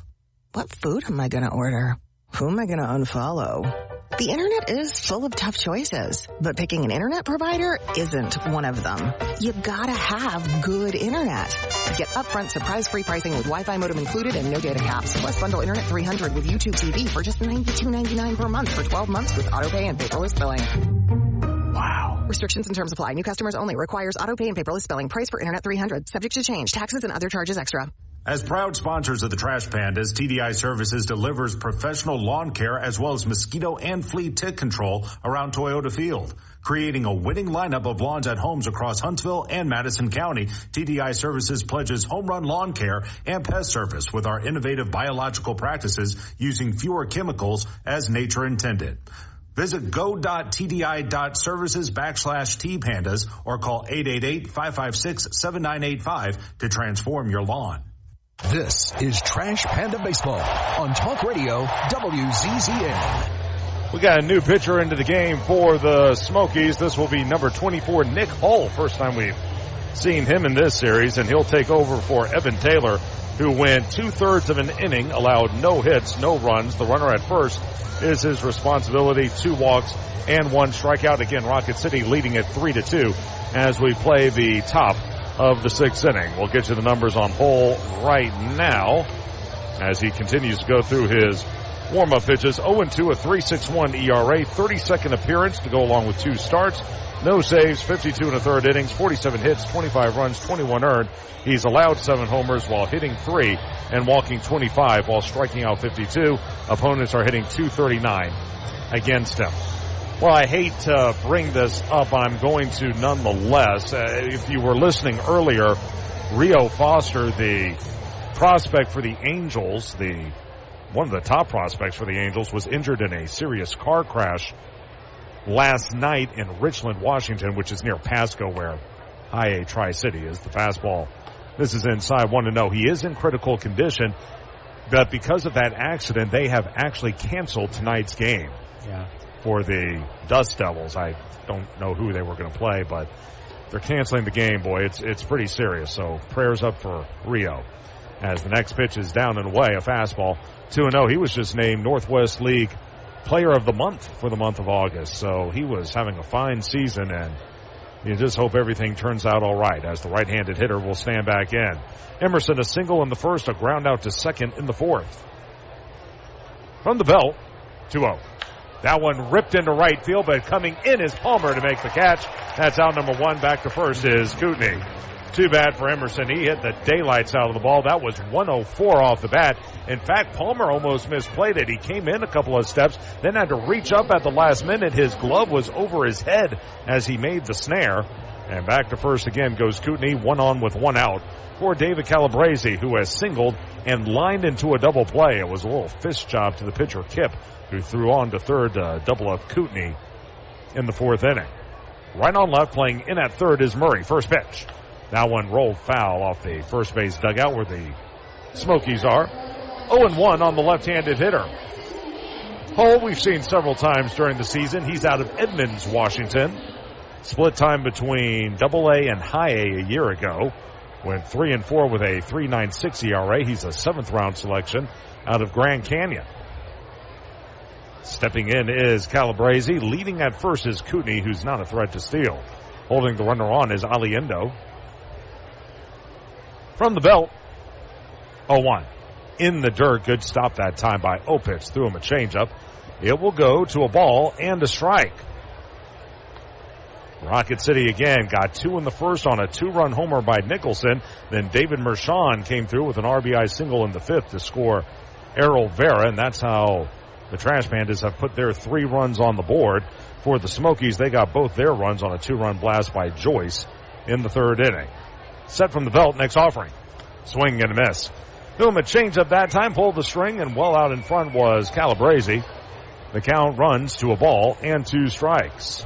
What food am I going to order? Who am I going to unfollow? The internet is full of tough choices, but picking an internet provider isn't one of them. You gotta have good internet. Get upfront surprise-free pricing with Wi-Fi modem included and no data caps. Plus bundle Internet 300 with YouTube TV for just $92.99 per month for 12 months with autopay and paperless billing. Wow. Restrictions and terms apply. New customers only. Requires autopay and paperless billing. Price for Internet 300. Subject to change. Taxes and other charges extra. As proud sponsors of the Trash Pandas, TDI Services delivers professional lawn care as well as mosquito and flea tick control around Toyota Field. Creating a winning lineup of lawns at homes across Huntsville and Madison County, TDI Services pledges home run lawn care and pest service with our innovative biological practices using fewer chemicals as nature intended. Visit go.tdi.services/tpandas or call 888-556-7985 to transform your lawn. This is Trash Panda Baseball on Talk Radio WZZN. We got a new pitcher into the game for the Smokies. This will be number 24, Nick Hull. First time we've seen him in this series, and he'll take over for Evan Taylor, who went 2/3 of an inning, allowed no hits, no runs. The runner at first is his responsibility. 2 walks and 1 strikeout. Again, Rocket City leading at 3-2 as we play the top of the 6th inning. We'll get you the numbers on Hull right now as he continues to go through his warm-up pitches. 0-2, a 3.61 ERA, 32nd appearance to go along with 2 starts. No saves, 52 1/3 innings, 47 hits, 25 runs, 21 earned. He's allowed 7 homers while hitting 3 and walking 25 while striking out 52. Opponents are hitting .239 against him. Well, I hate to bring this up, but I'm going to nonetheless. If you were listening earlier, Rio Foster, the prospect for the Angels, one of the top prospects for the Angels, was injured in a serious car crash last night in Richland, Washington, which is near Pasco, where High A Tri-City is. The fastball. This is inside 1-0. He is in critical condition, but because of that accident, they have actually canceled tonight's game. Yeah. For the Dust Devils. I don't know who they were going to play, but they're canceling the game, boy. It's pretty serious. So prayers up for Rio. As the next pitch is down and away, a fastball. 2-0. He was just named Northwest League Player of the Month for the month of August. So he was having a fine season, and you just hope everything turns out all right as the right-handed hitter will stand back in. Emerson, a single in the first, a ground out to second in the 4th. From the belt, 2-0. That one ripped into right field, but coming in is Palmer to make the catch. That's out number 1. Back to first is Kootenai. Too bad for Emerson. He hit the daylights out of the ball. That was 104 off the bat. In fact, Palmer almost misplayed it. He came in a couple of steps, then had to reach up at the last minute. His glove was over his head as he made the snare. And back to first again goes Kootenai, 1 on with 1 out for David Calabrese, who has singled and lined into a double play. It was a little fist job to the pitcher, Kip, who threw on to third to double up Kootenai in the 4th inning. Right on left, playing in at third is Murray. First pitch. That one rolled foul off the first base dugout where the Smokies are. 0-1 on the left-handed hitter. Hull, we've seen several times during the season. He's out of Edmonds, Washington. Split time between AA and High A year ago. Went 3-4 with a 3.96 ERA. He's a 7th-round selection out of Grand Canyon. Stepping in is Calabrese. Leading at first is Kootenai, who's not a threat to steal. Holding the runner on is Aliendo. From the belt, 0-1. In the dirt. Good stop that time by Opitz. Threw him a changeup. It will go to a ball and a strike. Rocket City again got 2 in the first on a 2-run homer by Nicholson. Then David Mershon came through with an RBI single in the 5th to score Errol Vera, and that's how the Trash Pandas have put their 3 runs on the board. For the Smokies, they got both their runs on a 2-run blast by Joyce in the 3rd inning. Set from the belt, next offering. Swing and a miss. Threw him a changeup that time, pulled the string, and well out in front was Calabrese. The count runs to a ball and 2 strikes.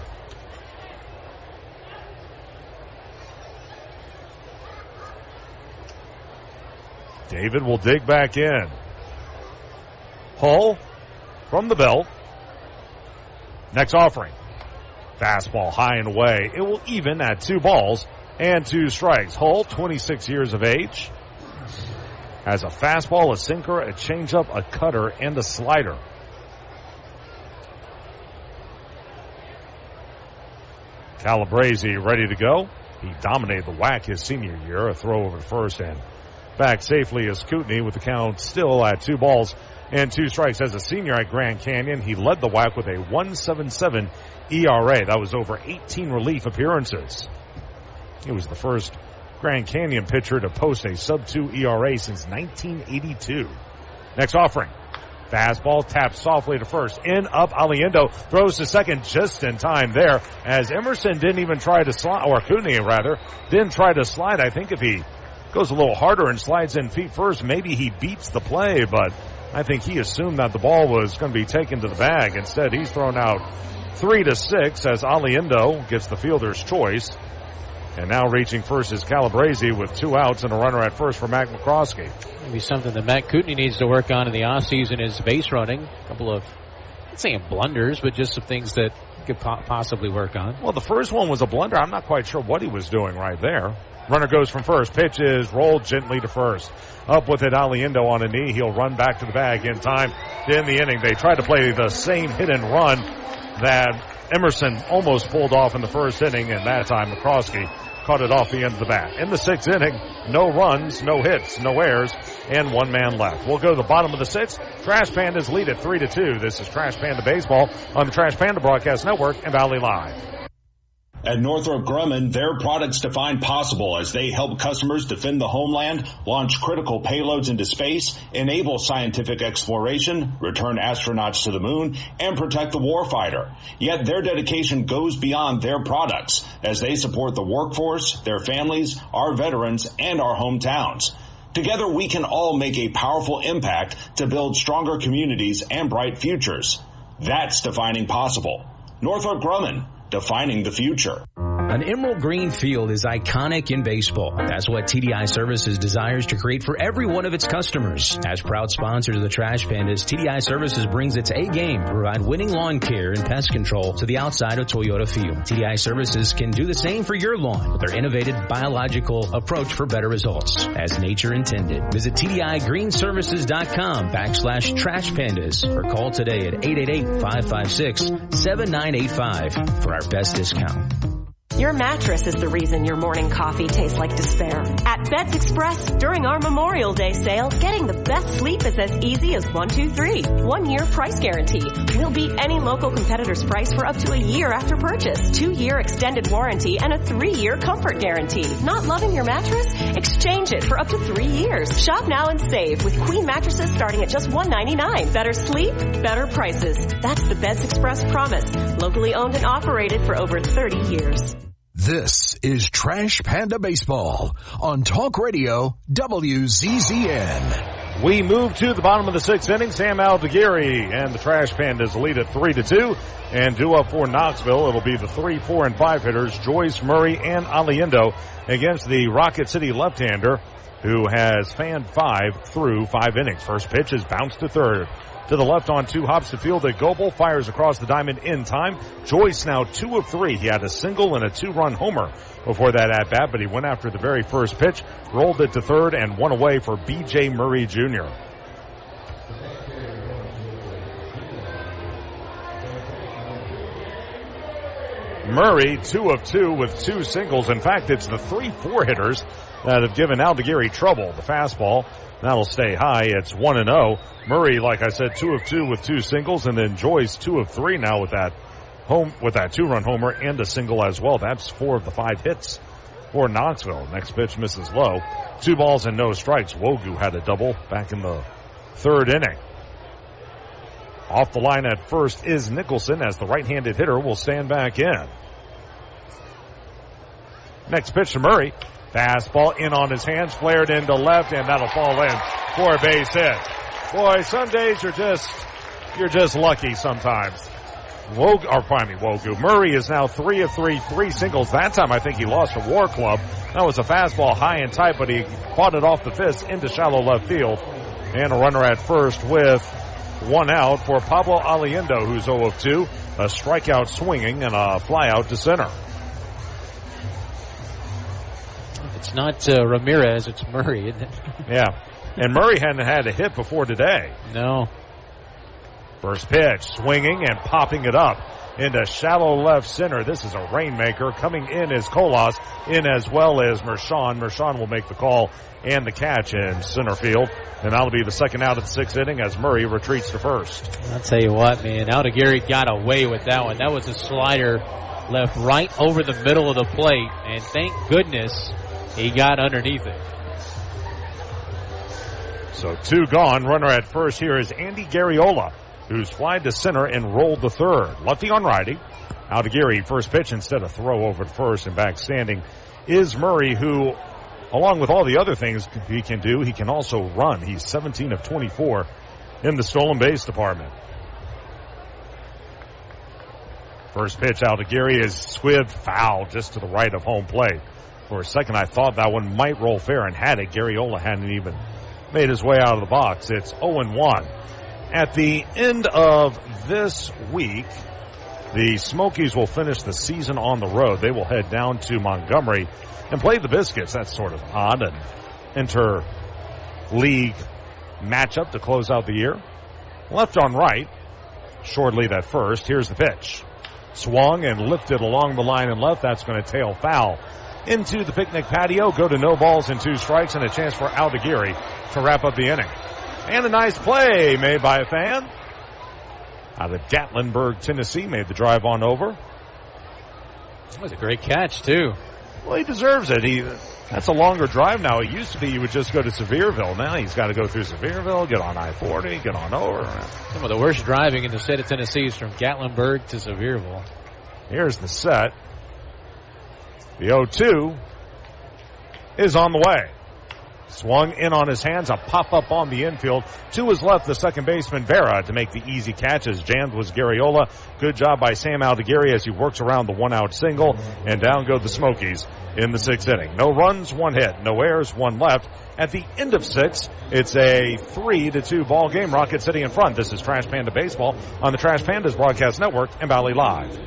David will dig back in. Hull from the belt. Next offering. Fastball high and away. It will even at 2 balls and 2 strikes. Hull, 26 years of age, has a fastball, a sinker, a changeup, a cutter, and a slider. Calabrese ready to go. He dominated the whack his senior year. A throw over to first and back safely is Kootenai with the count still at 2 balls and 2 strikes. As a senior at Grand Canyon, he led the whack with a 1.77 ERA. That was over 18 relief appearances. He was the first Grand Canyon pitcher to post a sub-2 ERA since 1982. Next offering. Fastball tapped softly to first. In, up, Aliendo throws to second just in time there as Emerson didn't even try to slide, or Kootenai rather, didn't try to slide. I think if he goes a little harder and slides in feet first, maybe he beats the play, but I think he assumed that the ball was going to be taken to the bag. Instead, he's thrown out 3-6 as Aliendo gets the fielder's choice. And now reaching first is Calabrese with 2 outs and a runner at first for Mac McCroskey. Maybe something that Matt Kootenai needs to work on in the offseason is base running. A couple of, I'm not saying blunders, but just some things that he could possibly work on. Well, the first one was a blunder. I'm not quite sure what he was doing right there. Runner goes from first. Pitch is rolled gently to first. Up with it, Aliendo on a knee. He'll run back to the bag in time to end the inning. They tried to play the same hit and run that Emerson almost pulled off in the first inning, and that time McCroskey caught it off the end of the bat. In the 6th inning, no runs, no hits, no errors, and 1 man left. We'll go to the bottom of the 6th. Trash Pandas lead at 3-2. This is Trash Panda Baseball on the Trash Panda Broadcast Network and Valley Live. At Northrop Grumman, their products define possible as they help customers defend the homeland, launch critical payloads into space, enable scientific exploration, return astronauts to the moon, and protect the warfighter. Yet their dedication goes beyond their products as they support the workforce, their families, our veterans, and our hometowns. Together, we can all make a powerful impact to build stronger communities and bright futures. That's defining possible. Northrop Grumman, defining the future. An emerald green field is iconic in baseball. That's what TDI Services desires to create for every one of its customers. As proud sponsors of the Trash Pandas, TDI Services brings its A game to provide winning lawn care and pest control to the outside of Toyota Field. TDI Services can do the same for your lawn with their innovative biological approach for better results, as nature intended. Visit TDIGreenServices.com/Trash Pandas or call today at 888-556-7985 for our best discount. Your mattress is the reason your morning coffee tastes like despair. At Beds Express, during our Memorial Day sale, getting the best sleep is as easy as 1, 2, 3. 1 year price guarantee. We'll beat any local competitor's price for up to a year after purchase. 2-year extended warranty and a 3-year comfort guarantee. Not loving your mattress? Exchange it for up to 3 years. Shop now and save with queen mattresses starting at just $199. Better sleep, better prices. That's the Beds Express promise. Locally owned and operated for over 30 years. This is Trash Panda Baseball on Talk Radio WZZN. We move to the bottom of the 6th inning. Sam Aldeguerri and the Trash Pandas lead at 3-2. And due up for Knoxville, it'll be the 3, 4, and 5 hitters, Joyce, Murray, and Aliendo against the Rocket City left-hander who has fanned 5 through 5 innings. First pitch is bounced to third. To the left on 2 hops to field. A Goebel fires across the diamond in time. Joyce now 2 of 3. He had a single and a 2-run homer before that at-bat, but he went after the very first pitch, rolled it to third, and one away for B.J. Murray Jr. Murray 2 of 2 with 2 singles. In fact, it's the 3-4 hitters that have given Aldeguerri trouble. The fastball, that'll stay high. It's 1-0. Murray, like I said, 2 of 2 with 2 singles, and then Joyce 2 of 3 now with that 2-run homer and a single as well. That's 4 of the 5 hits for Knoxville. Next pitch misses low. 2 balls and no strikes. Wogu had a double back in the 3rd inning. Off the line at first is Nicholson as the right-handed hitter will stand back in. Next pitch to Murray. Fastball in on his hands, flared into left, and that'll fall in for a base hit. Boy, some days are just You're just lucky sometimes. Wogu. Murray is now 3 of 3 singles. That time I think he lost to War Club. That was a fastball high and tight, but he fought it off the fist into shallow left field. And a runner at first with one out for Pablo Aliendo, who's 0 of 2. A strikeout swinging and a fly out to center. It's not Ramirez, it's Murray, isn't it? Yeah. And Murray hadn't had a hit before today. No. First pitch, swinging and popping it up into shallow left center. This is a rainmaker. Coming in is Colas, in as well as Mershon. Mershon will make the call and the catch in center field. And that'll be the second out of the 6th inning as Murray retreats to first. I'll tell you what, man, Aldegari got away with that one. That was a slider left right over the middle of the plate, and thank goodness he got underneath it. So 2 gone. Runner at first here is Andy Garriola, who's flied to center and rolled the third. Lefty on righty. Aldegari, first pitch instead of throw over to first, and back standing is Murray, who, along with all the other things he can do, he can also run. He's 17 of 24 in the stolen base department. First pitch, Aldegari is squibbed foul just to the right of home plate. For a second, I thought that one might roll fair, and had it. Garriola hadn't even made his way out of the box. It's 0-1. At the end of this week, the Smokies will finish the season on the road. They will head down to Montgomery and play the Biscuits. That's sort of odd, an inter-league matchup to close out the year. Left on right, short lead at first. Here's the pitch. Swung and lifted along the line and left. That's going to tail foul into the picnic patio. Go to no balls and 2 strikes, and a chance for Aldegari to wrap up the inning. And a nice play made by a fan out of Gatlinburg, Tennessee. Made the drive on over. That was a great catch, too. Well, he deserves it. That's a longer drive now. It used to be you would just go to Sevierville. Now he's got to go through Sevierville, get on I-40, get on over. Some of the worst driving in the state of Tennessee is from Gatlinburg to Sevierville. Here's the set. The 0-2 is on the way. Swung in on his hands, a pop-up on the infield. To his left, the second baseman, Vera, to make the easy catches. Jammed was Garriola. Good job by Sam Aldegari as he works around the one-out single. And down go the Smokies in the 6th inning. No runs, 1 hit. No errors, 1 left. At the end of 6, it's a 3-2 ball game. Rocket City in front. This is Trash Panda Baseball on the Trash Pandas Broadcast Network and Valley Live.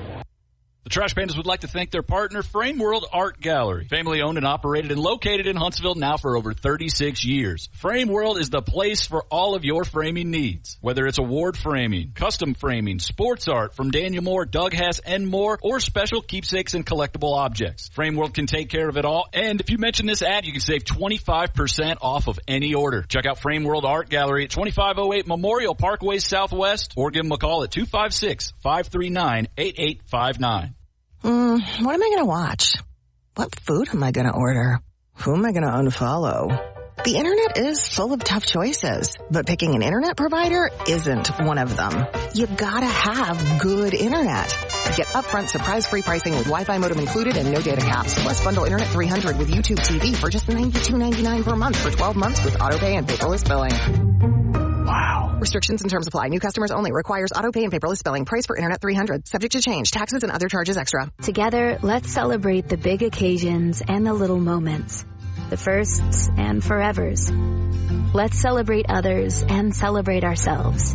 The Trash Pandas would like to thank their partner, Frame World Art Gallery. Family owned and operated and located in Huntsville now for over 36 years. Frame World is the place for all of your framing needs. Whether it's award framing, custom framing, sports art from Daniel Moore, Doug Hess, and more, or special keepsakes and collectible objects. Frame World can take care of it all. And if you mention this ad, you can save 25% off of any order. Check out Frame World Art Gallery at 2508 Memorial Parkway Southwest, or give them a call at 256-539-8859. What am I going to watch? What food am I going to order? Who am I going to unfollow? The internet is full of tough choices, but picking an internet provider isn't one of them. You gotta have good internet. Get upfront surprise-free pricing with Wi-Fi modem included and no data caps. Plus bundle Internet 300 with YouTube TV for just $92.99 per month for 12 months with autopay and paperless billing. Wow. Restrictions and terms apply. New customers only. Requires autopay and paperless billing. Price for Internet 300. Subject to change. Taxes and other charges extra. Together, let's celebrate the big occasions and the little moments. The firsts and forevers. Let's celebrate others and celebrate ourselves.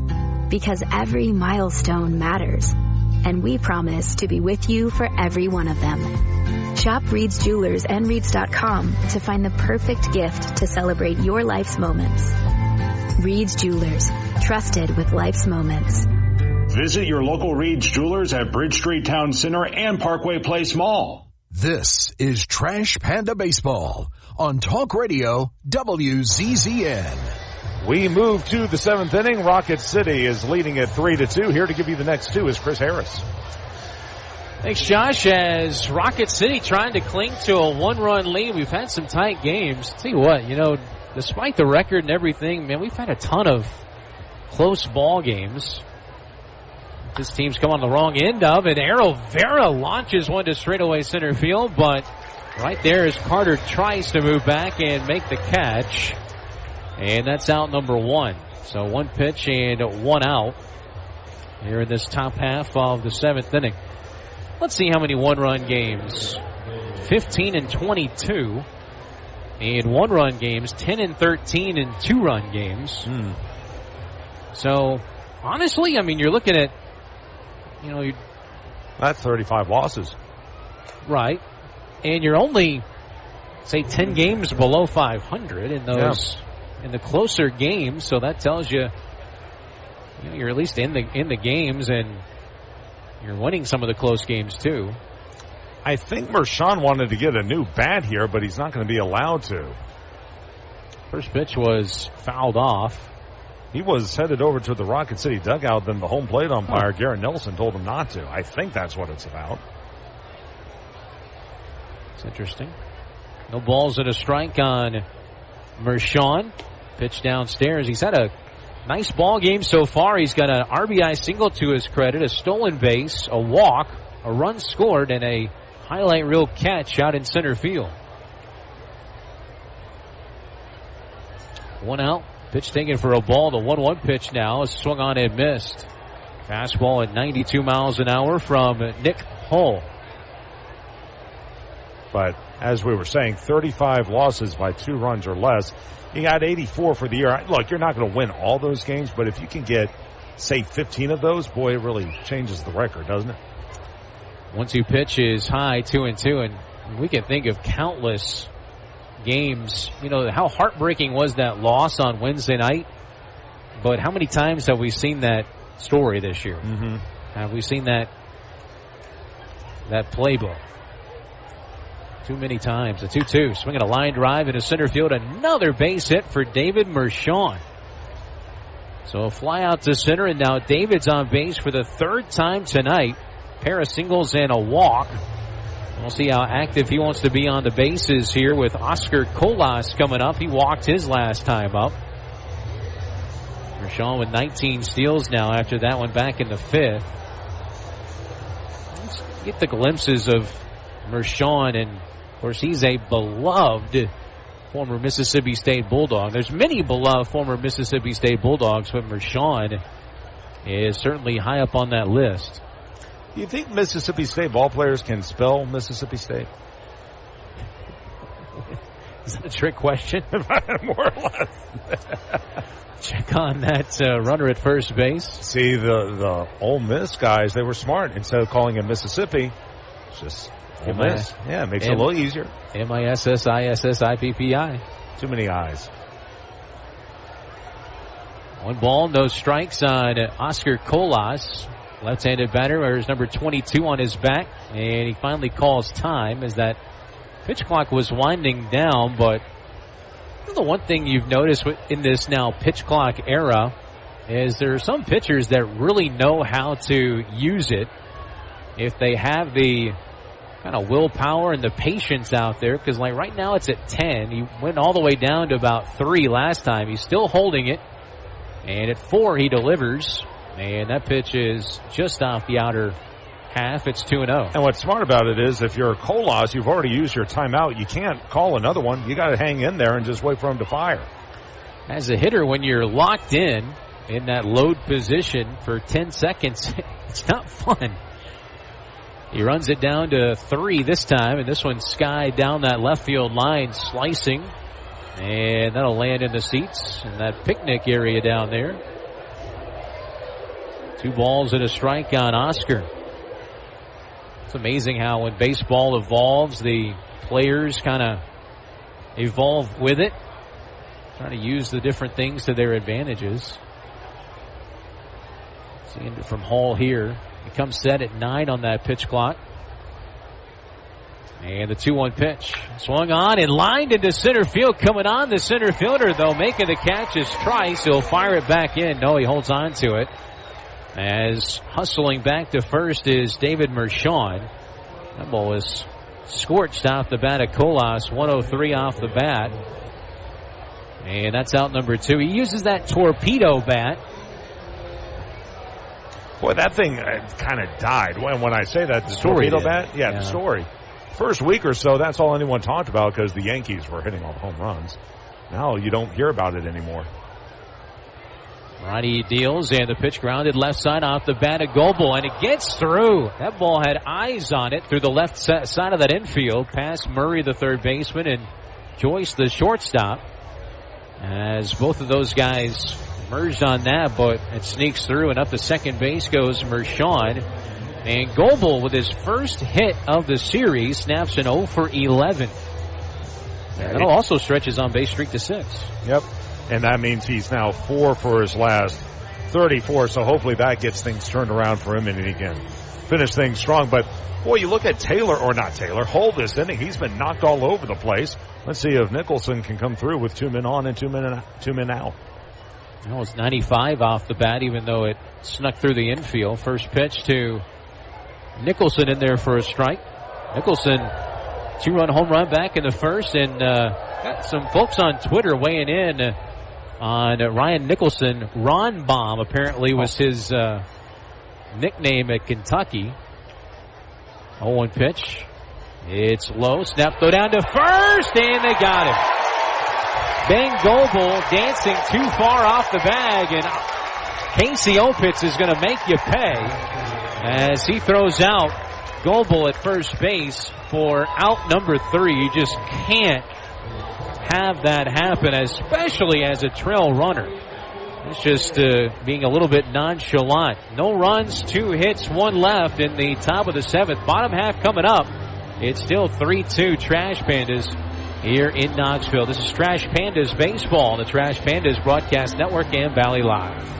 Because every milestone matters. And we promise to be with you for every one of them. Shop Reed's Jewelers and Reeds.com to find the perfect gift to celebrate your life's moments. Reed's Jewelers, trusted with life's moments. Visit your local Reed's Jewelers at Bridge Street Town Center and Parkway Place Mall. This is Trash Panda Baseball on Talk Radio WZZN. We move to the 7th inning. Rocket City is leading at 3-2. Here to give you the next 2 is Chris Harris. Thanks, Josh. As Rocket City trying to cling to a 1-run lead, we've had some tight games. Tell you what, despite the record and everything, man, we've had a ton of close ball games. This team's come on the wrong end of, and Arrow Vera launches one to straightaway center field, but right there as Carter tries to move back and make the catch. And that's out number 1. So 1 pitch and 1 out. here in this top half of the 7th inning. Let's see how many one-run games. 15 and 22 in one-run games, 10 and 13 in two-run games. So, honestly, I mean, you're looking at, that's 35 losses. Right. And you're only, say, 10 games below 500 in those, in the closer games. So that tells you, you're at least in the games, and you're winning some of the close games too. I think Mershon wanted to get a new bat here, but he's not going to be allowed to. First pitch was fouled off. He was headed over to the Rocket City dugout, then the home plate umpire, Garrett Nelson, told him not to. I think that's what it's about. It's interesting. No balls and a strike on Mershon. Pitch downstairs. He's had a nice ball game so far. He's got an RBI single to his credit, a stolen base, a walk, a run scored, and a highlight reel catch out in center field. One out. Pitch taken for a ball. The 1-1 pitch now is swung on and missed. Fastball at 92 miles an hour from Nick Hull. But as we were saying, 35 losses by 2 runs or less. You got 84 for the year. Look, you're not going to win all those games, but if you can get, say, 15 of those, boy, it really changes the record, doesn't it? 1-2 pitch is high, 2-2, and we can think of countless games. How heartbreaking was that loss on Wednesday night? But how many times have we seen that story this year? Have we seen that playbook? Too many times. A 2-2, swinging a line drive into center field. Another base hit for David Mershon. So a fly out to center, and now David's on base for the 3rd time tonight. Pair of singles and a walk. We'll see how active he wants to be on the bases here with Oscar Colas coming up. He walked his last time up. Mershon with 19 steals now after that one back in the 5th. Let's get the glimpses of Mershon, and of course he's a beloved former Mississippi State Bulldog. There's many beloved former Mississippi State Bulldogs, but Mershon is certainly high up on that list. Do you think Mississippi State ball players can spell Mississippi State? Is that a trick question? More or less. Check on that runner at first base. See, the Ole Miss guys, they were smart. Instead of calling him Mississippi, it's just Ole Miss. Yeah, it makes it a little easier. Mississippi. Too many I's. 1 ball, no strikes on Oscar Colas. Left-handed batter wears number 22 on his back, and he finally calls time as that pitch clock was winding down. But the one thing you've noticed in this now pitch clock era is there are some pitchers that really know how to use it if they have the kind of willpower and the patience out there. Because like right now it's at 10. He went all the way down to about 3 last time. He's still holding it, and at 4 he delivers. And that pitch is just off the outer half. It's 2-0. And what's smart about it is if you're Colas, you've already used your timeout. You can't call another one. You got to hang in there and just wait for him to fire. As a hitter, when you're locked in that load position for 10 seconds, it's not fun. He runs it down to 3 this time, and this one's skied down that left field line, slicing. And that'll land in the seats in that picnic area down there. 2 balls and a strike on Oscar. It's amazing how when baseball evolves, the players kind of evolve with it, trying to use the different things to their advantages. Seeing it from Hall here. He comes set at 9 on that pitch clock. And the 2-1 pitch. Swung on and lined into center field. Coming on, the center fielder, though, making the catch is Trice. He'll fire it back in. No, he holds on to it. As hustling back to first is David Mershon. That ball is scorched off the bat of Colas. 103 off the bat. And that's out number 2. He uses that torpedo bat. Boy, that thing kind of died. When I say that, the torpedo bat? Yeah, the story. First week or so, that's all anyone talked about because the Yankees were hitting all the home runs. Now you don't hear about it anymore. Ronnie deals, and the pitch grounded left side off the bat of Goebel, and it gets through. That ball had eyes on it through the left side of that infield, past Murray, the third baseman, and Joyce, the shortstop. As both of those guys merged on that, but it sneaks through, and up to second base goes Mershon. And Goebel, with his first hit of the series, snaps an 0 for 11. That'll also stretch his on-base streak to 6. Yep. And that means he's now 4 for his last 34, so hopefully that gets things turned around for him and he can finish things strong. But, boy, you look at Hull this inning. He's been knocked all over the place. Let's see if Nicholson can come through with 2 men on and 2 men out. That was 95 off the bat, even though it snuck through the infield. First pitch to Nicholson in there for a strike. Nicholson, 2-run home run back in the first, and got some folks on Twitter weighing in on Ryan Nicholson. Ron Bomb apparently was his nickname at Kentucky. 0-1 pitch. It's low. Snap throw down to first, and they got him. Ben Goebel dancing too far off the bag, and Casey Opitz is going to make you pay as he throws out Goebel at first base for out number 3. You just can't have that happen, especially as a trail runner. It's just being a little bit nonchalant. No runs, 2 hits, 1 left in the top of the 7th. Bottom half coming up. It's still 3-2 Trash Pandas here in Knoxville. This is Trash Pandas Baseball on the Trash Pandas Broadcast Network and Valley Live.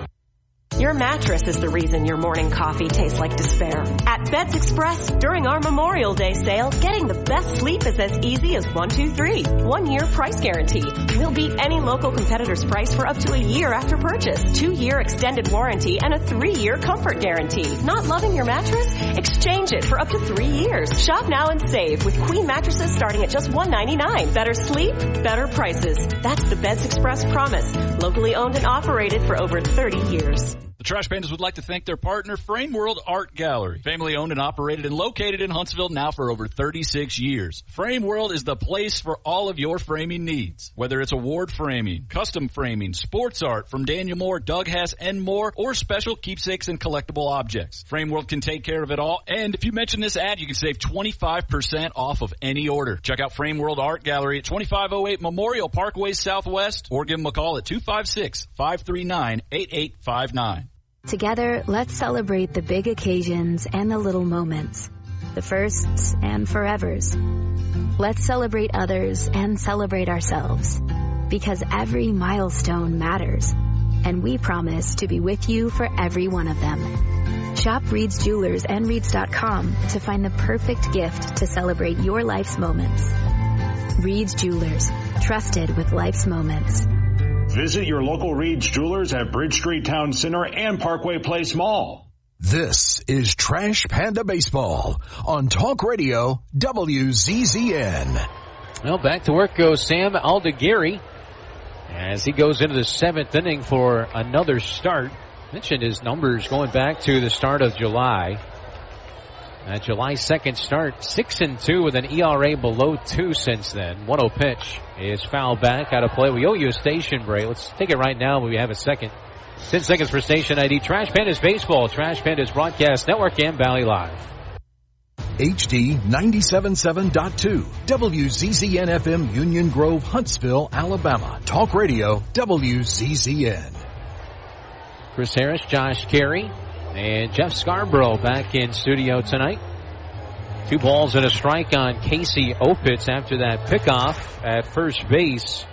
Your mattress is the reason your morning coffee tastes like despair. At Beds Express, during our Memorial Day sale, getting the best sleep is as easy as 1, 2, 3. 1-year price guarantee. We'll beat any local competitor's price for up to a year after purchase. 2-year extended warranty and a 3-year comfort guarantee. Not loving your mattress? Exchange it for up to 3 years. Shop now and save with queen mattresses starting at just $199. Better sleep, better prices. That's the Beds Express promise. Locally owned and operated for over 30 years. The Trash Pandas would like to thank their partner, Frame World Art Gallery. Family owned and operated and located in Huntsville now for over 36 years. Frame World is the place for all of your framing needs. Whether it's award framing, custom framing, sports art from Daniel Moore, Doug Hess, and more, or special keepsakes and collectible objects. Frame World can take care of it all. And if you mention this ad, you can save 25% off of any order. Check out Frame World Art Gallery at 2508 Memorial Parkway Southwest, or give them a call at 256-539-8859. Together, let's celebrate the big occasions and the little moments, the firsts and forevers. Let's celebrate others and celebrate ourselves, because every milestone matters, and we promise to be with you for every one of them. Shop Reed's Jewelers and Reeds.com to find the perfect gift to celebrate your life's moments. Reed's Jewelers, trusted with life's moments. Visit your local Reed's Jewelers at Bridge Street Town Center and Parkway Place Mall. This is Trash Panda Baseball on Talk Radio WZZN. Well, back to work goes Sam Aldegiri as he goes into the 7th inning for another start. Mentioned his numbers going back to the start of July. That July 2nd start, 6-2 with an ERA below 2 since then. 1-0 pitch is fouled back, out of play. We owe you a station break. Let's take it right now when we have a second. 10 seconds for station ID. Trash Pandas Baseball, Trash Pandas Broadcast Network and Valley Live. HD 97.7.2, WZZN FM, Union Grove, Huntsville, Alabama. Talk Radio WZZN. Chris Harris, Josh Carey, and Jeff Scarborough back in studio tonight. 2 balls and a strike on Casey Opitz after that pickoff at first base.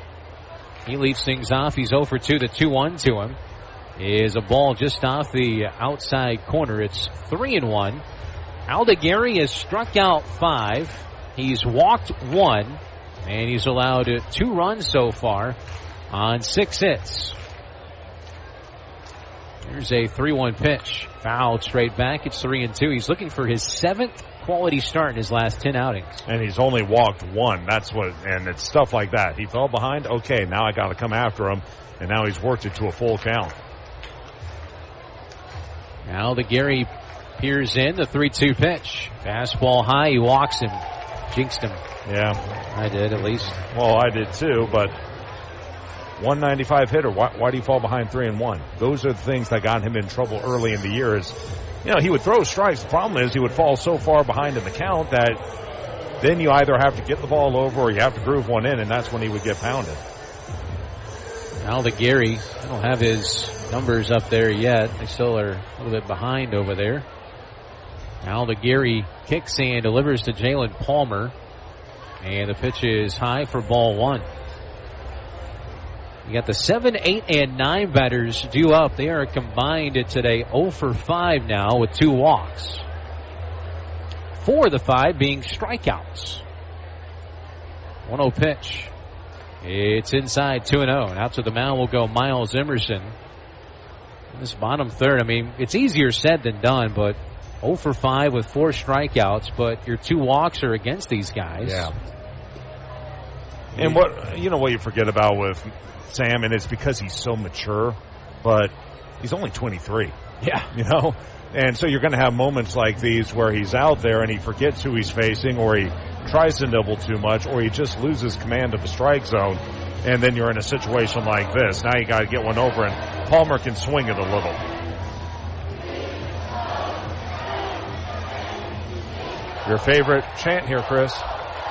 He leads things off. He's 0 for 2. The 2-1 to him is a ball just off the outside corner. It's 3-1. Aldegiri has struck out 5. He's walked 1, and he's allowed 2 runs so far on 6 hits. Here's a 3-1 pitch. Fouled straight back. It's 3-2. He's looking for his 7th quality start in his last 10 outings. And he's only walked 1. That's what, and it's stuff like that. He fell behind. Okay, now I got to come after him. And now he's worked it to a full count. Aldegiri peers in. The 3-2 pitch. Fastball high. He walks him. Jinxed him. Yeah. I did, at least. Well, I did too, but 195 hitter. Why do you fall behind 3-1? Those are the things that got him in trouble early in the year. Is, he would throw strikes. The problem is he would fall so far behind in the count that then you either have to get the ball over or you have to groove one in, and that's when he would get pounded. Aldegary, I don't have his numbers up there yet. They still are a little bit behind over there. Aldegary kicks and delivers to Jalen Palmer. And the pitch is high for ball 1. You got the 7, 8, and 9 batters due up. They are combined today 0 for 5 now with 2 walks. 4 of the 5 being strikeouts. 1-0 pitch. It's inside 2-0. And out to the mound will go Miles Emerson. In this bottom third, it's easier said than done, but 0 for 5 with 4 strikeouts, but your 2 walks are against these guys. Yeah. And what you forget about with Sam, and it's because he's so mature, but he's only 23. Yeah. And so you're going to have moments like these where he's out there and he forgets who he's facing, or he tries to nibble too much, or he just loses command of the strike zone, and then you're in a situation like this. Now you got to get one over, and Palmer can swing it a little. Your favorite chant here, Chris?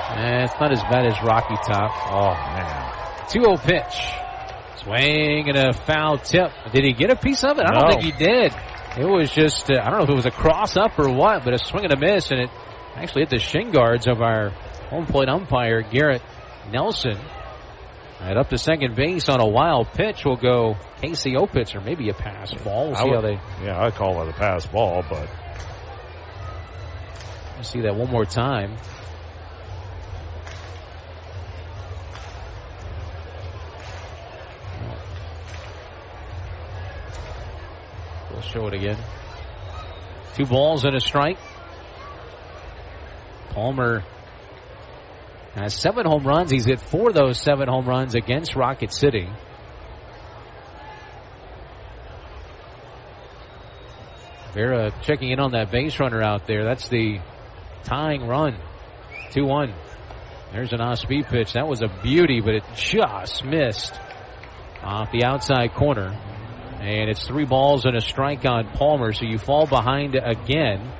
It's not as bad as Rocky Top. Oh, man. 2-0 pitch. Swing and a foul tip. Did he get a piece of it? I don't think he did. It was just, I don't know if it was a cross-up or what, but a swing and a miss, and it actually hit the shin guards of our home plate umpire, Garrett Nelson. And up to second base on a wild pitch will go Casey Opitz, or maybe a pass ball. We'll see how they... Yeah, I call it a pass ball, but... Let's see that one more time. We'll show it again. 2 balls and a strike. Palmer has 7 home runs. He's hit 4 of those 7 home runs against Rocket City. Vera checking in on that base runner out there. That's the tying run. 2-1. There's an off-speed pitch. That was a beauty, but it just missed off the outside corner. And it's 3 balls and a strike on Palmer, so you fall behind again.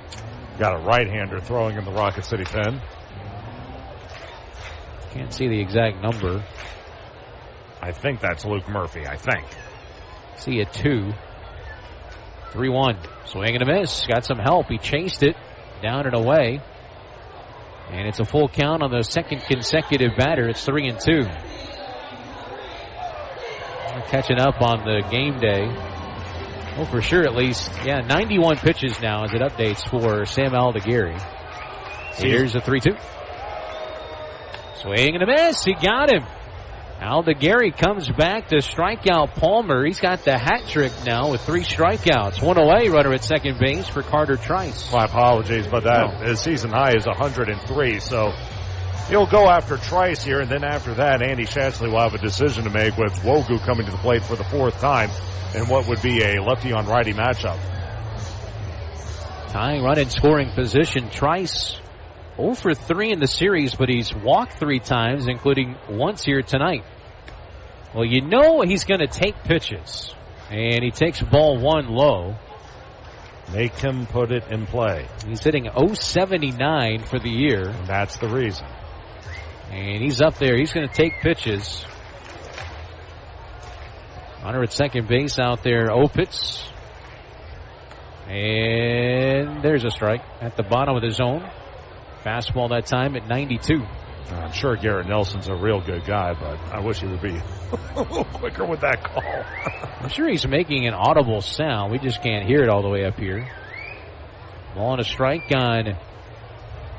Got a right-hander throwing in the Rocket City pen. Can't see the exact number. I think that's Luke Murphy, I think. See a 2. 3-1. Swing and a miss. Got some help. He chased it down and away. And it's a full count on the second consecutive batter. It's 3-2. Catching up on the game day. Well, for sure, at least. Yeah, 91 pitches now as it updates for Sam Aldegary. Here's a 3-2. Swing and a miss. He got him. Aldegary comes back to strike out Palmer. He's got the hat trick now with 3 strikeouts. 1 away, runner at second base for Carter Trice. My apologies, but his season high is 103, so he'll go after Trice here, and then after that, Andy Schatchley will have a decision to make with Wogu coming to the plate for the 4th time in what would be a lefty-on-righty matchup. Tying run in scoring position. Trice 0 for 3 in the series, but he's walked 3 times, including once here tonight. Well, he's going to take pitches, and he takes ball 1 low. Make him put it in play. He's hitting .079 for the year. And that's the reason. And he's up there. He's going to take pitches. Runner at second base out there, Opitz. And there's a strike at the bottom of the zone. Fastball that time at 92. I'm sure Garrett Nelson's a real good guy, but I wish he would be a little quicker with that call. I'm sure he's making an audible sound. We just can't hear it all the way up here. Ball and a strike on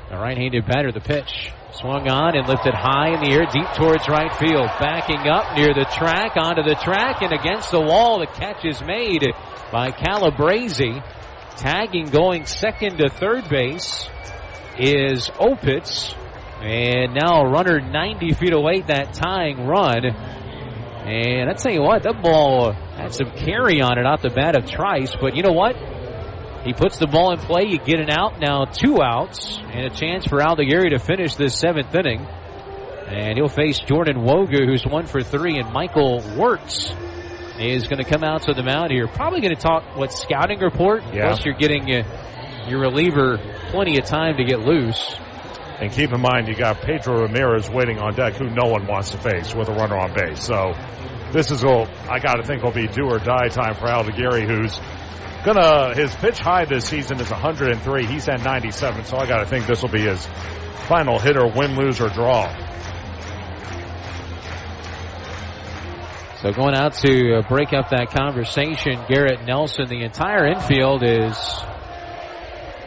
the right-handed batter. The pitch swung on and lifted high in the air, deep towards right field. Backing up near the track, onto the track, and against the wall. The catch is made by Calabrese. Tagging going second to third base is Opitz. And now a runner 90 feet away, that tying run. And I tell you what, that ball had some carry on it off the bat of Trice. But you know what? He puts the ball in play. You get an out. Now 2 outs and a chance for Aldegary to finish this 7th inning. And he'll face Jordan Wogu, who's 1 for 3, and Michael Wirtz is going to come out to the mound here. Probably going to talk, scouting report? Yeah. Plus you're getting your reliever plenty of time to get loose. And keep in mind, you got Pedro Ramirez waiting on deck, who no one wants to face with a runner on base. So this is, I got to think, will be do or die time for Aldeguerri, who's his pitch high this season is 103. He's at 97, so I got to think this will be his final hitter, win, lose, or draw. So going out to break up that conversation, Garrett Nelson. The entire infield is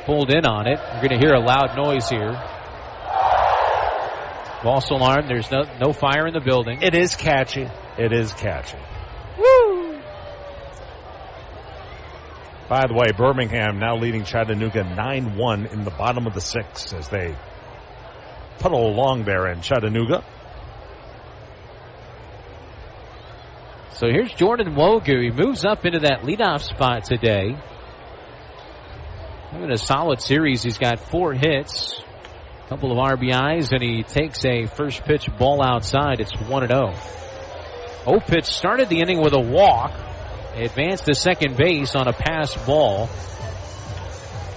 pulled in on it. You're going to hear a loud noise here. False alarm. There's no fire in the building. It is catchy. It is catchy. Woo! By the way, Birmingham now leading Chattanooga 9-1 in the bottom of the 6th as they puddle along there in Chattanooga. So here's Jordan Wogu. He moves up into that leadoff spot today. Having a solid series. He's got 4 hits, a couple of RBIs, and he takes a first pitch ball outside. It's 1-0. Opitz started the inning with a walk. Advanced to second base on a pass ball.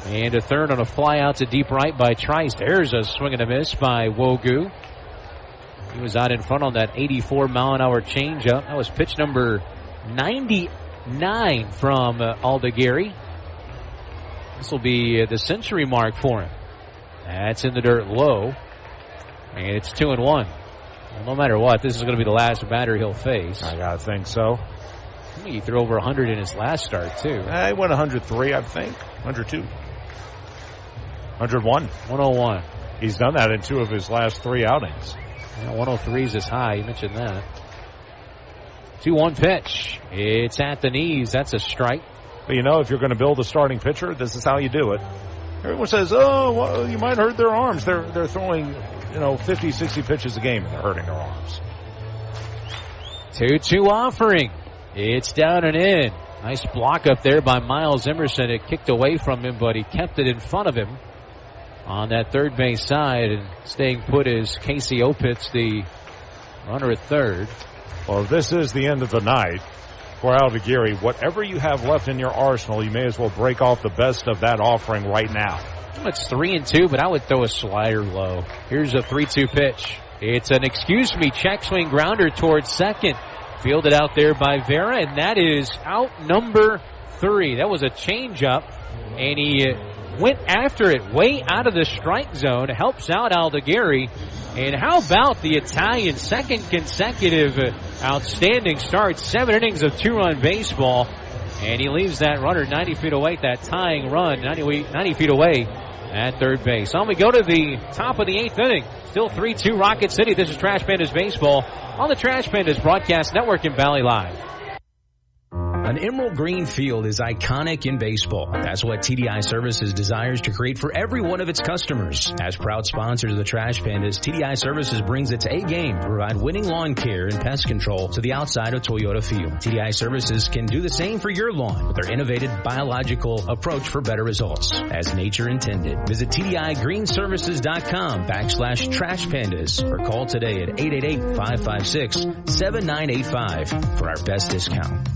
And a third on a fly out to deep right by Trice. There's a swing and a miss by Wogu. He was out in front on that 84-mile-an-hour changeup. That was pitch number 99 from Aldeguerri. This will be the century mark for him. That's in the dirt low. And it's 2-1. Well, no matter what, this is going to be the last batter he'll face. I got to think so. I think he threw over 100 in his last start, too. He went 103, I think. 102. 101. 101. He's done that in 2 of his last 3 outings. Yeah, 103 is his high. You mentioned that. 2-1 pitch. It's at the knees. That's a strike. But if you're going to build a starting pitcher, this is how you do it. Everyone says, oh, well, you might hurt their arms. They're throwing, 50, 60 pitches a game, and they're hurting their arms. 2-2 offering. It's down and in. Nice block up there by Miles Emerson. It kicked away from him, but he kept it in front of him on that third base side, and staying put is Casey Opitz, the runner at third. Well, if this is the end of the night for Aldeguerri, whatever you have left in your arsenal, you may as well break off the best of that offering right now. It's 3-2, but I would throw a slider low. Here's a 3-2 pitch. It's an check swing grounder towards second. Fielded out there by Vera, and that is out number 3. That was a changeup, and he went after it way out of the strike zone. Helps out Aldeguerri. And how about the Italian second consecutive outstanding start, 7 innings of 2-run baseball, and he leaves that runner 90 feet away, that tying run 90 feet away at third base. On we go to the top of the 8th inning. Still 3-2 Rocket City. This is Trash Pandas Baseball on the Trash Pandas Broadcast Network in Valley Live. An emerald green field is iconic in baseball. That's what TDI Services desires to create for every one of its customers. As proud sponsors of the Trash Pandas, TDI Services brings its A game to provide winning lawn care and pest control to the outside of Toyota Field. TDI Services can do the same for your lawn with their innovative biological approach for better results, as nature intended. Visit TDIGreenServices.com/Trash Pandas or call today at 888-556-7985 for our best discount.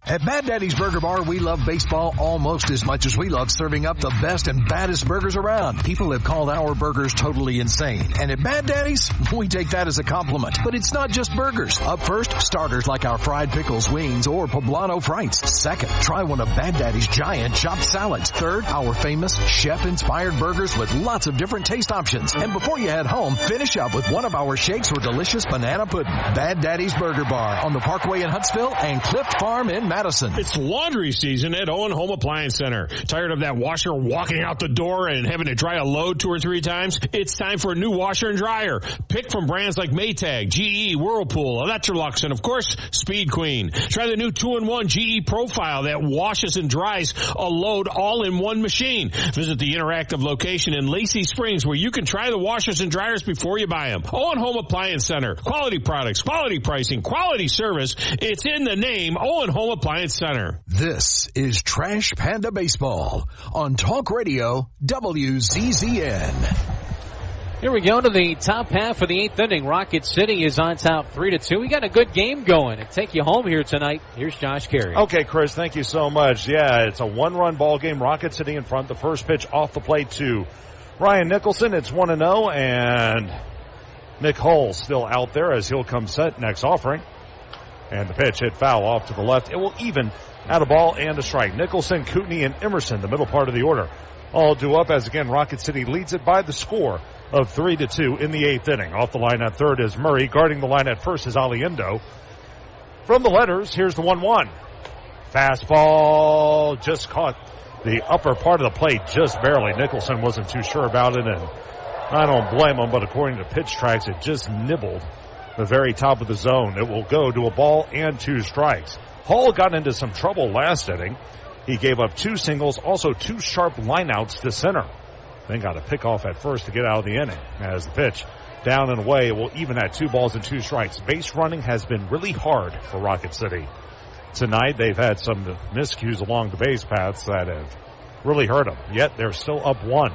At Bad Daddy's Burger Bar, we love baseball almost as much as we love serving up the best and baddest burgers around. People have called our burgers totally insane. And at Bad Daddy's, we take that as a compliment. But it's not just burgers. Up first, starters like our fried pickles, wings, or poblano frites. Second, try one of Bad Daddy's giant chopped salads. Third, our famous chef-inspired burgers with lots of different taste options. And before you head home, finish up with one of our shakes or delicious banana pudding. Bad Daddy's Burger Bar on the Parkway in Huntsville and Clift Farm in Madison. It's laundry season at Owen Home Appliance Center. Tired of that washer walking out the door and having to dry a load 2 or 3 times? It's time for a new washer and dryer. Pick from brands like Maytag, GE, Whirlpool, Electrolux, and of course, Speed Queen. Try the new 2-in-1 GE Profile that washes and dries a load all in one machine. Visit the interactive location in Lacey Springs where you can try the washers and dryers before you buy them. Owen Home Appliance Center. Quality products, quality pricing, quality service. It's in the name, Owen Home Appliance Center. This is Trash Panda Baseball on Talk Radio WZZN. Here we go to the top half of the 8th inning. Rocket City is on top 3-2. We got a good game going. And take you home here tonight. Here's Josh Carey. Okay, Chris, thank you so much. Yeah, it's a one-run ball game. Rocket City in front. The first pitch off the plate to Ryan Nicholson. It's 1-0, and Nick Hull still out there as he'll come set next offering. And the pitch hit foul off to the left. It will even at a ball and a strike. Nicholson, Kootenai, and Emerson, the middle part of the order, all due up as, again, Rocket City leads it by the score of 3-2 in the 8th inning. Off the line at third is Murray. Guarding the line at first is Aliendo. From the letters, here's the 1-1. Fastball just caught the upper part of the plate just barely. Nicholson wasn't too sure about it, and I don't blame him, but according to pitch tracks, it just nibbled the very top of the zone. It will go to a ball and 2 strikes. Hall got into some trouble last inning. He gave up 2 singles, also 2 sharp lineouts to center. Then got a pick off at first to get out of the inning. As the pitch down and away, it will even at 2 balls and 2 strikes. Base running has been really hard for Rocket City. Tonight they've had some miscues along the base paths that have really hurt them. Yet they're still up 1.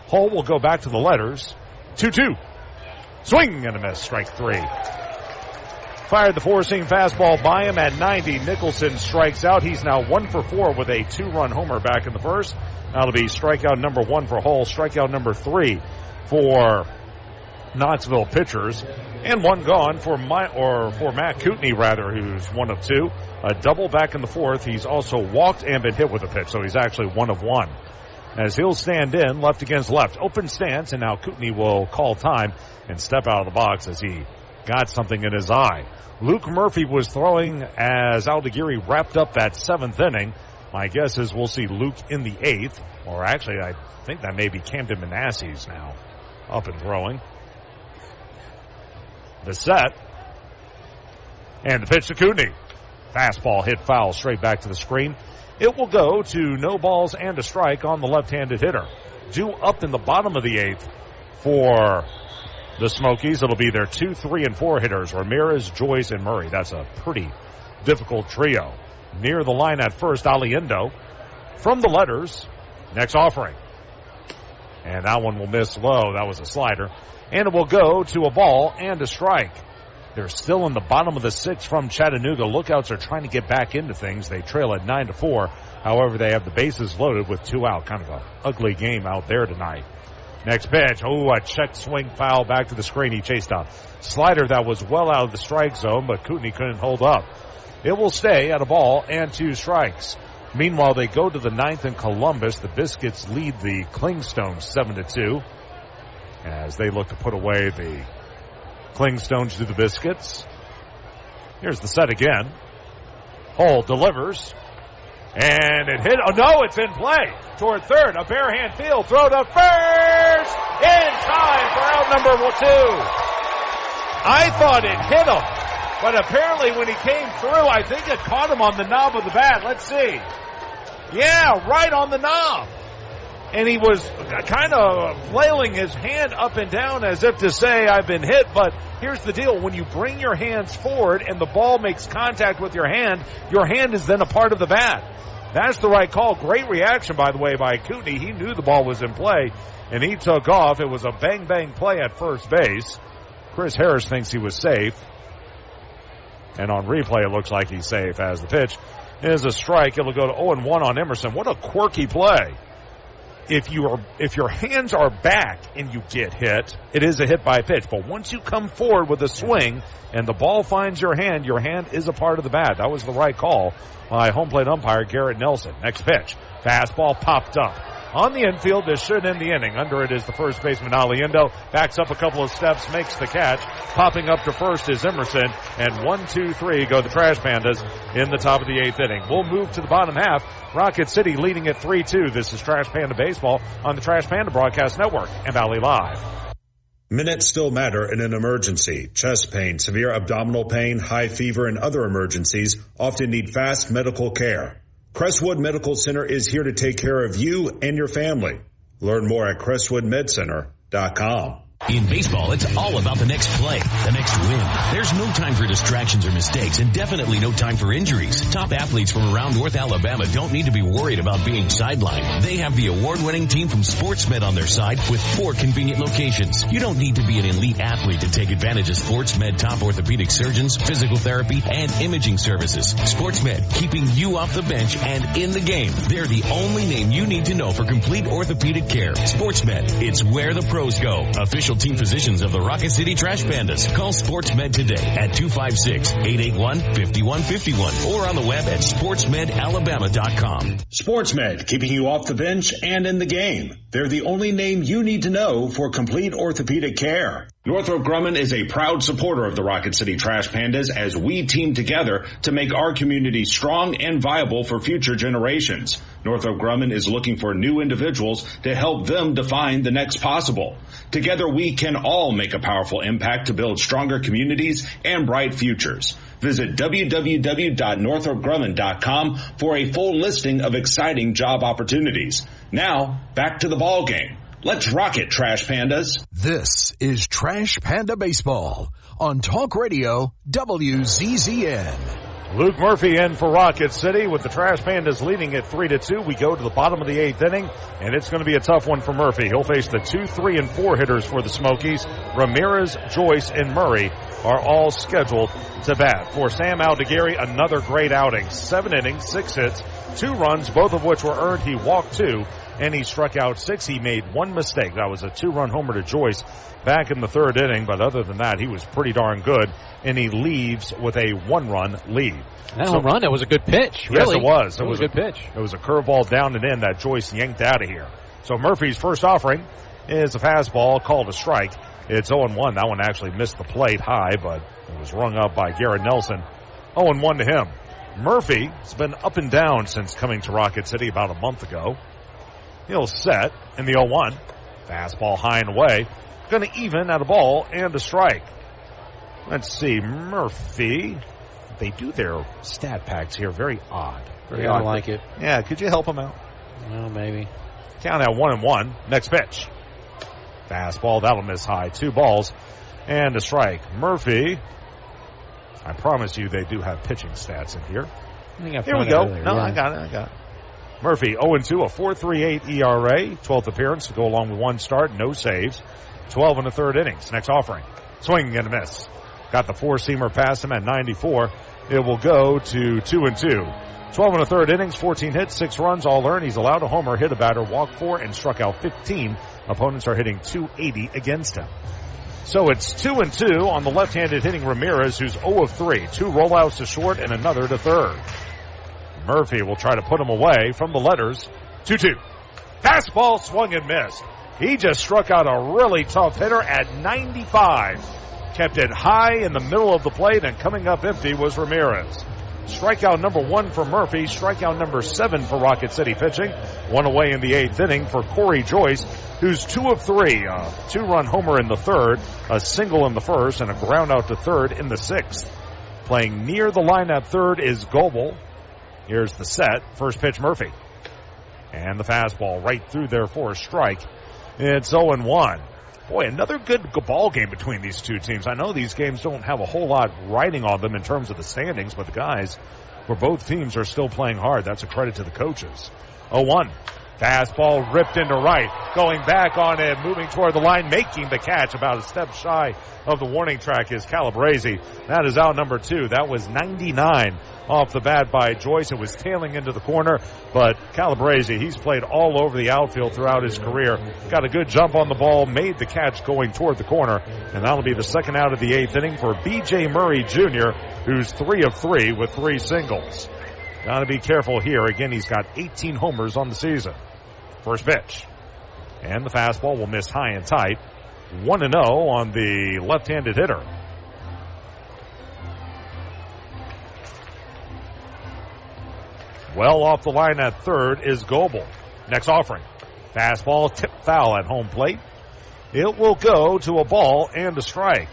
Hull will go back to the letters. 2-2. Swing and a miss. Strike 3. Fired the 4-seam fastball by him at 90. Nicholson strikes out. He's now 1 for 4 with a 2-run homer back in the first. That'll be strikeout number 1 for Hull, strikeout number 3 for Knoxville pitchers, and 1 gone for Matt Kootenai, who's 1 of 2. A double back in the 4th. He's also walked and been hit with a pitch, so he's actually 1 of 1. As he'll stand in, left against left. Open stance, and now Kootenai will call time and step out of the box as he got something in his eye. Luke Murphy was throwing as Aldagiri wrapped up that 7th inning. My guess is we'll see Luke in the 8th, or actually I think that may be Camden Manasseh's now up and throwing. The set, and the pitch to Kootenai. Fastball hit foul straight back to the screen. It will go to no balls and a strike on the left-handed hitter. Due up in the bottom of the 8th for the Smokies. It'll be their 2, 3, and 4 hitters, Ramirez, Joyce, and Murray. That's a pretty difficult trio. Near the line at first, Aliendo. From the letters, next offering. And that one will miss low. That was a slider. And it will go to a ball and a strike. They're still in the bottom of the 6th from Chattanooga. Lookouts are trying to get back into things. They trail at 9-4. However, they have the bases loaded with 2 out. Kind of an ugly game out there tonight. Next pitch. Oh, a check swing foul back to the screen. He chased a slider that was well out of the strike zone, but Kootenai couldn't hold up. It will stay at a ball and 2 strikes. Meanwhile, they go to the 9th in Columbus. The Biscuits lead the Clingstones 7-2 as they look to put away the Clingstones to the Biscuits. Here's the set again. Hull delivers. And it hit. Oh, no, it's in play. Toward third. A barehand field throw to first. In time for out number 2. I thought it hit him. But apparently when he came through, I think it caught him on the knob of the bat. Let's see. Yeah, right on the knob. And he was kind of flailing his hand up and down as if to say, I've been hit. But here's the deal. When you bring your hands forward and the ball makes contact with your hand is then a part of the bat. That's the right call. Great reaction, by the way, by Kootenai. He knew the ball was in play, and he took off. It was a bang-bang play at first base. Chris Harris thinks he was safe. And on replay, it looks like he's safe as the pitch is a strike. It'll go to 0-1 on Emerson. What a quirky play. If your hands are back and you get hit, it is a hit by pitch. But once you come forward with a swing and the ball finds your hand is a part of the bat. That was the right call by home plate umpire Garrett Nelson. Next pitch. Fastball popped up. On the infield, this should end the inning. Under it is the first baseman, Aliendo. Backs up a couple of steps, makes the catch. Popping up to first is Emerson. And 1, 2, 3 go the Trash Pandas in the top of the 8th inning. We'll move to the bottom half. Rocket City leading at 3-2. This is Trash Panda Baseball on the Trash Panda Broadcast Network and Valley Live. Minutes still matter in an emergency. Chest pain, severe abdominal pain, high fever, and other emergencies often need fast medical care. Crestwood Medical Center is here to take care of you and your family. Learn more at crestwoodmedcenter.com. In baseball, it's all about the next play, the next win. There's no time for distractions or mistakes, and definitely no time for injuries. Top athletes from around North Alabama don't need to be worried about being sidelined. They have the award-winning team from SportsMed on their side with 4 convenient locations. You don't need to be an elite athlete to take advantage of SportsMed top orthopedic surgeons, physical therapy, and imaging services. SportsMed, keeping you off the bench and in the game. They're the only name you need to know for complete orthopedic care. SportsMed, it's where the pros go. Official team physicians of the Rocket City Trash Pandas. Call SportsMed today at 256-881-5151 or on the web at sportsmedalabama.com. SportsMed, keeping you off the bench and in the game. They're the only name you need to know for complete orthopedic care. Northrop Grumman is a proud supporter of the Rocket City Trash Pandas as we team together to make our community strong and viable for future generations. Northrop Grumman is looking for new individuals to help them define the next possible. Together we can all make a powerful impact to build stronger communities and bright futures. Visit www.northropgrumman.com for a full listing of exciting job opportunities. Now, back to the ball game. Let's rock it, Trash Pandas. This is Trash Panda Baseball on Talk Radio WZZN. Luke Murphy in for Rocket City with the Trash Pandas leading at 3-2. We go to the bottom of the 8th inning, and it's going to be a tough one for Murphy. He'll face the 2, 3, and 4 hitters for the Smokies. Ramirez, Joyce, and Murray are all scheduled to bat. For Sam Aldegari, another great outing. 7 innings, 6 hits, 2 runs, both of which were earned. He walked 2, and he struck out 6. He made 1 mistake. That was a 2-run homer to Joyce back in the 3rd inning, but other than that, he was pretty darn good, and he leaves with a 1-run lead. That home run, that was a good pitch, really. Yes, it was. It was a good pitch. It was a curveball down and in that Joyce yanked out of here. So Murphy's first offering is a fastball called a strike. It's 0-1. That one actually missed the plate high, but it was rung up by Garrett Nelson. 0-1 to him. Murphy has been up and down since coming to Rocket City about a month ago. He'll set in the 0-1. Fastball high and away. Going to even at a ball and a strike. Let's see, Murphy. They do their stat packs here very odd. I don't like it. Yeah, could you help him out? Well, maybe. Count at 1-1. Next pitch. Fastball, that'll miss high. 2 balls and a strike. Murphy, I promise you they do have pitching stats in here. Here we go. Earlier, no, yeah. I got it. Murphy, 0-2, a 4.38 ERA, 12th appearance to go along with 1 start, no saves, 12 in the 3rd innings. Next offering, swinging and a miss. Got the 4-seamer past him at 94. It will go to 2-2. 12 in the 3rd innings, 14 hits, 6 runs, all earned. He's allowed a homer, hit a batter, walked 4, and struck out 15. Opponents are hitting .280 against him. So it's 2-2 on the left-handed hitting Ramirez, who's 0-3. 2 rollouts to short and another to third. Murphy will try to put him away from the letters. 2-2. Fastball swung and missed. He just struck out a really tough hitter at 95. Kept it high in the middle of the plate, and coming up empty was Ramirez. Strikeout number 1 for Murphy. Strikeout number 7 for Rocket City pitching. 1 away in the 8th inning for Corey Joyce, who's 2 of 3. A 2-run homer in the 3rd, a single in the 1st, and a ground out to 3rd in the 6th. Playing near the line at 3rd is Goebel. Here's the set. First pitch, Murphy. And the fastball right through there for a strike. It's 0-1. Boy, another good ball game between these two teams. I know these games don't have a whole lot riding on them in terms of the standings, but the guys for both teams are still playing hard. That's a credit to the coaches. 0-1. Fastball ripped into right. Going back on it, moving toward the line, making the catch about a step shy of the warning track is Calabrese. That is out number 2. That was 99 off the bat by Joyce. It was tailing into the corner, but Calabrese, he's played all over the outfield throughout his career. Got a good jump on the ball, made the catch going toward the corner, and that'll be the second out of the 8th inning for B.J. Murray Jr., who's 3 of 3 with 3 singles. Got to be careful here. Again, he's got 18 homers on the season. First pitch. And the fastball will miss high and tight. 1-0 on the left-handed hitter. Well off the line at 3rd is Goebel. Next offering. Fastball tipped foul at home plate. It will go to a ball and a strike.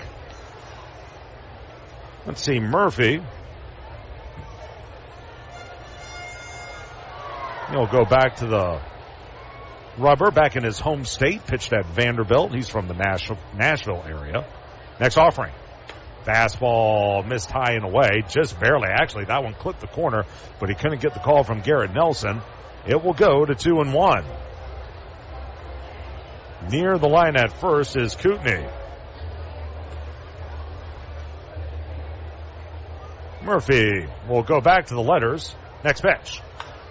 Let's see, Murphy. He'll go back to the Rubber back in his home state, pitched at Vanderbilt. He's from the Nashville area. Next offering. Fastball missed high and away, just barely. Actually, that one clipped the corner, but he couldn't get the call from Garrett Nelson. It will go to 2-1. Near the line at first is Kootenai. Murphy will go back to the letters. Next pitch.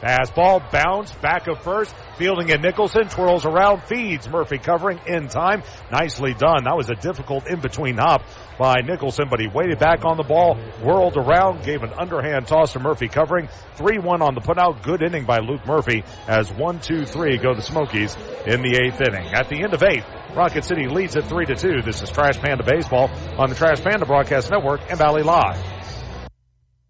Fastball, bounce, back of first, fielding at Nicholson, twirls around, feeds. Murphy covering in time. Nicely done. That was a difficult in-between hop by Nicholson, but he waited back on the ball, whirled around, gave an underhand toss to Murphy covering. 3-1 on the putout. Good inning by Luke Murphy as 1-2-3 go the Smokies in the 8th inning. At the end of 8, Rocket City leads at 3-2. This is Trash Panda Baseball on the Trash Panda Broadcast Network and Valley Live.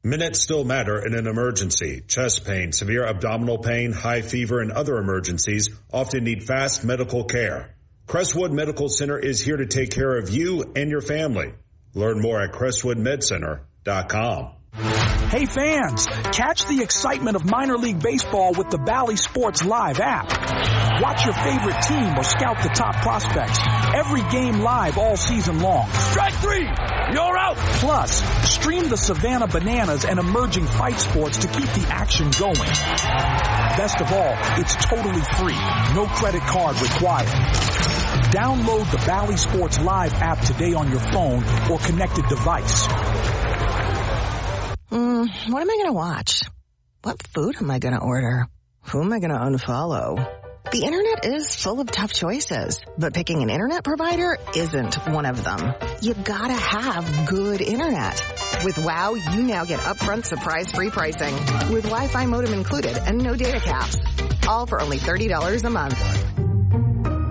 Minutes still matter in an emergency. Chest pain, severe abdominal pain, high fever, and other emergencies often need fast medical care. Crestwood Medical Center is here to take care of you and your family. Learn more at crestwoodmedcenter.com. Hey fans, catch the excitement of minor league baseball with the Bally Sports Live app. Watch your favorite team or scout the top prospects. Every game live all season long. Strike 3! You're out! Plus, stream the Savannah Bananas and emerging fight sports to keep the action going. Best of all, it's totally free. No credit card required. Download the Bally Sports Live app today on your phone or connected device. What am I going to watch? What food am I going to order? Who am I going to unfollow? The internet is full of tough choices, but picking an internet provider isn't one of them. You've got to have good internet. With WOW, you now get upfront surprise-free pricing with Wi-Fi modem included and no data caps. All for only $30 a month.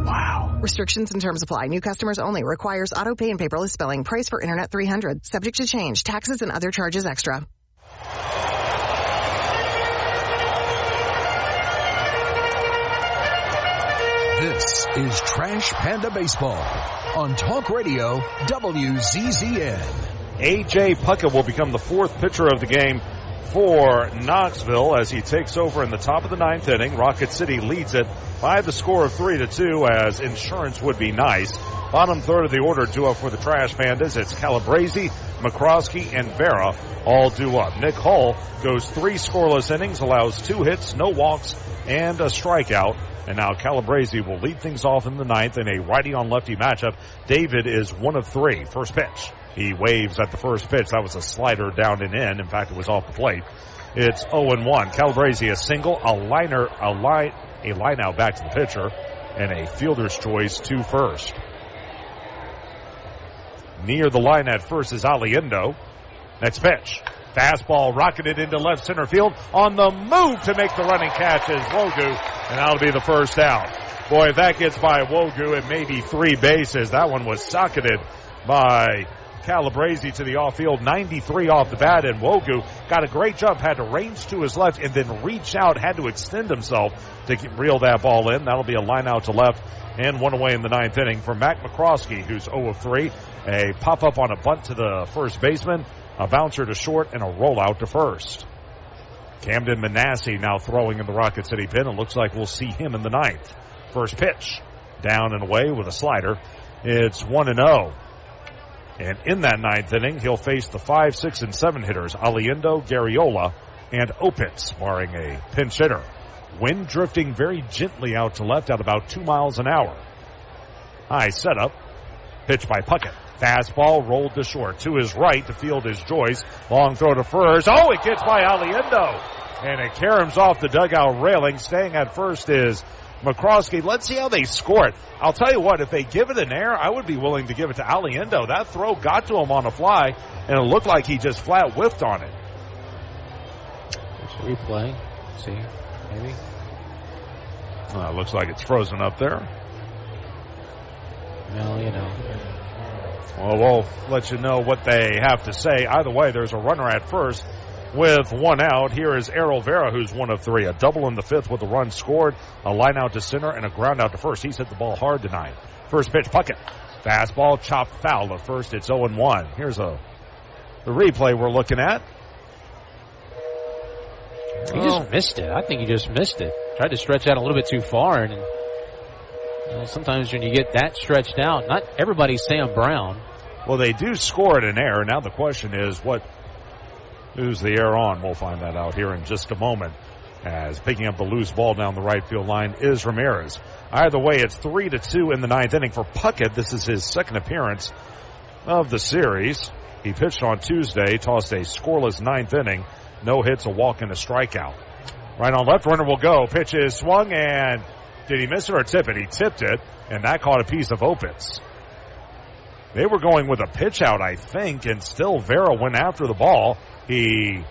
Wow. Restrictions and terms apply. New customers only. Requires auto pay and paperless spelling. Price for internet $300. Subject to change. Taxes and other charges extra. This is Trash Panda Baseball on Talk Radio WZZN. A.J. Puckett will become the 4th pitcher of the game for Knoxville as he takes over in the top of the 9th inning. Rocket City leads it by the score of 3-2 as insurance would be nice. Bottom third of the order due up for the Trash Pandas. It's Calabrese, McCroskey, and Vera all due up. Nick Hull goes 3 scoreless innings, allows 2 hits, no walks, and a strikeout. And now Calabrese will lead things off in the 9th in a righty-on-lefty matchup. David is 1 of 3. First pitch. He waves at the first pitch. That was a slider down and in. In fact, it was off the plate. It's 0-1. Calabrese a single, a line out back to the pitcher, and a fielder's choice to first. Near the line at first is Aliendo. Next pitch. Fastball rocketed into left center field. On the move to make the running catch is Wogu, and that'll be the first out. Boy, if that gets by Wogu, it may be 3 bases. That one was socketed by Calabrese to the off field. 93 off the bat, and Wogu got a great jump, had to range to his left, and then reach out, had to extend himself to reel that ball in. That'll be a line out to left and 1 away in the 9th inning for Mac McCroskey, who's 0 of 3. A pop-up on a bunt to the first baseman, a bouncer to short, and a rollout to first. Camden Manassi now throwing in the Rocket City pen. It looks like we'll see him in the 9th. First pitch, down and away with a slider. It's 1-0. And in that 9th inning, he'll face the 5, 6, and 7 hitters, Aliendo, Garriola, and Opitz, barring a pinch hitter. Wind drifting very gently out to left at about 2 miles an hour. High setup. Pitch by Puckett. Fastball rolled to short. To his right, to field is Joyce. Long throw to first. Oh, it gets by Aliendo. And it caroms off the dugout railing. Staying at first is McCroskey. Let's see how they score it. I'll tell you what, if they give it an air, I would be willing to give it to Aliendo. That throw got to him on a fly, and it looked like he just flat whiffed on it. Let's replay. See, maybe. It looks like it's frozen up there. Well, you know. Well, we'll let you know what they have to say. Either way, there's a runner at first with 1 out. Here is Errol Vera, who's 1 of 3. A double in the 5th with a run scored, a line out to center, and a ground out to first. He's hit the ball hard tonight. First pitch, Puckett. Fastball, chopped foul at first. It's 0-1. Here's the replay we're looking at. He just missed it. I think he just missed it. Tried to stretch out a little bit too far, and Well, sometimes when you get that stretched out, not everybody's Sam Brown. Well, they do score at an error. Now the question is, who's the error on? We'll find that out here in just a moment. As picking up the loose ball down the right field line is Ramirez. Either way, it's 3-2 in the ninth inning for Puckett. This is his second appearance of the series. He pitched on Tuesday, tossed a scoreless ninth inning. No hits, a walk, and a strikeout. Right on left, runner will go. Pitch is swung, and did he miss it or tip it? He tipped it, and that caught a piece of Opitz. They were going with a pitch out, I think, and still Vera went after the ball. He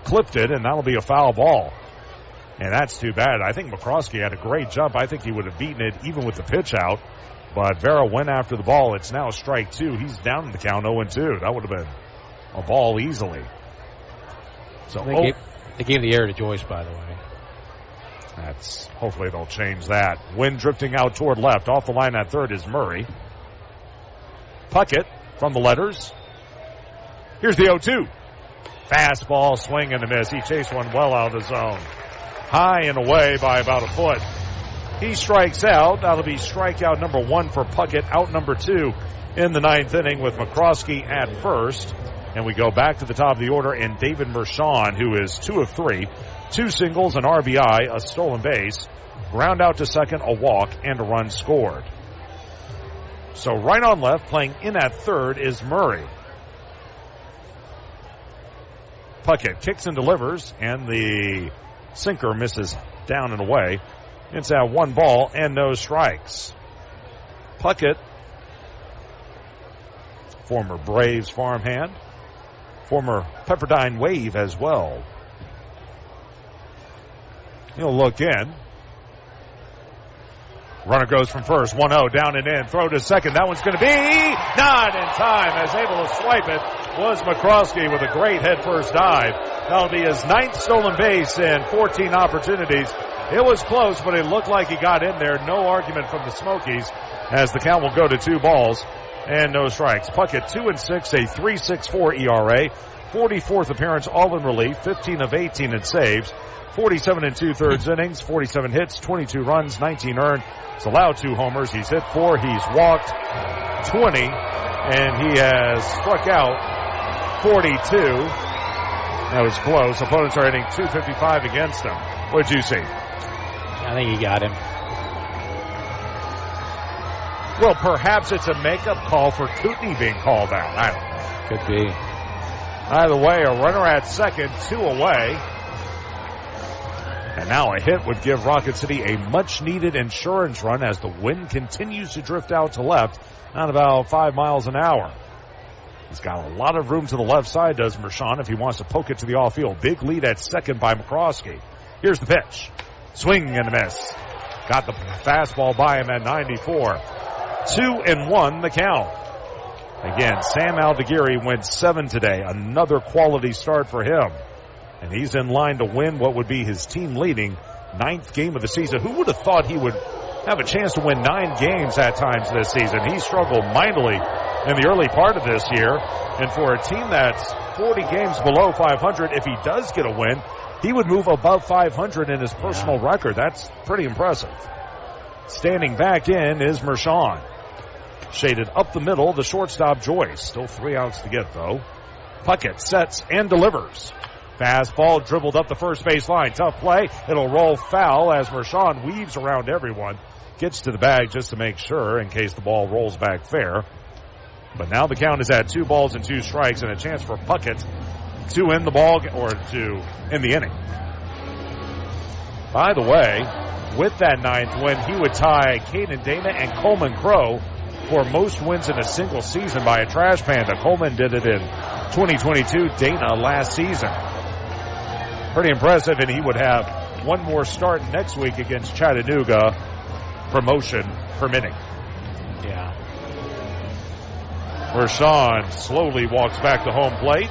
clipped it, and that'll be a foul ball. And that's too bad. I think McCroskey had a great jump. I think he would have beaten it even with the pitch out. But Vera went after the ball. It's now strike two. He's down in the count 0-2. That would have been a ball easily. So they gave the error to Joyce, by the way. Hopefully they'll change that. Wind drifting out toward left. Off the line at third is Murray. Puckett from the letters. Here's the 0-2. Fastball, swing and a miss. He chased one well out of the zone. High and away by about a foot. He strikes out. That'll be strikeout number 1 for Puckett. Out number 2 in the ninth inning with McCroskey at first. And we go back to the top of the order and David Mershon, who is 2 of 3. 2 singles, an RBI, a stolen base. Ground out to second, a walk, and a run scored. So right on left, playing in at third is Murray. Puckett kicks and delivers, and the sinker misses down and away. It's at 1 ball and no strikes. Puckett, former Braves farmhand, former Pepperdine Wave as well. He'll look in. Runner goes from first, 1-0, down and in, throw to second. That one's going to be not in time, as able to swipe it was McCroskey with a great head-first dive. That'll be his 9th stolen base in 14 opportunities. It was close, but it looked like he got in there. No argument from the Smokies, as the count will go to 2 balls and no strikes. Puckett 2-6, a 3.64 ERA, 44th appearance, all in relief, 15 of 18 in saves, 47 2/3 innings, 47 hits, 22 runs, 19 earned. He's allowed 2 homers. He's hit 4. He's walked 20, and he has struck out 42. That was close. Opponents are hitting 255 against him. What did you see? I think he got him. Well, perhaps it's a makeup call for Kootenai being called out. I don't know. Could be. Either way, a runner at second, 2 away. And now a hit would give Rocket City a much-needed insurance run as the wind continues to drift out to left at about 5 miles an hour. He's got a lot of room to the left side, does Mershon, if he wants to poke it to the off-field. Big lead at second by McCroskey. Here's the pitch. Swing and a miss. Got the fastball by him at 94. 2-1 the count. Again, Sam Aldeguerri went 7 today. Another quality start for him. And he's in line to win what would be his team-leading 9th game of the season. Who would have thought he would have a chance to win 9 games at times this season? He struggled mightily in the early part of this year. And for a team that's 40 games below 500, if he does get a win, he would move above 500 in his personal record. That's pretty impressive. Standing back in is Mershon. Shaded up the middle, the shortstop Joyce. Still 3 outs to get, though. Puckett sets and delivers. Fastball dribbled up the first base line. Tough play. It'll roll foul as Mershon weaves around everyone. Gets to the bag just to make sure in case the ball rolls back fair. But now the count is at 2 balls and 2 strikes and a chance for Puckett to end the ball or to end the inning. By the way, with that 9th win, he would tie Caden Dana and Coleman Crow for most wins in a single season by a Trash Panda. Coleman did it in 2022, Dana last season. Pretty impressive, and he would have one more start next week against Chattanooga, promotion permitting. Yeah. Mershon slowly walks back to home plate.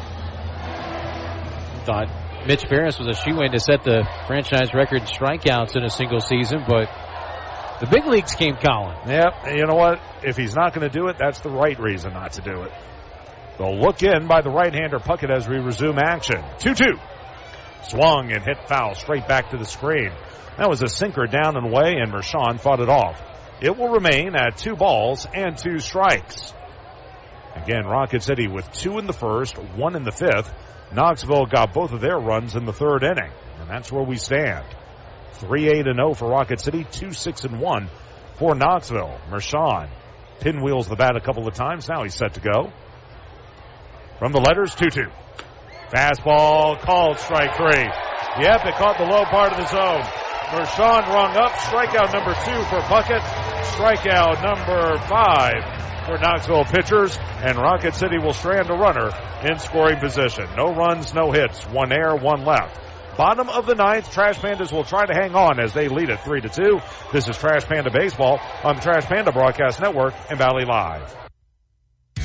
Thought Mitch Ferris was a shoe-in to set the franchise record in strikeouts in a single season, but the big leagues came calling. Yep, and you know what? If he's not going to do it, that's the right reason not to do it. They'll look in by the right-hander Puckett as we resume action. 2-2. Swung and hit foul straight back to the screen. That was a sinker down and away, and Mershon fought it off. It will remain at 2 balls and 2 strikes. Again, Rocket City with 2 in the first, 1 in the 5th. Knoxville got both of their runs in the 3rd inning, and that's where we stand. 3-8-0 for Rocket City, 2-6-1 for Knoxville. Mershon pinwheels the bat a couple of times. Now he's set to go. From the letters, 2-2. Fastball called, strike 3. Yep, it caught the low part of the zone. Mershon rung up, strikeout number 2 for Puckett, strikeout number 5 for Knoxville pitchers, and Rocket City will strand a runner in scoring position. No runs, no hits, 1 error, 1 left. Bottom of the 9th, Trash Pandas will try to hang on as they lead at 3-2. This is Trash Panda Baseball on the Trash Panda Broadcast Network and Valley Live.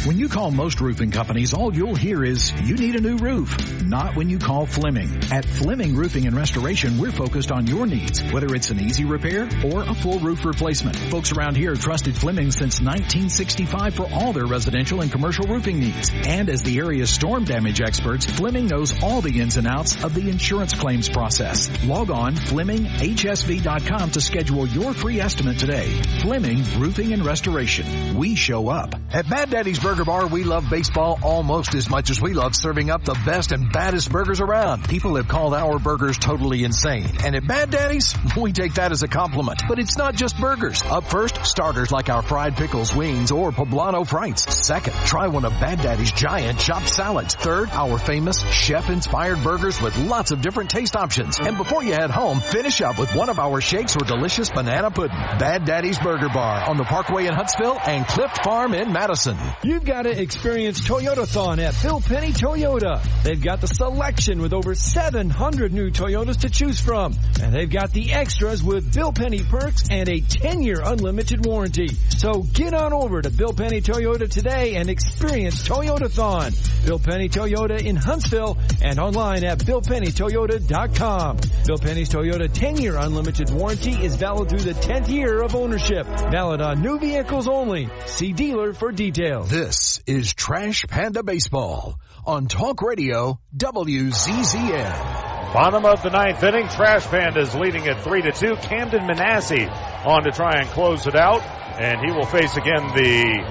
When you call most roofing companies, all you'll hear is, you need a new roof. Not when you call Fleming. At Fleming Roofing and Restoration, we're focused on your needs, whether it's an easy repair or a full roof replacement. Folks around here have trusted Fleming since 1965 for all their residential and commercial roofing needs. And as the area's storm damage experts, Fleming knows all the ins and outs of the insurance claims process. Log on FlemingHSV.com to schedule your free estimate today. Fleming Roofing and Restoration. We show up. At Mad Daddy's Burger Bar, we love baseball almost as much as we love serving up the best and baddest burgers around. People have called our burgers totally insane. And at Mad Daddy's, we take that as a compliment. But it's not just burgers. Up first, starters like our fried pickles, wings, or poblano frites. Second, try one of Mad Daddy's giant chopped salads. Third, our famous chef-inspired burgers with lots of different taste options. And before you head home, finish up with one of our shakes or delicious banana pudding. Mad Daddy's Burger Bar on the Parkway in Huntsville and Clift Farm in Madison. You've got to experience Toyotathon at Bill Penny Toyota. They've got the selection with over 700 new Toyotas to choose from. And they've got the extras with Bill Penny perks and a 10-year unlimited warranty. So get on over to Bill Penny Toyota today and experience Toyotathon. Bill Penny Toyota in Huntsville and online at BillPennyToyota.com. Bill Penny's Toyota 10-year unlimited warranty is valid through the 10th year of ownership. Valid on new vehicles only. See dealer for details. This is Trash Panda Baseball on Talk Radio WZZN. Bottom of the 9th inning, Trash Pandas leading at 3-2. Camden Manasseh on to try and close it out, and he will face again the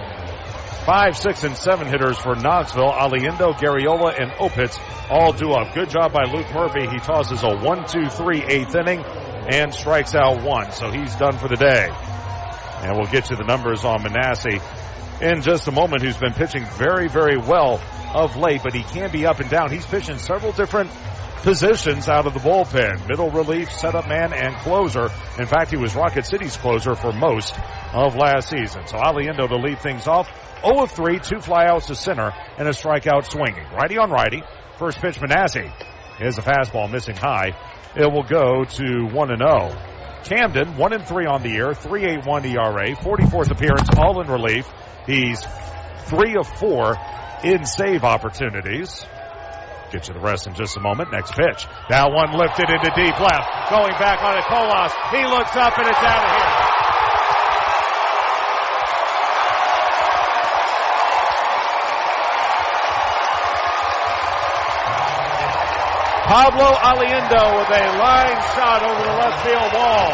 5, 6, and 7 hitters for Knoxville. Aliendo, Garriola, and Opitz all due up. Good job by Luke Murphy. He tosses a 1-2-3 8th inning and strikes out 1, so he's done for the day. And we'll get you the numbers on Manasseh in just a moment, who's been pitching very, very well of late, but he can be up and down. He's pitching several different positions out of the bullpen. Middle relief, setup man, and closer. In fact, he was Rocket City's closer for most of last season. So Aliendo to lead things off. 0 of 3, 2 flyouts to center, and a strikeout swinging. Righty on righty. First pitch, Manasseh. Here's a fastball missing high. It will go to 1-0. Camden, 1-3 on the year, 3.81 ERA, 44th appearance, all in relief. He's 3 of 4 in save opportunities. Get you the rest in just a moment. Next pitch. That one lifted into deep left. Going back on it, Colas. He looks up and it's out of here. Pablo Aliendo with a line shot over the left field wall.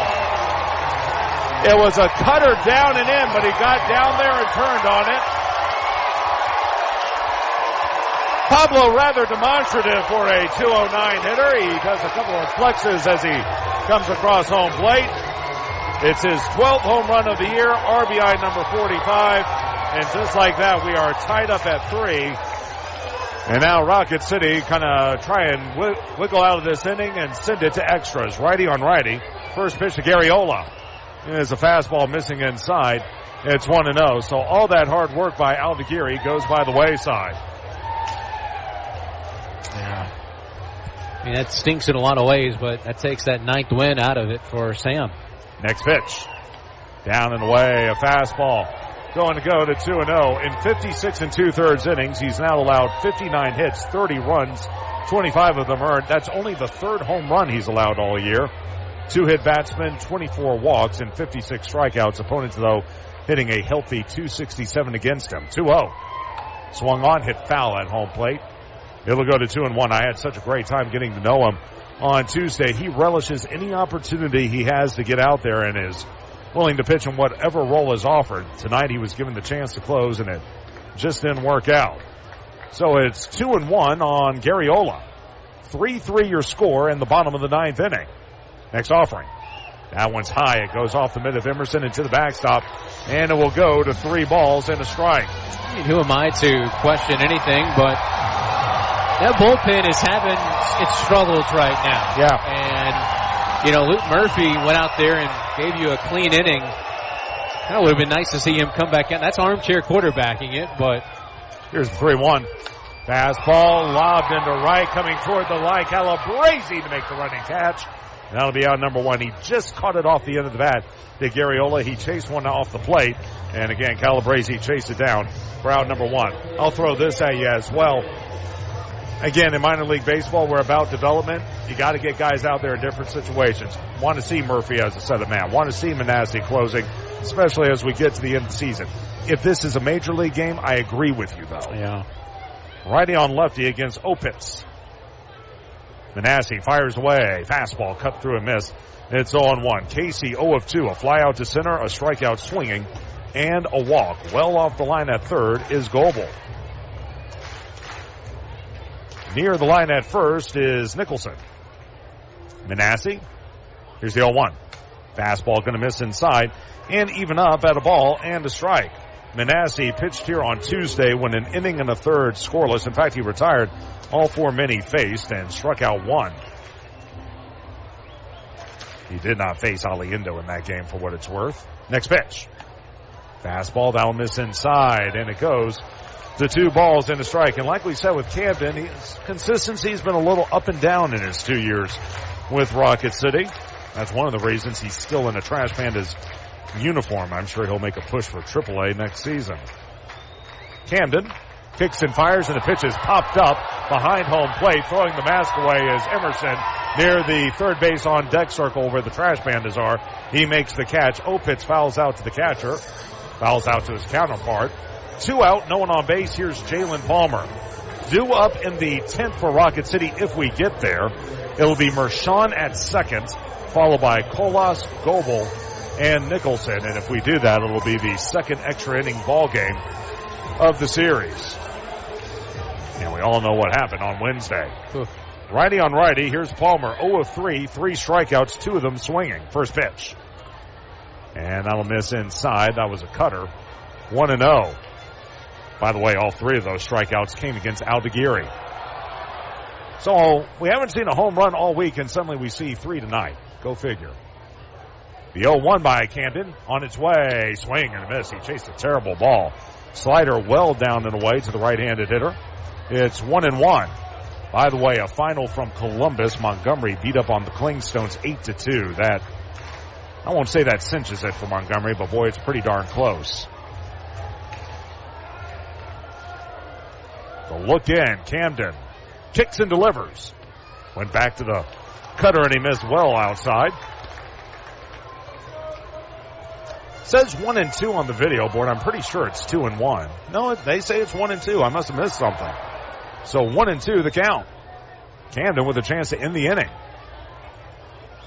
It was a cutter down and in, but he got down there and turned on it. Pablo rather demonstrative for a 209 hitter. He does a couple of flexes as he comes across home plate. It's his 12th home run of the year, RBI number 45. And just like that, we are tied up at 3. And now Rocket City kind of try and wiggle out of this inning and send it to extras. Righty on righty. First pitch to Garriola. There's a fastball missing inside. It's 1-0. So all that hard work by Aldeguerri goes by the wayside. Yeah. I mean, that stinks in a lot of ways, but that takes that 9th win out of it for Sam. Next pitch. Down and away. A fastball. Going to go to 2-0. In 56 2/3 innings, he's now allowed 59 hits, 30 runs, 25 of them earned. That's only the 3rd home run he's allowed all year. 2-hit batsman, 24 walks, and 56 strikeouts. Opponents, though, hitting a healthy 267 against him. 2-0. Swung on, hit foul at home plate. It'll go to 2-1. I had such a great time getting to know him on Tuesday. He relishes any opportunity he has to get out there and is willing to pitch in whatever role is offered. Tonight he was given the chance to close, and it just didn't work out. So it's 2-1 on Garriola. 3-3 your score in the bottom of the ninth inning. Next offering. That one's high. It goes off the mid of Emerson into the backstop, and it will go to 3 balls and a strike. I mean, who am I to question anything, but that bullpen is having its struggles right now. Yeah. And, you know, Luke Murphy went out there and gave you a clean inning. That would have been nice to see him come back in. That's armchair quarterbacking it, but here's the 3-1. Fastball lobbed into right, coming toward the line. Calabrese to make the running catch. That'll be out number 1. He just caught it off the end of the bat to Garriola. He chased one off the plate. And again, Calabrese chased it down for out number 1. I'll throw this at you as well. Again, in minor league baseball, we're about development. You got to get guys out there in different situations. Want to see Murphy as a setup man. Want to see Manasseh closing, especially as we get to the end of the season. If this is a major league game, I agree with you, though. Yeah. Righty on lefty against Opitz. Manasseh fires away. Fastball cut through and miss. It's 0-1. Casey 0 of 2. A fly out to center, a strikeout swinging, and a walk. Well off the line at third is Goebel. Near the line at first is Nicholson. Manasseh. Here's the 0-1. Fastball going to miss inside and even up at a ball and a strike. Manasseh pitched here on Tuesday when an inning and a third scoreless. In fact, he retired all 4 men he faced and struck out 1. He did not face Aliendo in that game for what it's worth. Next pitch. Fastball, that'll miss inside, and it goes to 2 balls and a strike. And like we said with Camden, his consistency's been a little up and down in his 2 years with Rocket City. That's one of the reasons he's still in a Trash Pandas uniform. I'm sure he'll make a push for AAA next season. Camden kicks and fires, and the pitch is popped up behind home plate. Throwing the mask away is Emerson near the third base on deck circle where the Trash Pandas are. He makes the catch. Opitz fouls out to the catcher. Fouls out to his counterpart. 2 out, no one on base. Here's Jalen Palmer. Due up in the 10th for Rocket City if we get there. It'll be Mershon at second, followed by Colas, Goebel, and Nicholson. And if we do that, it'll be the second extra inning ball game of the series. And we all know what happened on Wednesday. Righty on righty. Here's Palmer. 0 of 3, 3 strikeouts, 2 of them swinging. First pitch. And that'll miss inside. That was a cutter. 1-0. By the way, all 3 of those strikeouts came against Aldeguerri. So we haven't seen a home run all week, and suddenly we see 3 tonight. Go figure. The 0-1 by Camden on its way. Swing and a miss. He chased a terrible ball. Slider well down and away to the right-handed hitter. It's 1-1. By the way, a final from Columbus. Montgomery beat up on the Clingstones 8-2. That, I won't say that cinches it for Montgomery, but boy, it's pretty darn close. The look in. Camden kicks and delivers. Went back to the cutter and he missed well outside. Says 1-2 on the video board. I'm pretty sure it's 2-1. No, they say it's 1-2. I must have missed something. So 1-2 the count. Camden with a chance to end the inning.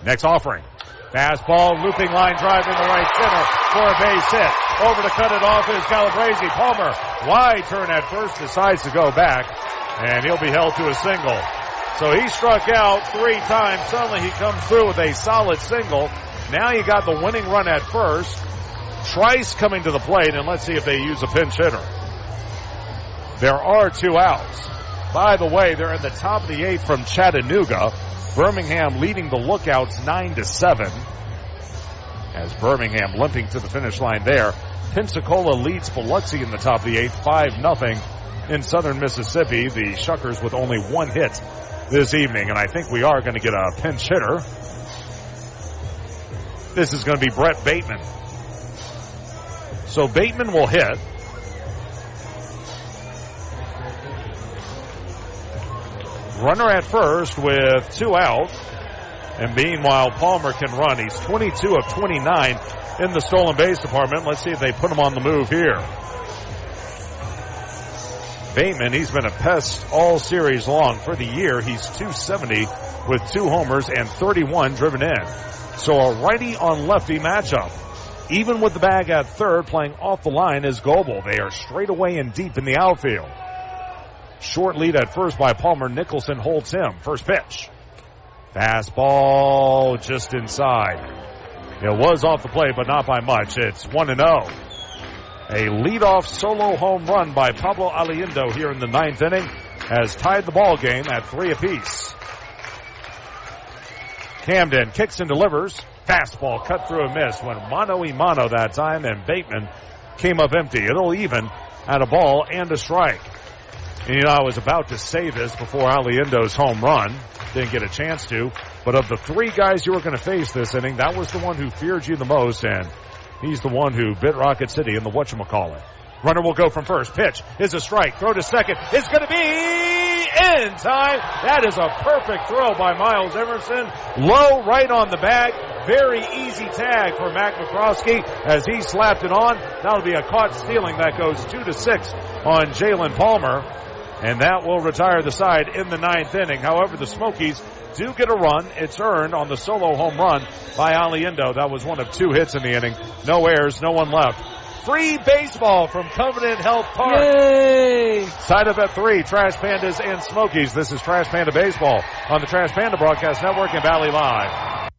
Next offering. Fastball, looping line drive in the right center for a base hit. Over to cut it off is Calabrese. Palmer, wide turn at first, decides to go back, and he'll be held to a single. So he struck out 3 times. Suddenly he comes through with a solid single. Now you got the winning run at first. Trice coming to the plate, and let's see if they use a pinch hitter. There are 2 outs. By the way, they're in the top of the 8th from Chattanooga. Birmingham leading the Lookouts 9-7. As Birmingham limping to the finish line there. Pensacola leads Biloxi in the top of the 8th, 5-0 in southern Mississippi. The Shuckers with only 1 hit this evening, and I think we are going to get a pinch hitter. This is going to be Brett Bateman. So Bateman will hit. Runner at first with 2 out. And meanwhile, Palmer can run. He's 22 of 29 in the stolen base department. Let's see if they put him on the move here. Bateman, he's been a pest all series long. For the year, he's 270 with 2 homers and 31 driven in. So a righty on lefty matchup. Even with the bag at third, playing off the line is Goebel. They are straight away and deep in the outfield. Short lead at first by Palmer. Nicholson holds him. First pitch. Fastball just inside. It was off the plate, but not by much. It's 1-0. A leadoff solo home run by Pablo Aliendo here in the ninth inning has tied the ball game at 3 apiece. Camden kicks and delivers. Fastball cut through a miss. Went mano-a-mano that time, and Bateman came up empty. It'll even at a ball and a strike. And, I was about to say this before Aliendo's home run. Didn't get a chance to. But of the 3 guys you were going to face this inning, that was the one who feared you the most, and he's the one who bit Rocket City in the whatchamacallit. Runner will go from first. Pitch is a strike. Throw to second. It's going to be in time. That is a perfect throw by Miles Emerson. Low right on the bag. Very easy tag for Mac McCroskey as he slapped it on. That'll be a caught stealing. That goes 2-6 on Jalen Palmer. And that will retire the side in the ninth inning. However, the Smokies do get a run. It's earned on the solo home run by Aliendo. That was one of 2 hits in the inning. No errors, no one left. Free baseball from Covenant Health Park. Yay! Side up at 3, Trash Pandas and Smokies. This is Trash Panda Baseball on the Trash Panda Broadcast Network and Valley Live.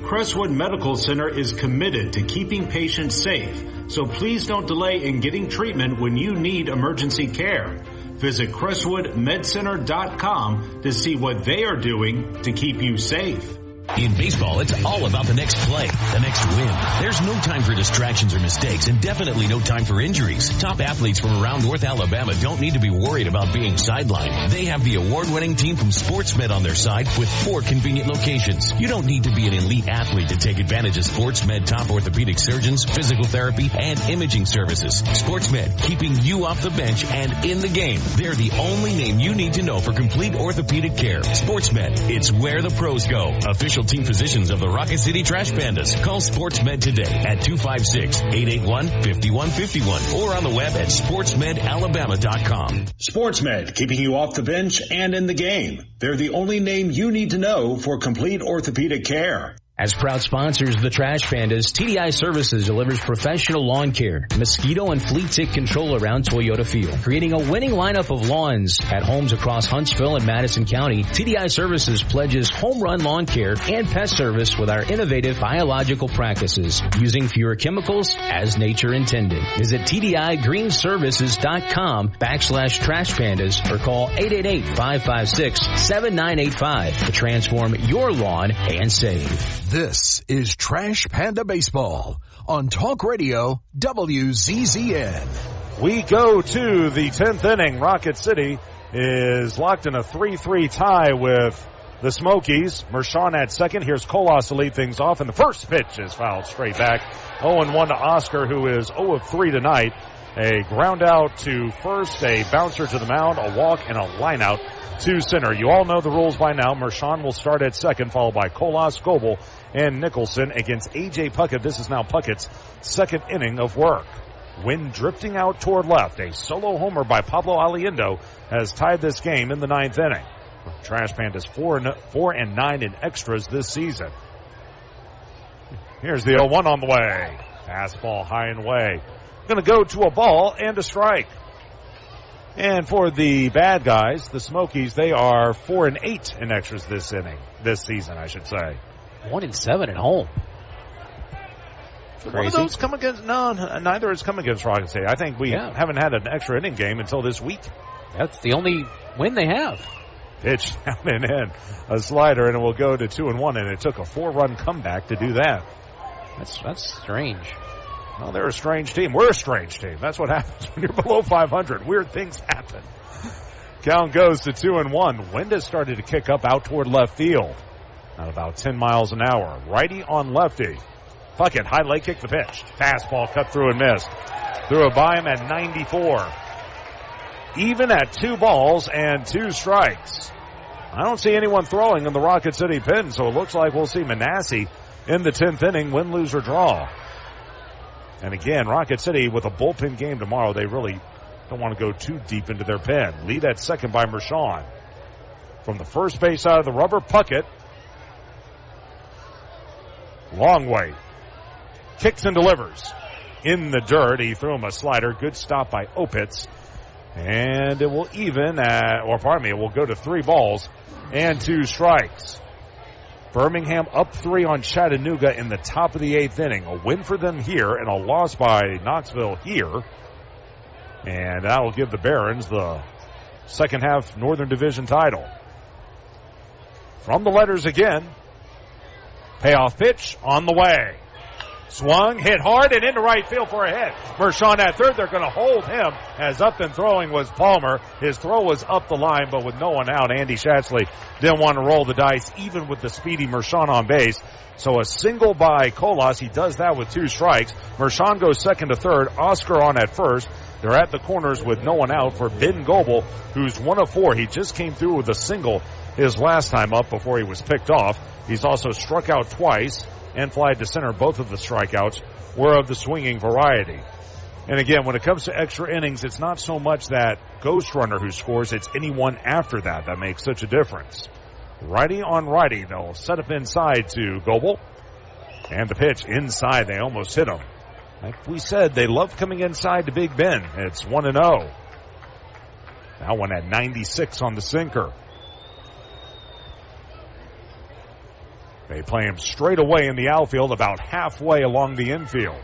Crestwood Medical Center is committed to keeping patients safe, so please don't delay in getting treatment when you need emergency care. Visit CrestwoodMedCenter.com to see what they are doing to keep you safe. In baseball, it's all about the next play, the next win. There's no time for distractions or mistakes, and definitely no time for injuries. Top athletes from around North Alabama don't need to be worried about being sidelined. They have the award-winning team from SportsMed on their side with 4 convenient locations. You don't need to be an elite athlete to take advantage of SportsMed top orthopedic surgeons, physical therapy, and imaging services. SportsMed, keeping you off the bench and in the game. They're the only name you need to know for complete orthopedic care. SportsMed, it's where the pros go. Official team physicians of the Rocket City Trash Pandas. Call SportsMed today at 256-881-5151 or on the web at sportsmedalabama.com. SportsMed, keeping you off the bench and in the game. They're the only name you need to know for complete orthopedic care. As proud sponsors of the Trash Pandas, TDI Services delivers professional lawn care, mosquito and flea tick control around Toyota Field. Creating a winning lineup of lawns at homes across Huntsville and Madison County, TDI Services pledges home run lawn care and pest service with our innovative biological practices, using fewer chemicals as nature intended. Visit TDIGreenServices.com/Trash Pandas or call 888-556-7985 to transform your lawn and save. This is Trash Panda Baseball on Talk Radio WZZN. We go to the 10th inning. Rocket City is locked in a 3-3 tie with the Smokies. Mershon at second. Here's Kolas to lead things off, and the first pitch is fouled straight back. 0-1 to Oscar, who is 0-3 tonight. A ground out to first, a bouncer to the mound, a walk, and a line out to center. You all know the rules by now. Mershon will start at second, followed by Kolas, Goebel, and Nicholson against A.J. Puckett. This is now Puckett's second inning of work. Wind drifting out toward left. A solo homer by Pablo Aliendo has tied this game in the ninth inning. Trash Pandas 4-9 in extras this season. Here's the 0-1 on the way. Fastball high and away. Going to go to a ball and a strike. And for the bad guys, the Smokies, they are 4-8 in extras this season, I should say. 1-7 at home. One of those come against? No, neither has come against Rocket City. I think we haven't had an extra inning game until this week. That's the only win they have. Pitch down and in, a slider, and it will go to 2-1. And it took a 4-run comeback to do that. That's strange. Well, they're a strange team. We're a strange team. That's what happens when you're below 500. Weird things happen. Count goes to 2-1. Wind has started to kick up out toward left field at about 10 miles an hour. Righty on lefty. Puckett, high leg kick the pitch. Fastball cut through and missed. Threw it by him at 94. Even at 2 balls and 2 strikes. I don't see anyone throwing in the Rocket City pen, so it looks like we'll see Manasseh in the 10th inning, win, lose, or draw. And again, Rocket City with a bullpen game tomorrow, they really don't want to go too deep into their pen. Lead at second by Mershon. From the first base side of the rubber, Puckett. Long way. Kicks and delivers. In the dirt. He threw him a slider. Good stop by Opitz. And it will it will go to 3 balls and 2 strikes. Birmingham up 3 on Chattanooga in the top of the 8th inning. A win for them here and a loss by Knoxville here. And that will give the Barons the second half Northern Division title. From the letters again. Payoff pitch on the way. Swung, hit hard, and into right field for a hit. Mershon at third. They're going to hold him as up and throwing was Palmer. His throw was up the line, but with no one out, Andy Schatzley didn't want to roll the dice, even with the speedy Mershon on base. So a single by Colas. He does that with 2 strikes. Mershon goes second to third. Oscar on at first. They're at the corners with no one out for Ben Goebel, who's 1 of 4. He just came through with a single his last time up before he was picked off. He's also struck out twice and fly to center. Both of the strikeouts were of the swinging variety. And again, when it comes to extra innings, it's not so much that ghost runner who scores, it's anyone after that makes such a difference. Righty on righty, they'll set up inside to Goebel. And the pitch inside, they almost hit him. Like we said, they love coming inside to Big Ben. It's 1-0. That one at 96 on the sinker. They play him straight away in the outfield, about halfway along the infield.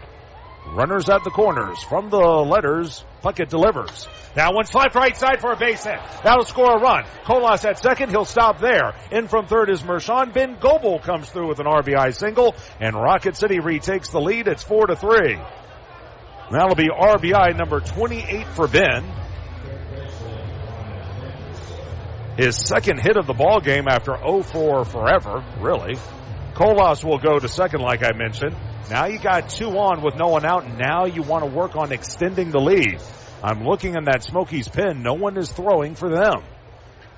Runners at the corners. From the letters, Puckett delivers. Now one slide right side for a base hit. That'll score a run. Colas at second. He'll stop there. In from third is Mershon. Ben Goebel comes through with an RBI single, and Rocket City retakes the lead. It's 4-3. That'll be RBI number 28 for Ben. His second hit of the ball game after 0-4 forever, really. Colas will go to second, like I mentioned. Now you got 2 on with no one out. Now you want to work on extending the lead. I'm looking in that Smokies pin. No one is throwing for them.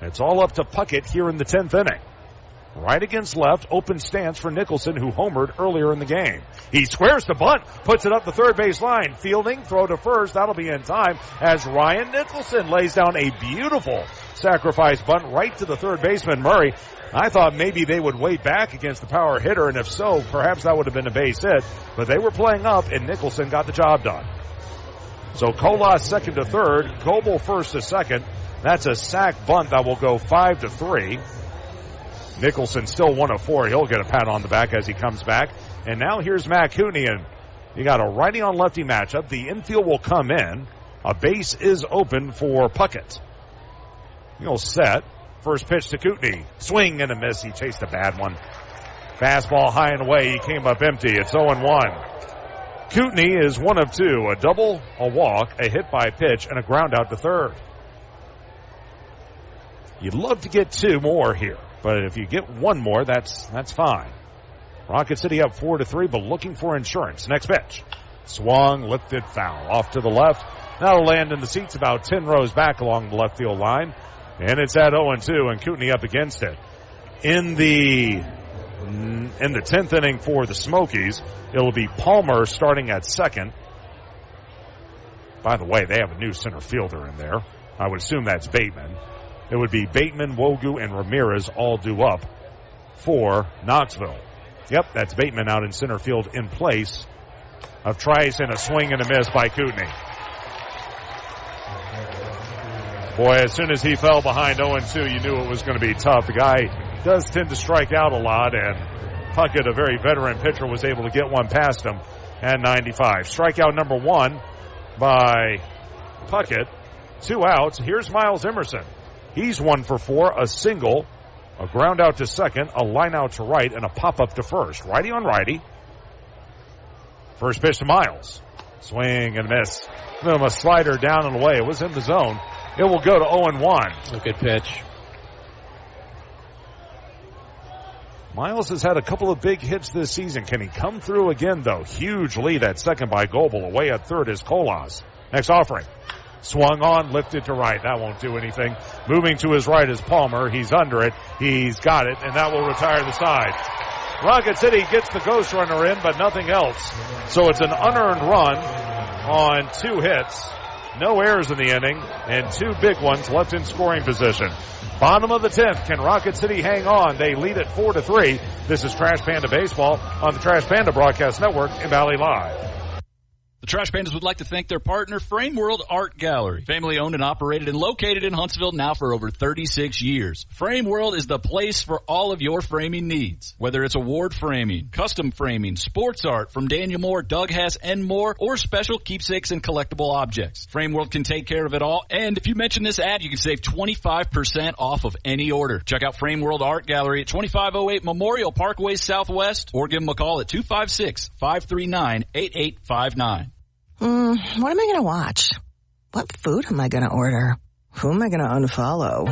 It's all up to Puckett here in the 10th inning. Right against left, open stance for Nicholson, who homered earlier in the game. He squares the bunt, puts it up the third base line. Fielding, throw to first. That'll be in time as Ryan Nicholson lays down a beautiful sacrifice bunt right to the third baseman, Murray. I thought maybe they would wait back against the power hitter, and if so, perhaps that would have been a base hit. But they were playing up, and Nicholson got the job done. So Colas second to third, Goebel first to second. That's a sac bunt that will go 5-3. Nicholson still 1 of 4. He'll get a pat on the back as he comes back. And now here's Matt Cooney, and you got a righty on lefty matchup. The infield will come in. A base is open for Puckett. He'll set. First pitch to Cooney. Swing and a miss. He chased a bad one. Fastball high and away. He came up empty. It's 0-1. Cooney is 1 of 2. A double, a walk, a hit by pitch, and a ground out to third. You'd love to get 2 more here. But if you get 1 more, that's fine. Rocket City up 4-3, but looking for insurance. Next pitch. Swung, lifted, foul. Off to the left. That'll land in the seats about 10 rows back along the left field line. And it's at 0-2, and Kootenai up against it. In the 10th inning for the Smokies, it'll be Palmer starting at second. By the way, they have a new center fielder in there. I would assume that's Bateman. It would be Bateman, Wogu, and Ramirez all due up for Knoxville. Yep, that's Bateman out in center field in place of Trice, and a swing and a miss by Kootenai. Boy, as soon as he fell behind 0-2, you knew it was going to be tough. The guy does tend to strike out a lot, and Puckett, a very veteran pitcher, was able to get one past him at 95. Strikeout number 1 by Puckett. 2 outs. Here's Miles Emerson. He's 1 for 4, a single, a ground out to second, a line out to right, and a pop-up to first. Righty on righty. First pitch to Miles. Swing and miss. A slider down and away. It was in the zone. It will go to 0-1. A good pitch. Miles has had a couple of big hits this season. Can he come through again, though? Huge lead at second by Goebel. Away at third is Colas. Next offering. Swung on, lifted to right. That won't do anything. Moving to his right is Palmer. He's under it. He's got it, and that will retire the side. Rocket City gets the ghost runner in, but nothing else. So it's an unearned run on 2 hits no errors in the inning, and 2 big ones left in scoring position. Bottom of the 10th. Can Rocket City hang on? They lead at 4-3. This is Trash Panda Baseball on the Trash Panda Broadcast Network in Valley Live. The Trash Pandas would like to thank their partner, Frame World Art Gallery. Family owned and operated and located in Huntsville now for over 36 years. Frame World is the place for all of your framing needs. Whether it's award framing, custom framing, sports art from Daniel Moore, Doug Hess, and more, or special keepsakes and collectible objects. Frame World can take care of it all. And if you mention this ad, you can save 25% off of any order. Check out Frame World Art Gallery at 2508 Memorial Parkway Southwest, or give them a call at 256-539-8859. What am I going to watch? What food am I going to order? Who am I going to unfollow?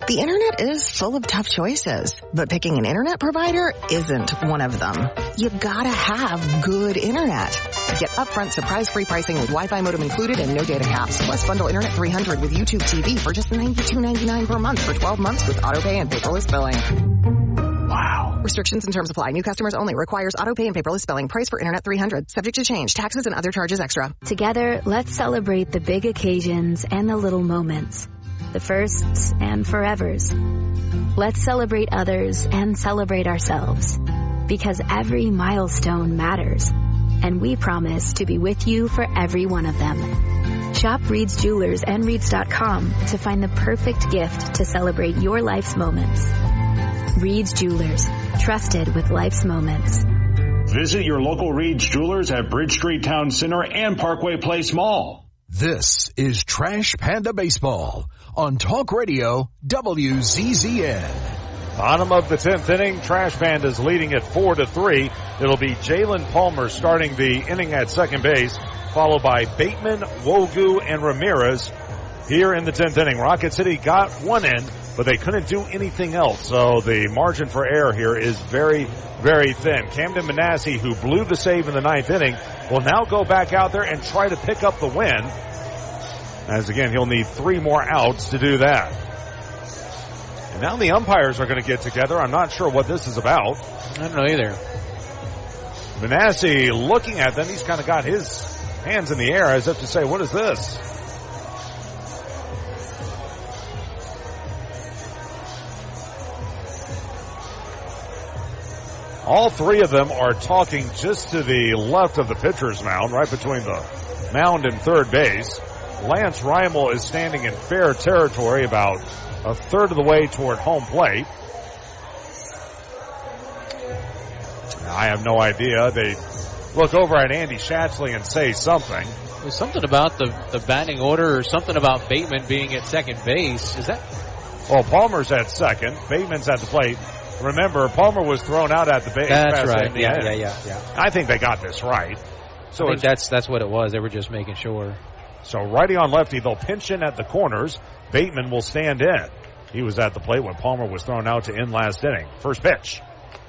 The internet is full of tough choices, but picking an internet provider isn't one of them. You gotta have good internet. Get upfront surprise-free pricing with Wi-Fi modem included and no data caps. Plus bundle Internet 300 with YouTube TV for just $92.99 per month for 12 months with autopay and paperless billing. Wow. Restrictions and terms apply. New customers only. Requires autopay and paperless billing. Price for Internet 300. Subject to change. Taxes and other charges extra. Together, let's celebrate the big occasions and the little moments. The firsts and forevers. Let's celebrate others and celebrate ourselves. Because every milestone matters. And we promise to be with you for every one of them. Shop Reed's Jewelers and Reeds.com to find the perfect gift to celebrate your life's moments. Reed's Jewelers, trusted with life's moments. Visit your local Reed's Jewelers at Bridge Street Town Center and Parkway Place Mall. This is Trash Panda Baseball on Talk Radio WZZN. Bottom of the 10th inning, Trash Pandas leading at 4-3. It'll be Jalen Palmer starting the inning at second base, followed by Bateman, Wogu, and Ramirez here in the 10th inning. Rocket City got one in, but they couldn't do anything else. So the margin for error here is very, very thin. Camden Manassi, who blew the save in the 9th inning, will now go back out there and try to pick up the win. As again, he'll need 3 more outs to do that. And now the umpires are going to get together. I'm not sure what this is about. I don't know either. Manassi looking at them. He's kind of got his hands in the air as if to say, what is this? All 3 of them are talking just to the left of the pitcher's mound, right between the mound and third base. Lance Reimel is standing in fair territory about a third of the way toward home plate. I have no idea. They look over at Andy Schatsley and say something. There's something about the batting order or something about Bateman being at second base. Is that? Well, Palmer's at second. Bateman's at the plate. Remember, Palmer was thrown out at the base. That's right. Yeah. I think they got this right. So I think that's what it was. They were just making sure. So righty on lefty, they'll pinch in at the corners. Bateman will stand in. He was at the plate when Palmer was thrown out to end last inning. First pitch.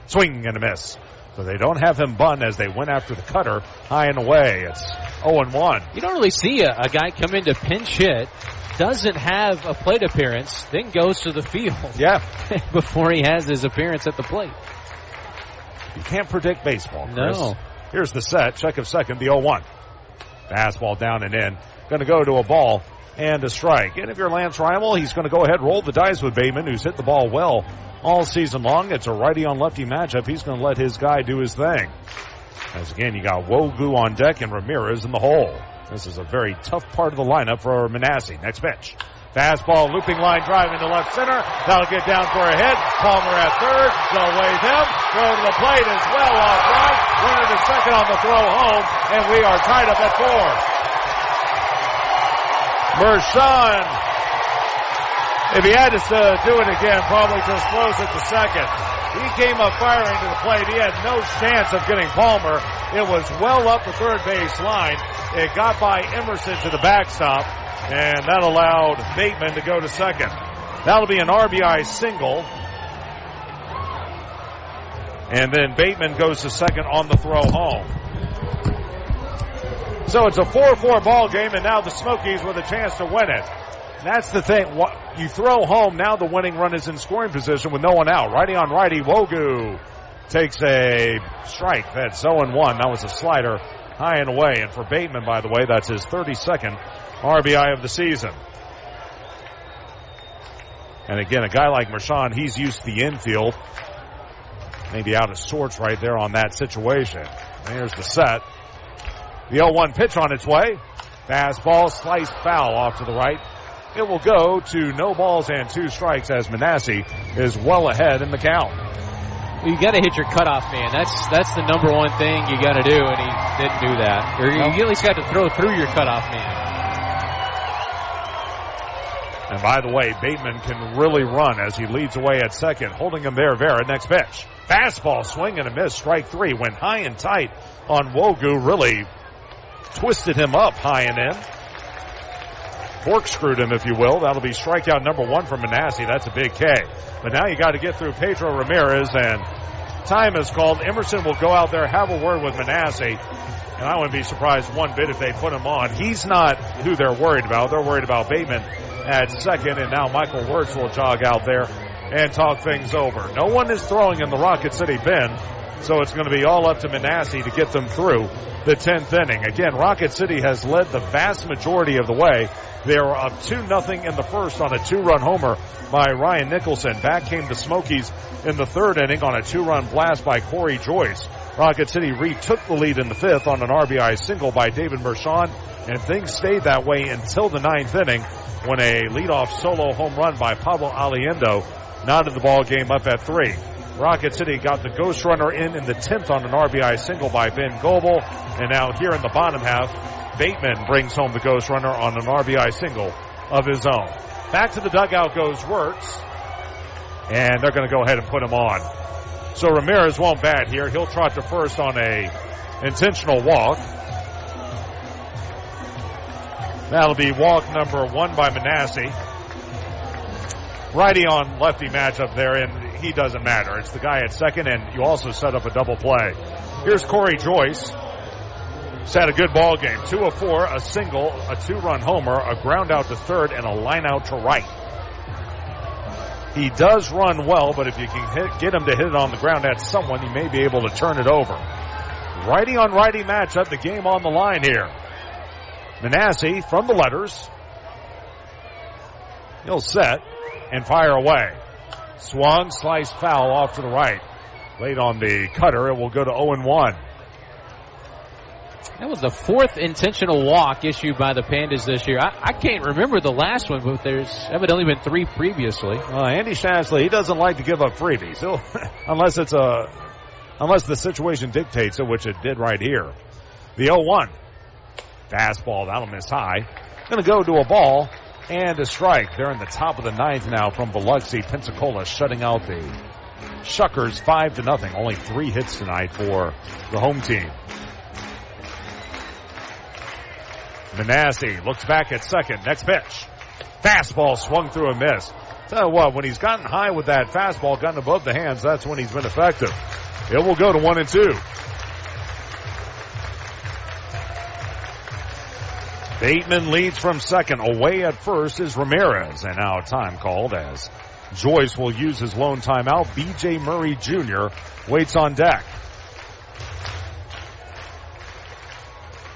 Swing and a miss. So they don't have him bunt as they went after the cutter high and away. It's 0-1. You don't really see a guy come in to pinch hit, doesn't have a plate appearance, then goes to the field. Yeah. Before he has his appearance at the plate. You can't predict baseball, Chris. No. Here's the set. Check of second, the 0-1. Fastball down and in. Going to go to a ball and a strike. And if you're Lance Reimel, he's going to go ahead, roll the dice with Bateman, who's hit the ball well all season long. It's a righty on lefty matchup. He's going to let his guy do his thing. As again, you got Wogu on deck and Ramirez in the hole. This is a very tough part of the lineup for Manassi. Next pitch. Fastball, looping line drive into left center. That'll get down for a hit. Palmer at third. They'll wave him. Throw to the plate as well off right. Runner to second on the throw home. And we are tied up at 4. Mershon, if he had to do it again, probably just throws it to second. He came up firing to the plate. He had no chance of getting Palmer. It was well up the third base line. It got by Emerson to the backstop, and that allowed Bateman to go to second. That'll be an RBI single. And then Bateman goes to second on the throw home. So it's a 4-4 ball game, and now the Smokies with a chance to win it. And that's the thing. You throw home, now the winning run is in scoring position with no one out. Righty on righty, Wogu takes a strike. That's 0-1. That was a slider high and away. And for Bateman, by the way, that's his 32nd RBI of the season. And again, a guy like Mershon, he's used to the infield. Maybe out of sorts right there on that situation. There's the set. The 0-1 pitch on its way. Fastball, sliced foul off to the right. It will go to no balls and 2 strikes as Manassi is well ahead in the count. You got to hit your cutoff man. That's the number one thing you got to do, and he didn't do that. Or you at least got to throw through your cutoff man. And by the way, Bateman can really run as he leads away at second, holding him there. Vera, next pitch. Fastball, swing and a miss. Strike 3. Went high and tight on Wogu. Really twisted him up high and in. Corkscrewed him, if you will. That'll be strikeout number 1 for Manassi. That's a big K. But now you got to get through Pedro Ramirez, and time is called. Emerson will go out there, have a word with Manassi, and I wouldn't be surprised one bit if they put him on. He's not who they're worried about. They're worried about Bateman at second, and now Michael Wirtz will jog out there and talk things over. No one is throwing in the Rocket City bin, so it's going to be all up to Manassi to get them through the 10th inning. Again, Rocket City has led the vast majority of the way. They were up 2-0 in the first on a 2-run homer by Ryan Nicholson. Back came the Smokies in the 3rd inning on a 2-run blast by Corey Joyce. Rocket City retook the lead in the 5th on an RBI single by David Mershon, and things stayed that way until the 9th inning when a leadoff solo home run by Pablo Aliendo knotted the ball game up at 3. Rocket City got the ghost runner in the 10th on an RBI single by Ben Goebel, and now here in the bottom half, Bateman brings home the ghost runner on an RBI single of his own. Back to the dugout goes Wirtz, and they're going to go ahead and put him on. So Ramirez won't bat here. He'll trot to first on a intentional walk. That'll be walk number 1 by Manassi. Righty on lefty matchup there, and he doesn't matter. It's the guy at second, and you also set up a double play. Here's Corey Joyce. He's had a good ball game. 2 of 4, a single, a 2-run homer, a ground out to third, and a line out to right. He does run well, but if you can get him to hit it on the ground at someone, he may be able to turn it over. Righty on righty matchup, the game on the line here. Manassi from the letters. He'll set and fire away. Swung, sliced foul off to the right. Late on the cutter, it will go to 0-1. That was the 4th intentional walk issued by the Pandas this year. I can't remember the last one, but there's evidently been 3 previously. Andy Shansley, he doesn't like to give up freebies. unless the situation dictates it, which it did right here. The 0-1. Fastball, that'll miss high. Going to go to a ball and a strike. They're in the top of the 9th now from Biloxi. Pensacola shutting out the Shuckers 5-0. Only 3 hits tonight for the home team. Manassi looks back at second. Next pitch. Fastball swung through a miss. Tell you what, when he's gotten high with that fastball, gotten above the hands, that's when he's been effective. It will go to 1-2. Bateman leads from second. Away at first is Ramirez. And now a time called as Joyce will use his lone timeout. B.J. Murray Jr. waits on deck.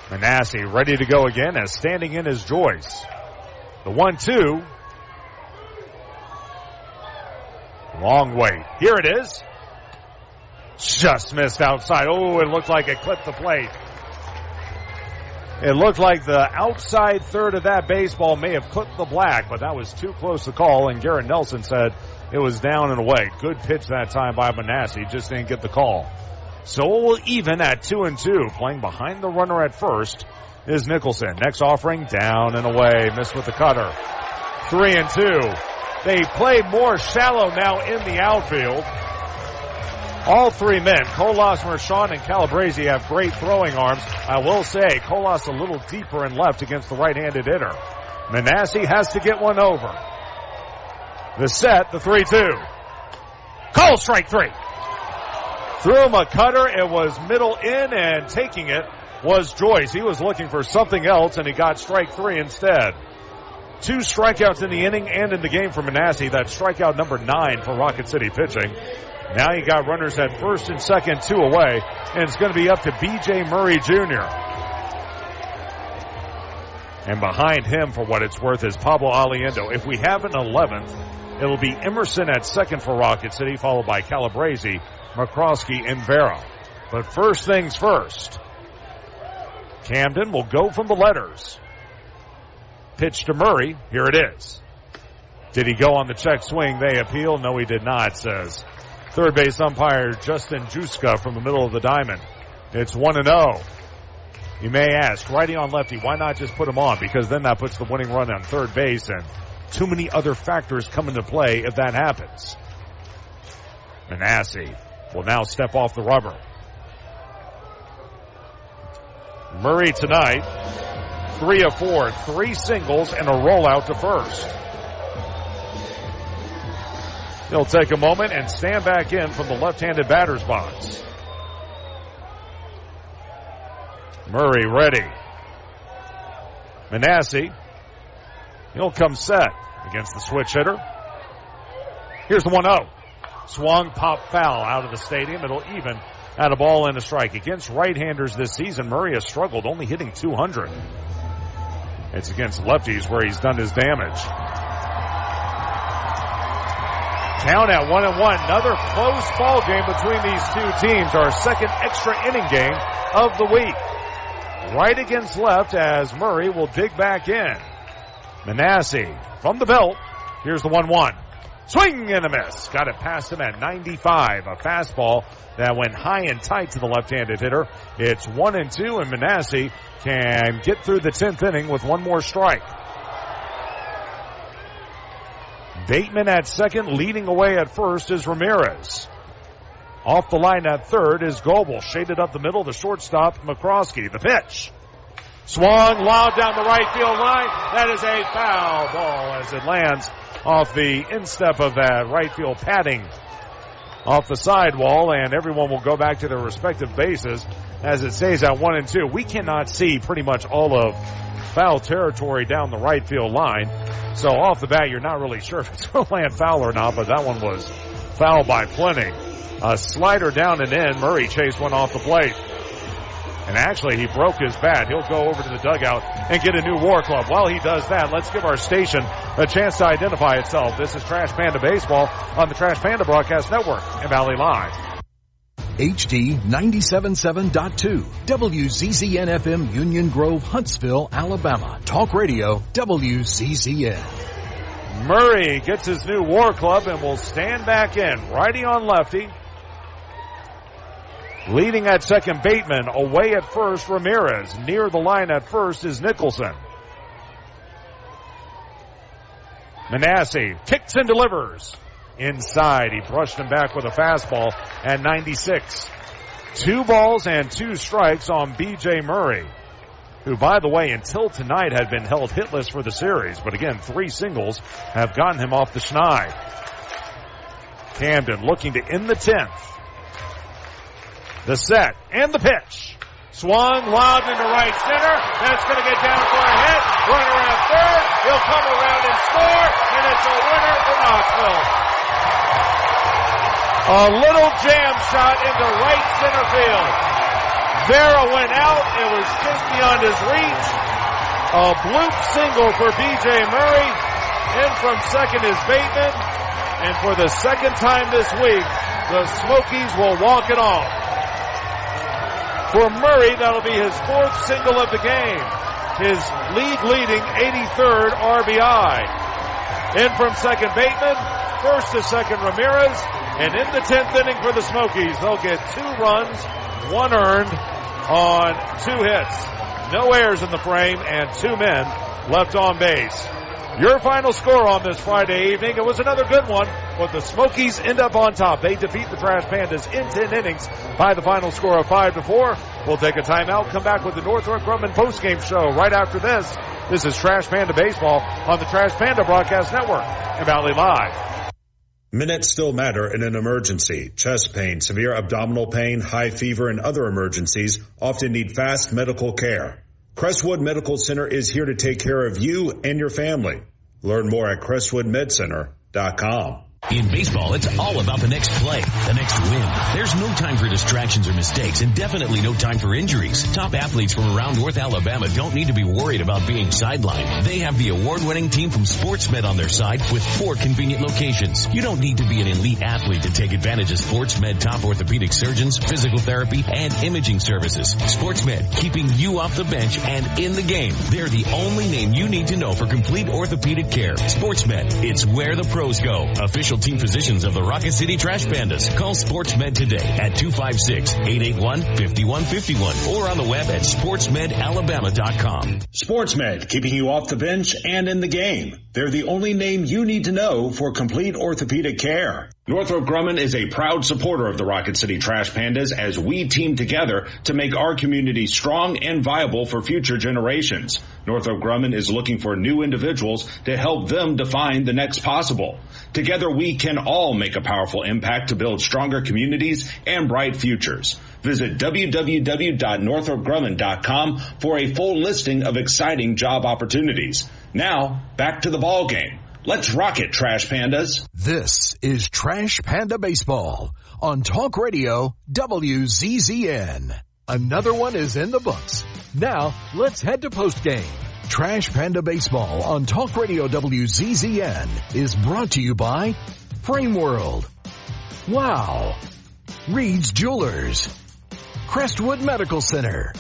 Manassi ready to go again as standing in is Joyce. The 1-2. Long wait. Here it is. Just missed outside. Oh, it looked like it clipped the plate. It looked like the outside third of that baseball may have clipped the black, but that was too close to call, and Garrett Nelson said it was down and away. Good pitch that time by Manassi, just didn't get the call. So even at 2-2, playing behind the runner at first is Nicholson. Next offering, down and away, missed with the cutter. 3-2. They play more shallow now in the outfield. All 3 men, Colas, Mershon, and Calabrese, have great throwing arms. I will say, Colas a little deeper and left against the right-handed hitter. Manassi has to get one over. The set, the 3-2. Call strike 3. Threw him a cutter. It was middle in, and taking it was Joyce. He was looking for something else, and he got strike 3 instead. 2 strikeouts in the inning and in the game for Manassi. That's strikeout number 9 for Rocket City pitching. Now you got runners at first and second, 2 away, and it's going to be up to B.J. Murray Jr. And behind him, for what it's worth, is Pablo Aliendo. If we have an 11th, it'll be Emerson at second for Rocket City, followed by Calabrese, McCroskey, and Vera. But first things first, Camden will go from the letters. Pitch to Murray. Here it is. Did he go on the check swing? They appeal. No, he did not, says third base umpire Justin Juska from the middle of the diamond. It's 1-0. You may ask, righty on lefty, why not just put him on? Because then that puts the winning run on third base, and too many other factors come into play if that happens. Manassi will now step off the rubber. Murray tonight, 3 of 4, 3 singles and a rollout to first. He'll take a moment and stand back in from the left-handed batter's box. Murray ready. Manassi, he'll come set against the switch hitter. Here's the 1-0. Swung, pop, foul out of the stadium. It'll even at a ball and a strike. Against right-handers this season, Murray has struggled, only hitting 200. It's against lefties where he's done his damage. Count at 1-1. Another close ball game between these two teams. Our second extra inning game of the week. Right against left as Murray will dig back in. Manassi from the belt. Here's the 1-1. Swing and a miss. Got it past him at 95. A fastball that went high and tight to the left-handed hitter. It's 1-2, and Manassi can get through the 10th inning with one more strike. Bateman at second, leading away at first is Ramirez. Off the line at third is Goebel. Shaded up the middle, the shortstop, McCroskey. The pitch. Swung loud down the right field line. That is a foul ball as it lands off the instep of that right field padding off the sidewall, and everyone will go back to their respective bases as it stays at 1-2. We cannot see pretty much all of foul territory down the right field line, so off the bat you're not really sure if it's going to land foul or not, but that one was foul by plenty. A slider down and in. Murray chased one off the plate. And actually, he broke his bat. He'll go over to the dugout and get a new war club. While he does that, let's give our station a chance to identify itself. This is Trash Panda Baseball on the Trash Panda Broadcast Network and Valley Live. HD 97.7.2, WZZN FM, Union Grove, Huntsville, Alabama. Talk Radio, WZZN. Murray gets his new war club and will stand back in. Righty on lefty. Leading at second, Bateman. Away at first, Ramirez. Near the line at first is Nicholson. Manassi kicks and delivers. Inside, he brushed him back with a fastball at 96. 2 balls and 2 strikes on B.J. Murray, who, by the way, until tonight had been held hitless for the series. But again, 3 singles have gotten him off the schneid. Camden looking to end the 10th. The set and the pitch. Swung loud into right center. That's going to get down for a hit. Runner at third. He'll come around and score. And it's a winner for Knoxville. A little jam shot into right center field. Vera went out. It was just beyond his reach. A bloop single for B.J. Murray. In from second is Bateman. And for the second time this week, the Smokies will walk it off. For Murray, that'll be his 4th single of the game. His league-leading 83rd RBI. In from second, Bateman. First to second, Ramirez. And in the 10th inning for the Smokies, they'll get 2 runs, 1 earned on 2 hits. No errors in the frame and 2 men left on base. Your final score on this Friday evening, it was another good one, but the Smokies end up on top. They defeat the Trash Pandas in 10 innings by the final score of 5-4. We'll take a timeout, come back with the Northrop Grumman postgame show right after this. This is Trash Panda Baseball on the Trash Panda Broadcast Network and Valley Live. Minutes still matter in an emergency. Chest pain, severe abdominal pain, high fever, and other emergencies often need fast medical care. Crestwood Medical Center is here to take care of you and your family. Learn more at crestwoodmedcenter.com. In baseball, it's all about the next play, the next win. There's no time for distractions or mistakes, and definitely no time for injuries. Top athletes from around North Alabama don't need to be worried about being sidelined. They have the award-winning team from SportsMed on their side with 4 convenient locations. You don't need to be an elite athlete to take advantage of SportsMed top orthopedic surgeons, physical therapy, and imaging services. SportsMed, keeping you off the bench and in the game. They're the only name you need to know for complete orthopedic care. SportsMed, it's where the pros go. Official team physicians of the Rocket City Trash Pandas. Call SportsMed today at 256-881-5151 or on the web at sportsmedalabama.com. SportsMed, keeping you off the bench and in the game. They're the only name you need to know for complete orthopedic care. Northrop Grumman is a proud supporter of the Rocket City Trash Pandas as we team together to make our community strong and viable for future generations. Northrop Grumman is looking for new individuals to help them define the next possible. Together we can all make a powerful impact to build stronger communities and bright futures. Visit www.northropgrumman.com for a full listing of exciting job opportunities. Now, back to the ball game. Let's rock it, Trash Pandas. This is Trash Panda Baseball on Talk Radio WZZN. Another one is in the books. Now, let's head to postgame. Trash Panda Baseball on Talk Radio WZZN is brought to you by Frame World, Wow, Reed's Jewelers, Crestwood Medical Center,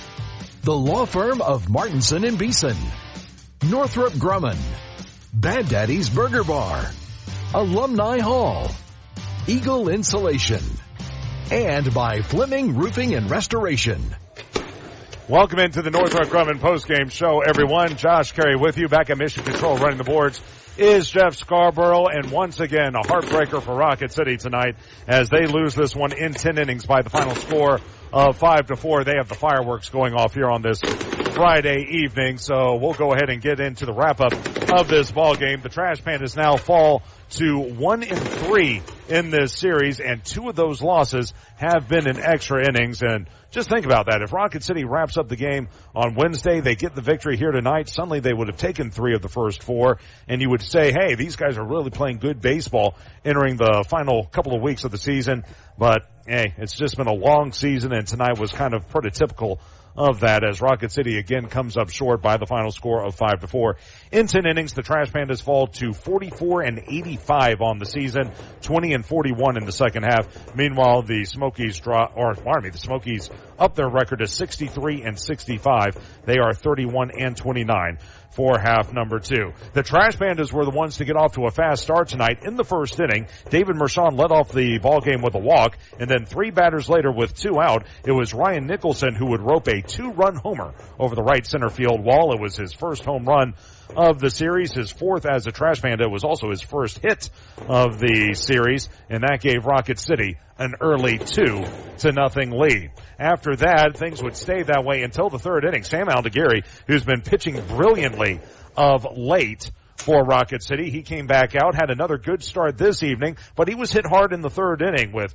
the law firm of Martinson and Beeson, Northrop Grumman, Bad Daddy's Burger Bar, Alumni Hall, Eagle Insulation, and by Fleming Roofing and Restoration. Welcome into the Northrop Grumman postgame show, everyone. Josh Carey with you. Back at Mission Control running the boards is Jeff Scarborough. And once again, a heartbreaker for Rocket City tonight as they lose this one in 10 innings by the final score of 5-4. They have the fireworks going off here on this Friday evening. So we'll go ahead and get into the wrap-up of this ball game. The Trash Pandas now fall to 1-3 in this series, and 2 of those losses have been in extra innings. And just think about that. If Rocket City wraps up the game on Wednesday, they get the victory here tonight, suddenly they would have taken 3 of the first 4, and you would say, hey, these guys are really playing good baseball entering the final couple of weeks of the season. But, hey, it's just been a long season, and tonight was kind of prototypical of that as Rocket City again comes up short by the final score of 5-4. In 10 innings, the Trash Pandas fall to 44-85 on the season, 20-41 in the second half. Meanwhile, the Smokies the Smokies up their record to 63-65. They are 31-29. For half number 2. The Trash Pandas were the ones to get off to a fast start tonight. In the first inning, David Mershon led off the ball game with a walk, and then 3 batters later with 2 out, it was Ryan Nicholson who would rope a 2-run homer over the right center field wall. It was his first home run of the series, his 4th as a Trash Panda. It was also his first hit of the series, and that gave Rocket City an early 2-0 lead. After that, things would stay that way until the third inning. Sam Aldegiri, who's been pitching brilliantly of late for Rocket City, he came back out, had another good start this evening, but he was hit hard in the third inning with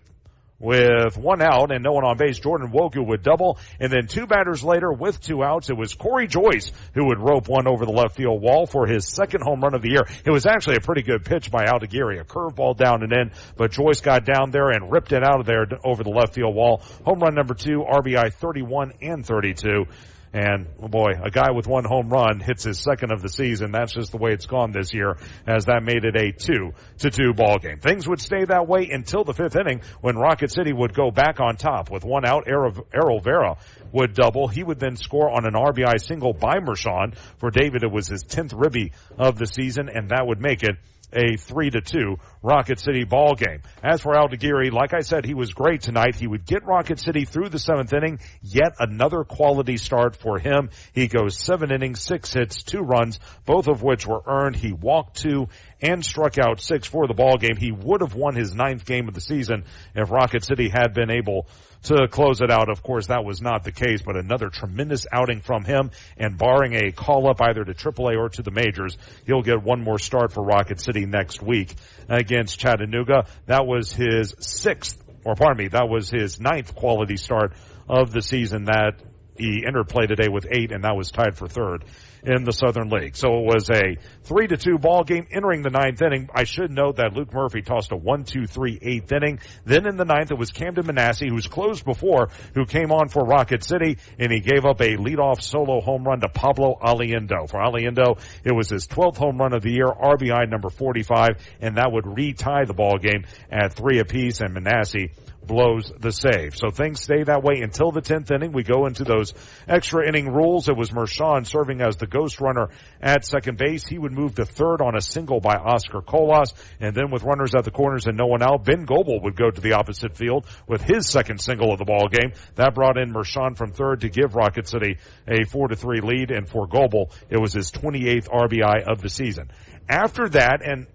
1 out and no one on base. Jordan Wogu would double, and then 2 batters later with 2 outs, it was Corey Joyce who would rope one over the left field wall for his second home run of the year. It was actually a pretty good pitch by Aldegiri, a curveball down and in, but Joyce got down there and ripped it out of there over the left field wall. Home run number 2, RBI 31 and 32. And, oh boy, a guy with 1 home run hits his second of the season. That's just the way it's gone this year, as that made it a 2-2 ball game. Things would stay that way until the 5th inning when Rocket City would go back on top. With 1 out, Errol Vera would double. He would then score on an RBI single by Mershon. For David, it was his 10th ribby of the season, and that would make it a 3-2 Rocket City ball game. As for Aldegiri, like I said, he was great tonight. He would get Rocket City through the 7th inning. Yet another quality start for him. He goes 7 innings, 6 hits, 2 runs, both of which were earned. He walked 2 and struck out 6 for the ball game. He would have won his 9th game of the season if Rocket City had been able to close it out. Of course, that was not the case, but another tremendous outing from him, and barring a call-up either to AAA or to the majors, he'll get one more start for Rocket City next week against Chattanooga. That was his 9th quality start of the season that He entered play today with 8, and that was tied for third in the Southern League. So it was a 3-2 ball game entering the 9th inning. I should note that Luke Murphy tossed a 1-2-3 8th inning. Then in the 9th, it was Camden Manasseh, who's closed before, who came on for Rocket City, and he gave up a leadoff solo home run to Pablo Aliendo. For Aliendo, it was his 12th home run of the year, RBI number 45, and that would retie the ball game at 3 apiece, and Manasseh blows the save. So things stay that way until the 10th inning. We go into those extra inning rules. It was Mershon serving as the ghost runner at second base. He would move to third on a single by Oscar Colas. And then with runners at the corners and no one out, Ben Goebel would go to the opposite field with his second single of the ball game. That brought in Mershon from third to give Rocket City a 4-3 lead. And for Goebel, it was his 28th RBI of the season. After that, and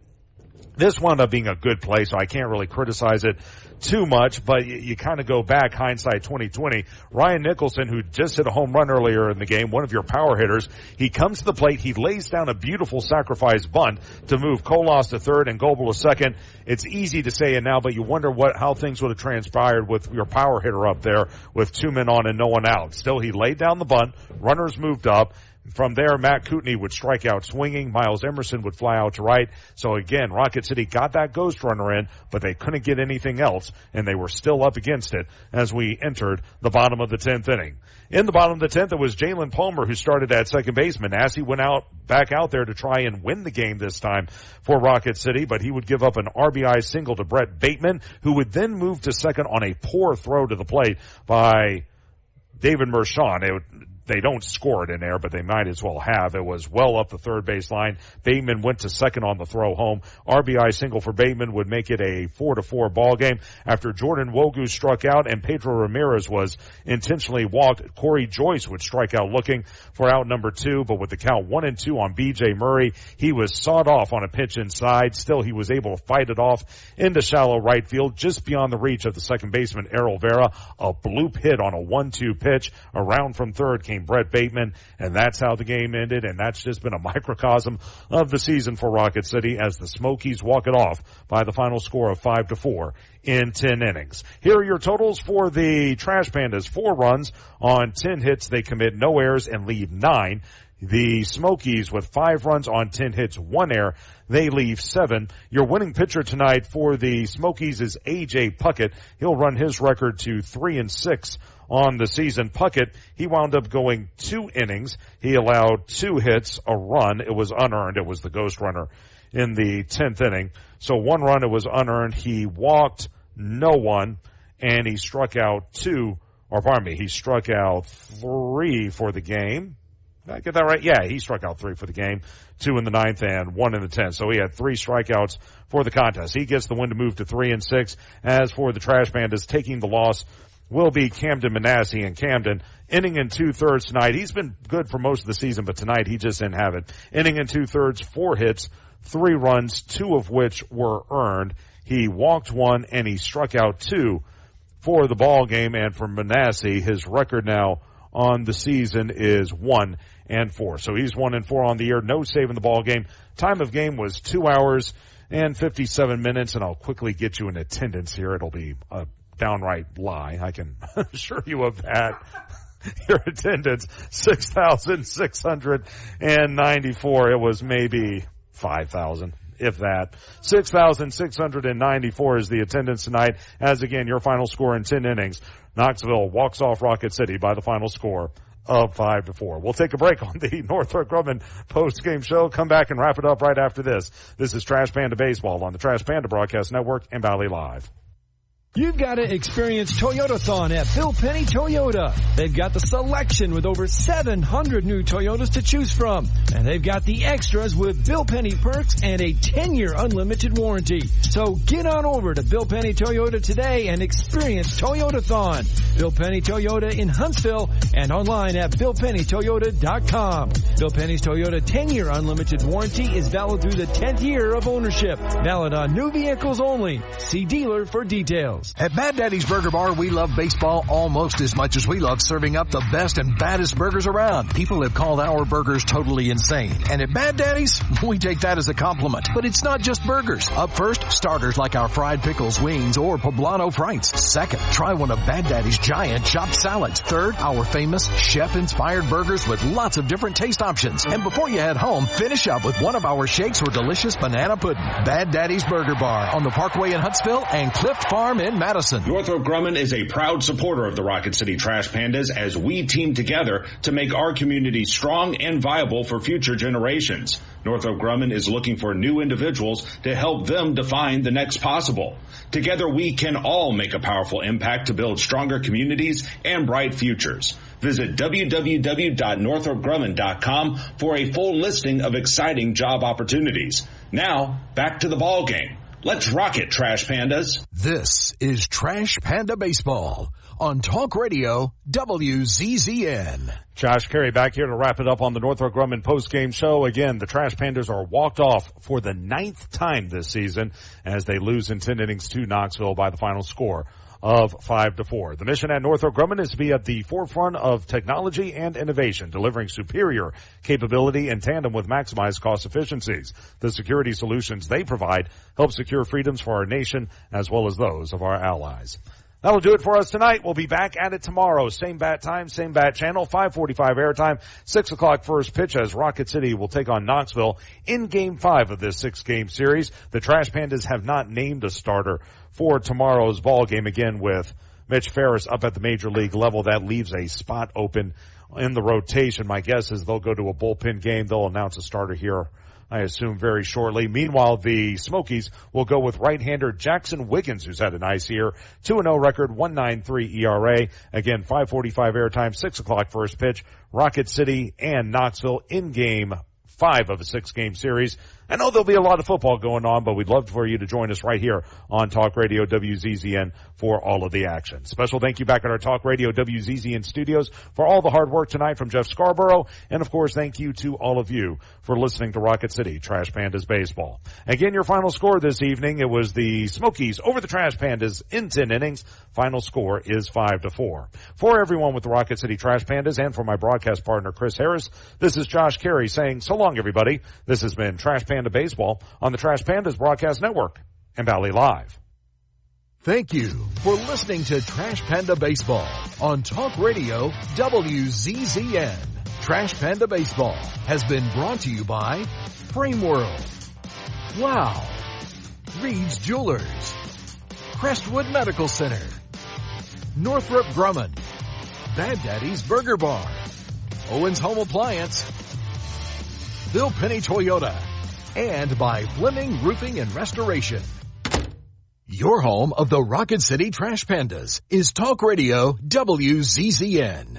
this wound up being a good play, so I can't really criticize it too much, but you kind of go back, hindsight 2020. Ryan Nicholson, who just hit a home run earlier in the game, one of your power hitters, he comes to the plate, he lays down a beautiful sacrifice bunt to move Colas to third and Goebel to second. It's easy to say it now, but you wonder how things would have transpired with your power hitter up there with 2 men on and no one out. Still, he laid down the bunt, runners moved up. From there, Matt Kootenai would strike out swinging. Miles Emerson would fly out to right. So again, Rocket City got that ghost runner in, but they couldn't get anything else, and they were still up against it as we entered the bottom of the 10th inning. In the bottom of the 10th, it was Jalen Palmer who started at second baseman. As he went back out there to try and win the game this time for Rocket City, but he would give up an RBI single to Brett Bateman, who would then move to second on a poor throw to the plate by David Mershon. They don't score it in there, but they might as well have. It was well up the third base line. Bateman went to second on the throw home. RBI single for Bateman would make it a 4-4 ball game. After Jordan Wogu struck out and Pedro Ramirez was intentionally walked, Corey Joyce would strike out looking for out number 2, but with the count 1-2 on B.J. Murray, he was sawed off on a pitch inside. Still, he was able to fight it off into shallow right field, just beyond the reach of the second baseman, Errol Vera. A bloop hit on a 1-2 pitch. Around from third came Brett Bateman, and that's how the game ended, and that's just been a microcosm of the season for Rocket City as the Smokies walk it off by the final score of 5-4 in 10 innings. Here are your totals for the Trash Pandas. 4 runs on 10 hits. They commit no errors and leave 9. The Smokies with 5 runs on 10 hits, 1 error. They leave 7. Your winning pitcher tonight for the Smokies is A.J. Puckett. He'll run his record to 3-6 on the season. Puckett, he wound up going 2 innings. He allowed 2 hits, a run. It was unearned. It was the ghost runner in the 10th inning. So 1 run, it was unearned. He walked no one, and he struck out he struck out 3 for the game. Did I get that right? Yeah, he struck out 3 for the game, 2 in the 9th and 1 in the 10th. So he had 3 strikeouts for the contest. He gets the win to move to 3-6. As for the Trash Pandas, taking the loss will be Camden Manasseh, and Camden inning in 2/3 tonight. He's been good for most of the season, but tonight he just didn't have it. Inning in 2/3, 4 hits, 3 runs, 2 of which were earned. He walked 1 and he struck out 2 for the ball game. And for Manasseh, his record now on the season is 1-4. So he's 1-4 on the year. No save in the ball game. Time of game was 2 hours and 57 minutes. And I'll quickly get you an attendance here. It'll be a downright lie. I can assure you of that. Your attendance, 6,694. It was maybe 5,000, if that. 6,694 is the attendance tonight. As again, your final score in 10 innings. Knoxville walks off Rocket City by the final score of 5-4. We'll take a break on the Northrop Grumman post-game show. Come back and wrap it up right after this. This is Trash Panda Baseball on the Trash Panda Broadcast Network and Valley Live. You've got to experience Toyotathon at Bill Penny Toyota. They've got the selection with over 700 new Toyotas to choose from. And they've got the extras with Bill Penny perks and a 10-year unlimited warranty. So get on over to Bill Penny Toyota today and experience Toyotathon. Bill Penny Toyota in Huntsville and online at BillPennyToyota.com. Bill Penny's Toyota 10-year unlimited warranty is valid through the 10th year of ownership. Valid on new vehicles only. See dealer for details. At Bad Daddy's Burger Bar, we love baseball almost as much as we love serving up the best and baddest burgers around. People have called our burgers totally insane. And at Bad Daddy's, we take that as a compliment. But it's not just burgers. Up first, starters like our fried pickles, wings, or poblano frites. Second, try one of Bad Daddy's giant chopped salads. Third, our famous chef-inspired burgers with lots of different taste options. And before you head home, finish up with one of our shakes or delicious banana pudding. Bad Daddy's Burger Bar on the Parkway in Huntsville and Clift Farm in Madison. Northrop Grumman is a proud supporter of the Rocket City Trash Pandas as we team together to make our community strong and viable for future generations. Northrop Grumman is looking for new individuals to help them define the next possible. Together we can all make a powerful impact to build stronger communities and bright futures. Visit www.northropgrumman.com for a full listing of exciting job opportunities. Now, back to the ball game. Let's rock it, Trash Pandas. This is Trash Panda Baseball on Talk Radio WZZN. Josh Carey back here to wrap it up on the Northrop Grumman postgame show. Again, the Trash Pandas are walked off for the 9th time this season as they lose in 10 innings to Knoxville by the final score of 5-4. The mission at Northrop Grumman is to be at the forefront of technology and innovation, delivering superior capability in tandem with maximized cost efficiencies. The security solutions they provide help secure freedoms for our nation as well as those of our allies. That'll do it for us tonight. We'll be back at it tomorrow. Same bat time, same bat channel, 5:45 airtime, 6 o'clock first pitch as Rocket City will take on Knoxville in Game 5 of this 6-game series. The Trash Pandas have not named a starter for tomorrow's ball game, again with Mitch Ferris up at the major league level. That leaves a spot open in the rotation. My guess is they'll go to a bullpen game. They'll announce a starter here, I assume, very shortly. Meanwhile, the Smokies will go with right-hander Jackson Wiggins, who's had a nice year. 2-0 record, 1.93 ERA. Again, 5:45 airtime, 6 o'clock first pitch. Rocket City and Knoxville in Game 5 of a 6-game series. I know there'll be a lot of football going on, but we'd love for you to join us right here on Talk Radio WZZN for all of the action. Special thank you back at our Talk Radio WZZN studios for all the hard work tonight from Jeff Scarborough. And, of course, thank you to all of you for listening to Rocket City Trash Pandas Baseball. Again, your final score this evening, it was the Smokies over the Trash Pandas in 10 innings. Final score is 5-4. For everyone with the Rocket City Trash Pandas and for my broadcast partner, Chris Harris, this is Josh Carey saying so long, everybody. This has been Trash Panda Baseball on the Trash Pandas Broadcast Network and Valley Live. Thank you for listening to Trash Panda Baseball on Talk Radio WZZN. Trash Panda Baseball has been brought to you by Frame World, Wow, Reed's Jewelers, Crestwood Medical Center, Northrop Grumman, Bad Daddy's Burger Bar, Owens Home Appliance, Bill Penny Toyota, and by Fleming Roofing and Restoration. Your home of the Rocket City Trash Pandas is Talk Radio WZZN.